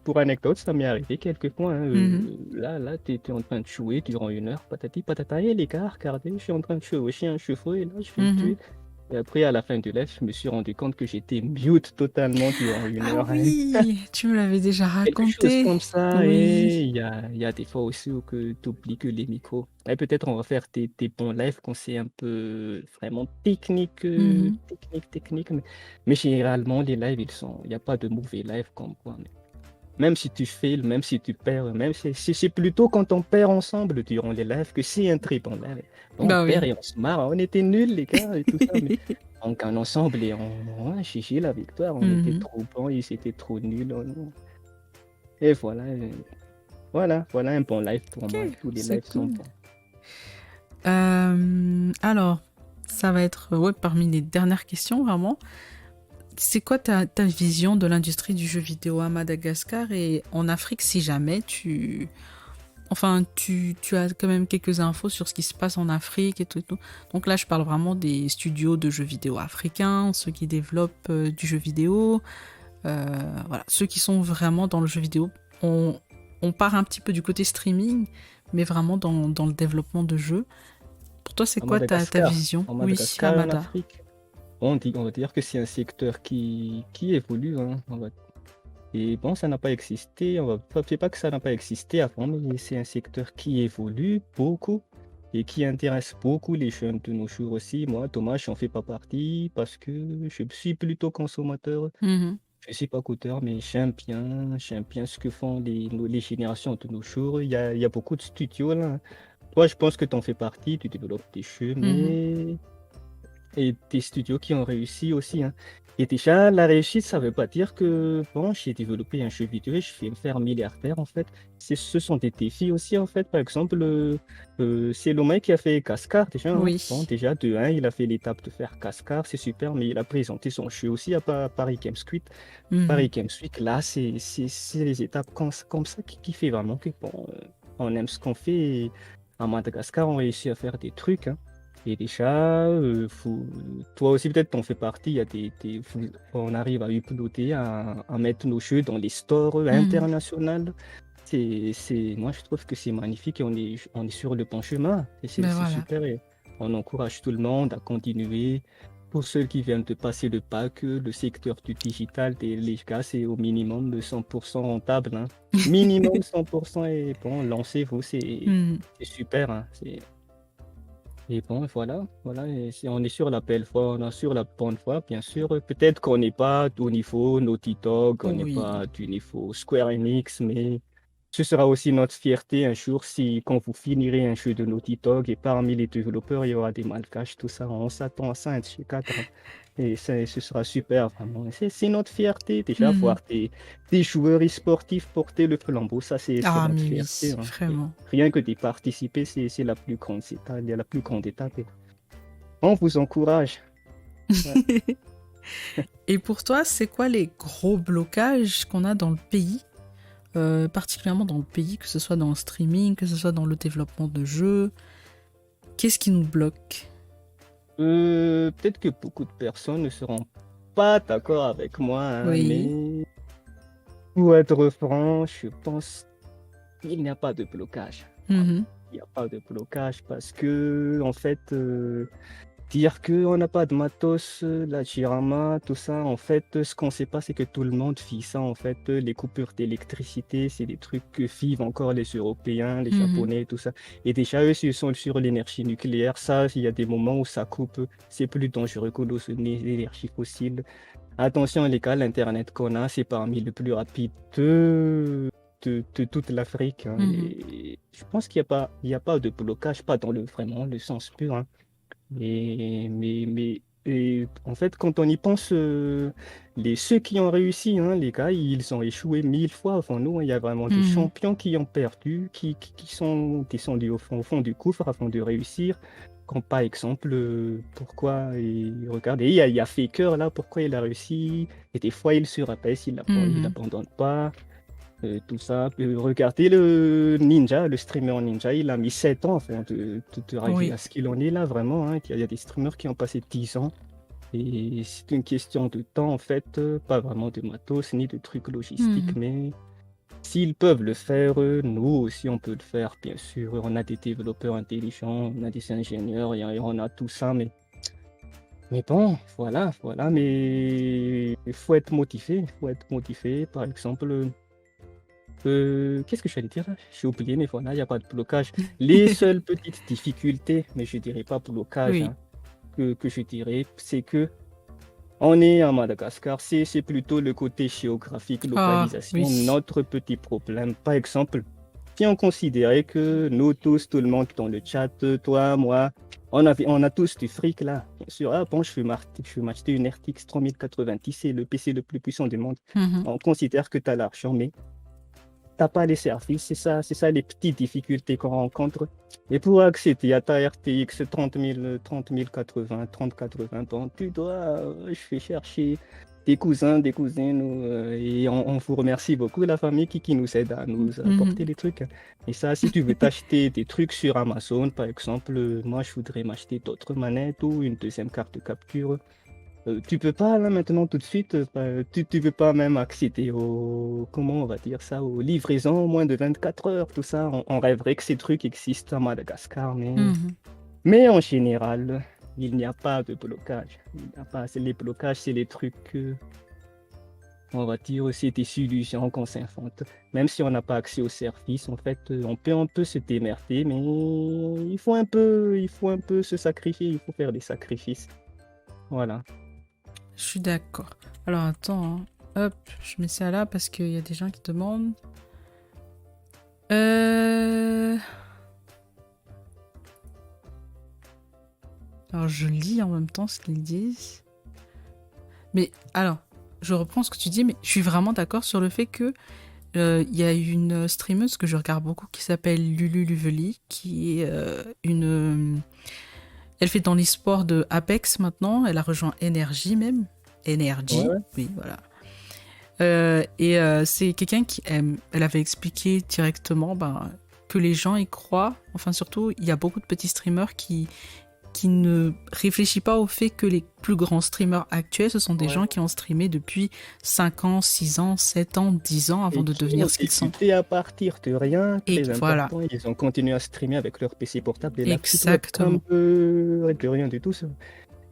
S2: Pour anecdote, ça m'est arrivé quelques fois, hein.
S1: Mhm,
S2: Là, t'es en train de jouer durant 1 heure, patati patata, et les gars, regardez, je suis en train de chevaucher un chevaux, et là, je vais le
S1: mhm.
S2: tuer. Et après, à la fin du live, je me suis rendu compte que j'étais mute totalement durant une
S1: Ah
S2: heure, hein.
S1: oui, tu me l'avais déjà
S2: Quelque chose
S1: raconté.
S2: comme ça, et
S1: Oui.
S2: il y a des fois aussi où que tu oublies que les micros. Et peut-être on va faire tes bons lives quand c'est un peu vraiment technique,
S1: Mhm.
S2: technique. Mais généralement, les lives, il n'y a pas de mauvais live comme quoi. Même si tu fails, même si tu perds, même si c'est plutôt quand on perd ensemble durant les lives que c'est un très bon live. Bon, on
S1: Bah
S2: perd
S1: oui.
S2: et on se marre, on était nuls les gars et tout ça, mais on gagne ensemble et on GG la victoire, on était
S1: Mhm.
S2: trop bons, ils étaient trop nuls. Et voilà, voilà un bon live pour
S1: Ok,
S2: moi. Tous les
S1: c'est
S2: lives sont
S1: cool.
S2: bons.
S1: Alors, ça va être ouais, parmi les dernières questions, vraiment. C'est quoi ta vision de l'industrie du jeu vidéo à Madagascar et en Afrique si jamais tu... Enfin, tu as quand même quelques infos sur ce qui se passe en Afrique et tout, et tout. Donc là, je parle vraiment des studios de jeux vidéo africains, ceux qui développent du jeu vidéo, voilà, ceux qui sont vraiment dans le jeu vidéo. On part un petit peu du côté streaming, mais vraiment dans le développement de jeux. Pour toi, c'est
S2: À
S1: quoi ta
S2: Madagascar,
S1: vision?
S2: en
S1: Oui,
S2: Madagascar et en
S1: Amada.
S2: Afrique, on va dire que c'est un secteur qui évolue, hein. Et bon, ça n'a pas existé, on va c'est pas que ça n'a pas existé avant, mais c'est un secteur qui évolue beaucoup et qui intéresse beaucoup les jeunes de nos jours aussi. Moi, Thomas, j'en fais pas partie parce que je suis plutôt consommateur.
S1: Mhm,
S2: Je suis pas coûteur, mais j'aime bien ce que font les générations de nos jours. Il y a beaucoup de studios là, hein. Toi, je pense que tu en fais partie, tu développes des jeux,
S1: mhm.
S2: et des studios qui ont réussi aussi, hein. Et déjà, la réussite, ça veut pas dire que, bon, j'ai développé un jeu vidéo et je vais me faire milliardaire, en fait. Ce sont des défis aussi, en fait. Par exemple, c'est Lomé qui a fait Cascar, déjà, hein. Bon,
S1: Oui.
S2: déjà, de 1, il a fait l'étape de faire Cascar, c'est super, mais il a présenté son jeu aussi à Paris Games Week.
S1: Mhm.
S2: Paris Games Week, là, c'est les étapes comme ça qui fait vraiment que, bon, on aime ce qu'on fait. Et à Madagascar, on réussit à faire des trucs, hein. Et déjà, toi aussi peut-être t'en fais partie, il y a on arrive à uploader, à mettre nos jeux dans les stores
S1: Mhm.
S2: internationaux. Moi je trouve que c'est magnifique et on est sur le bon chemin. Et
S1: Ben
S2: c'est
S1: voilà.
S2: super et on encourage tout le monde à continuer. Pour ceux qui viennent de passer le pack, le secteur du digital, les gars, c'est au minimum de 100% rentable, hein. Minimum 100% et bon, lancez-vous,
S1: Mhm.
S2: c'est super, hein. Et bon, voilà, et si on est sur la belle voie, on est sur la bonne voie, bien sûr. Peut-être qu'on n'est pas au niveau Naughty Dog, on n'est
S1: Oui.
S2: pas du niveau Square Enix, mais ce sera aussi notre fierté un jour si, quand vous finirez un jeu de Naughty Dog et parmi les développeurs, il y aura des malgaches, tout ça. On s'attend à ça, un de ces quatre, hein. Et ce sera super, vraiment. Et c'est notre fierté, déjà,
S1: Mhm.
S2: voir des joueurs e-sportifs porter le flambeau, ça, c'est
S1: Ah,
S2: notre
S1: mais
S2: fierté,
S1: oui,
S2: hein.
S1: vraiment.
S2: Rien que d'y participer, c'est la plus grande étape, la plus grande étape. Et on vous encourage. Ouais.
S1: Et pour toi, c'est quoi les gros blocages qu'on a dans le pays, particulièrement dans le pays, que ce soit dans le streaming, que ce soit dans le développement de jeux? Qu'est-ce qui nous bloque?
S2: Peut-être que beaucoup de personnes ne seront pas d'accord avec moi, hein,
S1: Oui.
S2: mais pour être franc, je pense qu'il n'y a pas de blocage. Voilà.
S1: Mhm.
S2: Il n'y a pas de blocage parce que, en fait, dire qu'on n'a pas de matos, la Jirama, tout ça, en fait, ce qu'on ne sait pas, c'est que tout le monde vit ça, en fait. Les coupures d'électricité, c'est des trucs que vivent encore les Européens, les
S1: Mhm.
S2: Japonais, tout ça. Et déjà, eux, s'ils sont sur l'énergie nucléaire, ça, il y a des moments où ça coupe, c'est plus dangereux que l'énergie fossile. Attention, les gars, l'Internet qu'on a, c'est parmi les plus rapides de toute l'Afrique, hein.
S1: Mhm.
S2: Et je pense qu'il y a pas de blocage, pas dans vraiment le sens pur, hein. Et en fait, quand on y pense, ceux qui ont réussi, hein, les gars, ils ont échoué 1000 fois avant nous, hein. Il y a vraiment des
S1: Mhm.
S2: champions qui ont perdu, qui sont descendus au fond du gouffre avant de réussir. Comme par exemple, pourquoi regardez, il y a Faker là, pourquoi il a réussi, et des fois il se rabaisse, il
S1: Mhm.
S2: abandonne pas, tout ça. Regardez le Ninja, le streamer Ninja, il a mis 7 ans avant de arriver
S1: Oui.
S2: à ce qu'il en est là, vraiment, hein. Il y a des streamers qui ont passé 10 ans, et c'est une question de temps en fait, pas vraiment de matos ni de trucs logistiques,
S1: Mhm.
S2: mais s'ils peuvent le faire, nous aussi on peut le faire, bien sûr. On a des développeurs intelligents, on a des ingénieurs, et on a tout ça, mais bon, voilà, mais il faut être motivé, il faut être motivé. Par exemple, qu'est-ce que je allais dire là? J'ai oublié, mais voilà, il n'y a pas de blocage. Les seules petites difficultés, mais je dirais pas blocage,
S1: Oui.
S2: hein, que je dirais, c'est que on est à Madagascar, c'est plutôt le côté géographique,
S1: Ah,
S2: localisation,
S1: oui.
S2: notre petit problème. Par exemple, si on considérait que nous tous, tout le monde dans le chat, toi, moi, on a tous du fric là. Bien sûr, ah bon, je vais m'acheter une RTX 3090, c'est le PC le plus puissant du monde.
S1: Mhm.
S2: On considère que tu as l'argent, mais t'as pas les services, c'est ça les petites difficultés qu'on rencontre. Et pour accéder à ta RTX 3080, bon, tu dois, je vais chercher des cousins, des cousines, et on vous remercie beaucoup, la famille qui nous aide à nous apporter
S1: Mhm.
S2: les trucs. Et ça, si tu veux t'acheter des trucs sur Amazon, par exemple, moi, je voudrais m'acheter d'autres manettes ou une deuxième carte de capture. Tu peux pas là maintenant tout de suite, tu peux pas même accéder comment on va dire ça, aux livraisons en moins de 24 heures, tout ça. On rêverait que ces trucs existent à Madagascar,
S1: Mhm.
S2: mais en général, il n'y a pas de blocage. Il n'y a pas, les blocages, c'est les trucs, on va dire, c'est des solutions qu'on s'invente. Même si on n'a pas accès au service, en fait, on peut se démerder, mais il faut un peu se sacrifier, il faut faire des sacrifices. Voilà.
S1: Je suis d'accord. Alors attends, hein. Hop, je mets ça là parce qu'il y a des gens qui demandent. Euh... Alors je lis en même temps ce qu'ils disent. Mais alors, je reprends ce que tu dis, mais je suis vraiment d'accord sur le fait que y a une streameuse que je regarde beaucoup qui s'appelle Lulu Luveli, qui est elle fait dans l'e-sport de Apex maintenant, elle a rejoint Energy même. Energy,
S2: Ouais.
S1: oui, voilà. C'est quelqu'un qui aime. Elle avait expliqué directement que les gens y croient. Enfin, surtout, il y a beaucoup de petits streamers qui ne réfléchissent pas au fait que les plus grands streamers actuels, ce sont des
S2: Ouais.
S1: gens qui ont streamé depuis 5 ans, 6 ans, 7 ans, 10 ans avant
S2: Et
S1: de
S2: qui ont
S1: devenir ce qu'ils sont.
S2: débuté à partir de rien,
S1: Et
S2: très
S1: voilà,
S2: important. Ils ont continué à streamer avec leur PC portable et la petite webcam
S1: exactement.
S2: de rien du tout. Ça.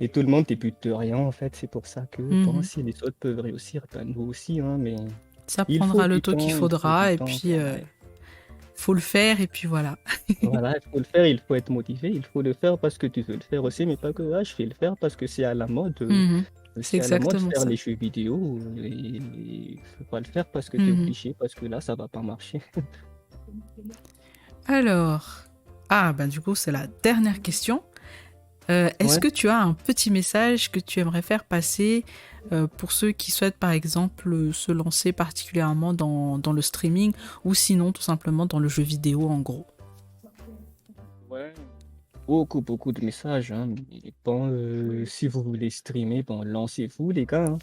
S2: Et tout le monde débute de rien, en fait. C'est pour ça que, bon,
S1: Mhm.
S2: si les autres peuvent réussir, ben nous aussi, hein, mais
S1: Ça
S2: il faut
S1: prendra le
S2: du
S1: temps qu'il
S2: temps, il faut du
S1: faudra, et
S2: temps.
S1: puis faut le faire, et puis voilà.
S2: Voilà, il faut le faire, il faut être motivé, il faut le faire parce que tu veux le faire aussi, mais pas que, ah, je vais le faire parce que c'est à la mode.
S1: Mhm. C'est
S2: C'est à la mode
S1: exactement
S2: faire
S1: ça.
S2: les jeux vidéo, et il faut pas le faire parce que tu es
S1: Mhm.
S2: obligé, parce que là, ça va pas marcher.
S1: Alors, du coup, c'est la dernière question. Est-ce
S2: Ouais.
S1: que tu as un petit message que tu aimerais faire passer pour ceux qui souhaitent par exemple se lancer particulièrement dans le streaming ou sinon tout simplement dans le jeu vidéo en gros?
S2: Ouais. Beaucoup de messages, hein. Mais bon, si vous voulez streamer, bon, lancez-vous, les gars, hein.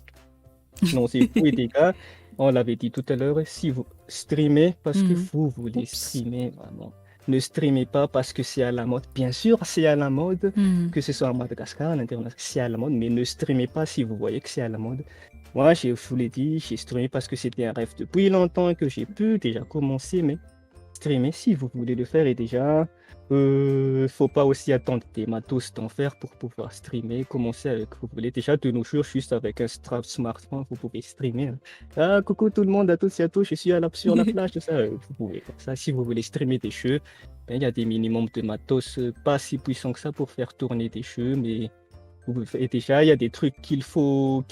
S2: Lancez-vous, et les gars, on l'avait dit tout à l'heure, si vous streamez parce que
S1: Mhm.
S2: vous voulez
S1: Oups.
S2: streamer, vraiment. Ne streamez pas parce que c'est à la mode. Bien sûr, c'est à la mode,
S1: Mhm.
S2: que ce soit à Madagascar, à l'international, c'est à la mode, mais ne streamez pas si vous voyez que c'est à la mode. Moi, je vous l'ai dit, j'ai streamé parce que c'était un rêve depuis longtemps et que j'ai pu déjà commencer, mais streamer si vous voulez le faire, et déjà, faut pas aussi attendre des matos d'en faire pour pouvoir streamer. Commencez avec, vous voulez déjà de nos jours, juste avec un smartphone, vous pouvez streamer, hein. Ah, coucou tout le monde, à tous et à tous, je suis sur la plage, tout ça, vous pouvez comme ça. Si vous voulez streamer des jeux, ben, il y a des minimums de matos, pas si puissants que ça pour faire tourner des jeux, mais et déjà, il y a des trucs qu'il faut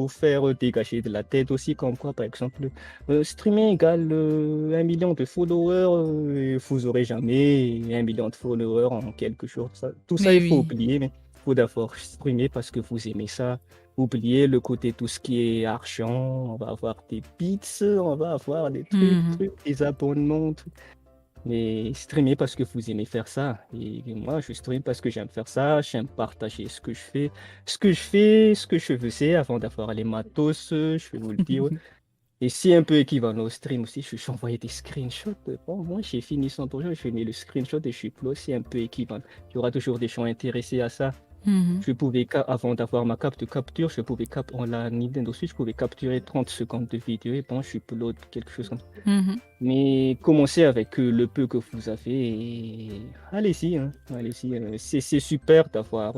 S2: faire dégager de la tête aussi, comme quoi, par exemple, streamer égale 1 million de followers, et vous aurez jamais 1 million de followers en quelques jours. Tout ça,
S1: Mais
S2: il faut
S1: oui.
S2: oublier, mais il faut d'abord streamer parce que vous aimez ça. Oubliez le côté tout ce qui est argent, on va avoir des bits, on va avoir des
S1: Mhm.
S2: trucs, des abonnements, tout. Mais streamer parce que vous aimez faire ça. Et moi, je stream parce que j'aime faire ça. J'aime partager ce que je fais. Ce que je faisais avant d'avoir les matos, je vais vous le dire. Et c'est un peu équivalent au stream aussi. Je envoyé des screenshots. Bon, moi, j'ai fini 100%. Je mis le screenshot et je suis plus. C'est un peu équivalent. Il y aura toujours des gens intéressés à ça.
S1: Mhm.
S2: Je pouvais, avant d'avoir ma carte de capture, je pouvais en la Nintendo Switch, je pouvais capturer 30 secondes de vidéo et bon, je upload quelque chose comme ça.
S1: Mhm.
S2: Mais commencez avec le peu que vous avez et allez-y, hein, allez-y. C'est super d'avoir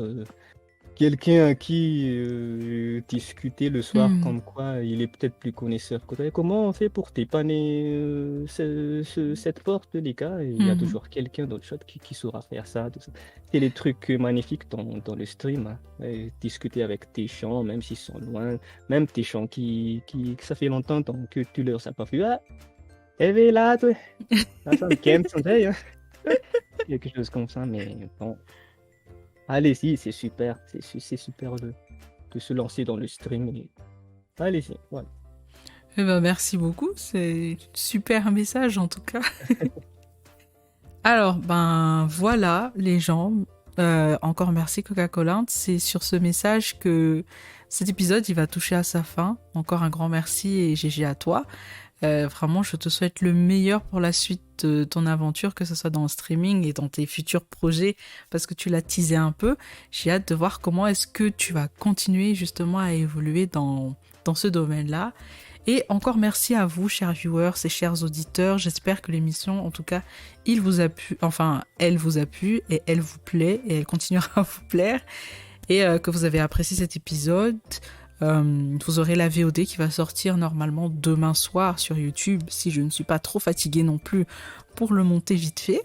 S2: quelqu'un à qui discuter le soir,
S1: Mhm.
S2: comme quoi il est peut-être plus connaisseur que toi. Et comment on fait pour dépanner cette porte, les gars? Et il y a
S1: Mhm.
S2: toujours quelqu'un dans le chat qui saura faire ça, tout ça. C'est des trucs magnifiques dans le stream, hein. Et discuter avec tes gens, même s'ils sont loin, même tes gens que ça fait longtemps donc, que tu leur as pas vu. Ah, elle est là, toi. Ah, ça me calme, ça me fait, hein. Quelque chose comme ça, mais bon. Allez-y, c'est super. C'est super de se lancer dans le stream. Allez-y, voilà.
S1: Eh ben, merci beaucoup, c'est super message en tout cas. Alors, ben voilà, les gens. Encore merci Coca-Cola. C'est sur ce message que cet épisode il va toucher à sa fin. Encore un grand merci et GG à toi. Vraiment, je te souhaite le meilleur pour la suite de ton aventure, que ce soit dans le streaming et dans tes futurs projets, parce que tu l'as teasé un peu. J'ai hâte de voir comment est-ce que tu vas continuer justement à évoluer dans ce domaine-là. Et encore merci à vous, chers viewers et chers auditeurs. J'espère que l'émission, en tout cas, il vous a plu, enfin, elle vous a plu et elle vous plaît et elle continuera à vous plaire. Et que vous avez apprécié cet épisode. Vous aurez la VOD qui va sortir normalement demain soir sur YouTube, si je ne suis pas trop fatiguée non plus pour le monter vite fait.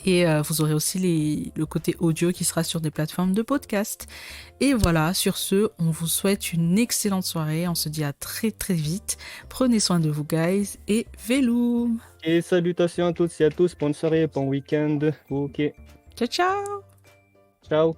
S1: Et vous aurez aussi le côté audio qui sera sur des plateformes de podcast. Et voilà, sur ce, on vous souhaite une excellente soirée. On se dit à très très vite. Prenez soin de vous, guys, et Veloum.
S2: Et salutations à toutes et à tous. Bonne soirée, bon week-end. Ok,
S1: Ciao, ciao.
S2: ciao.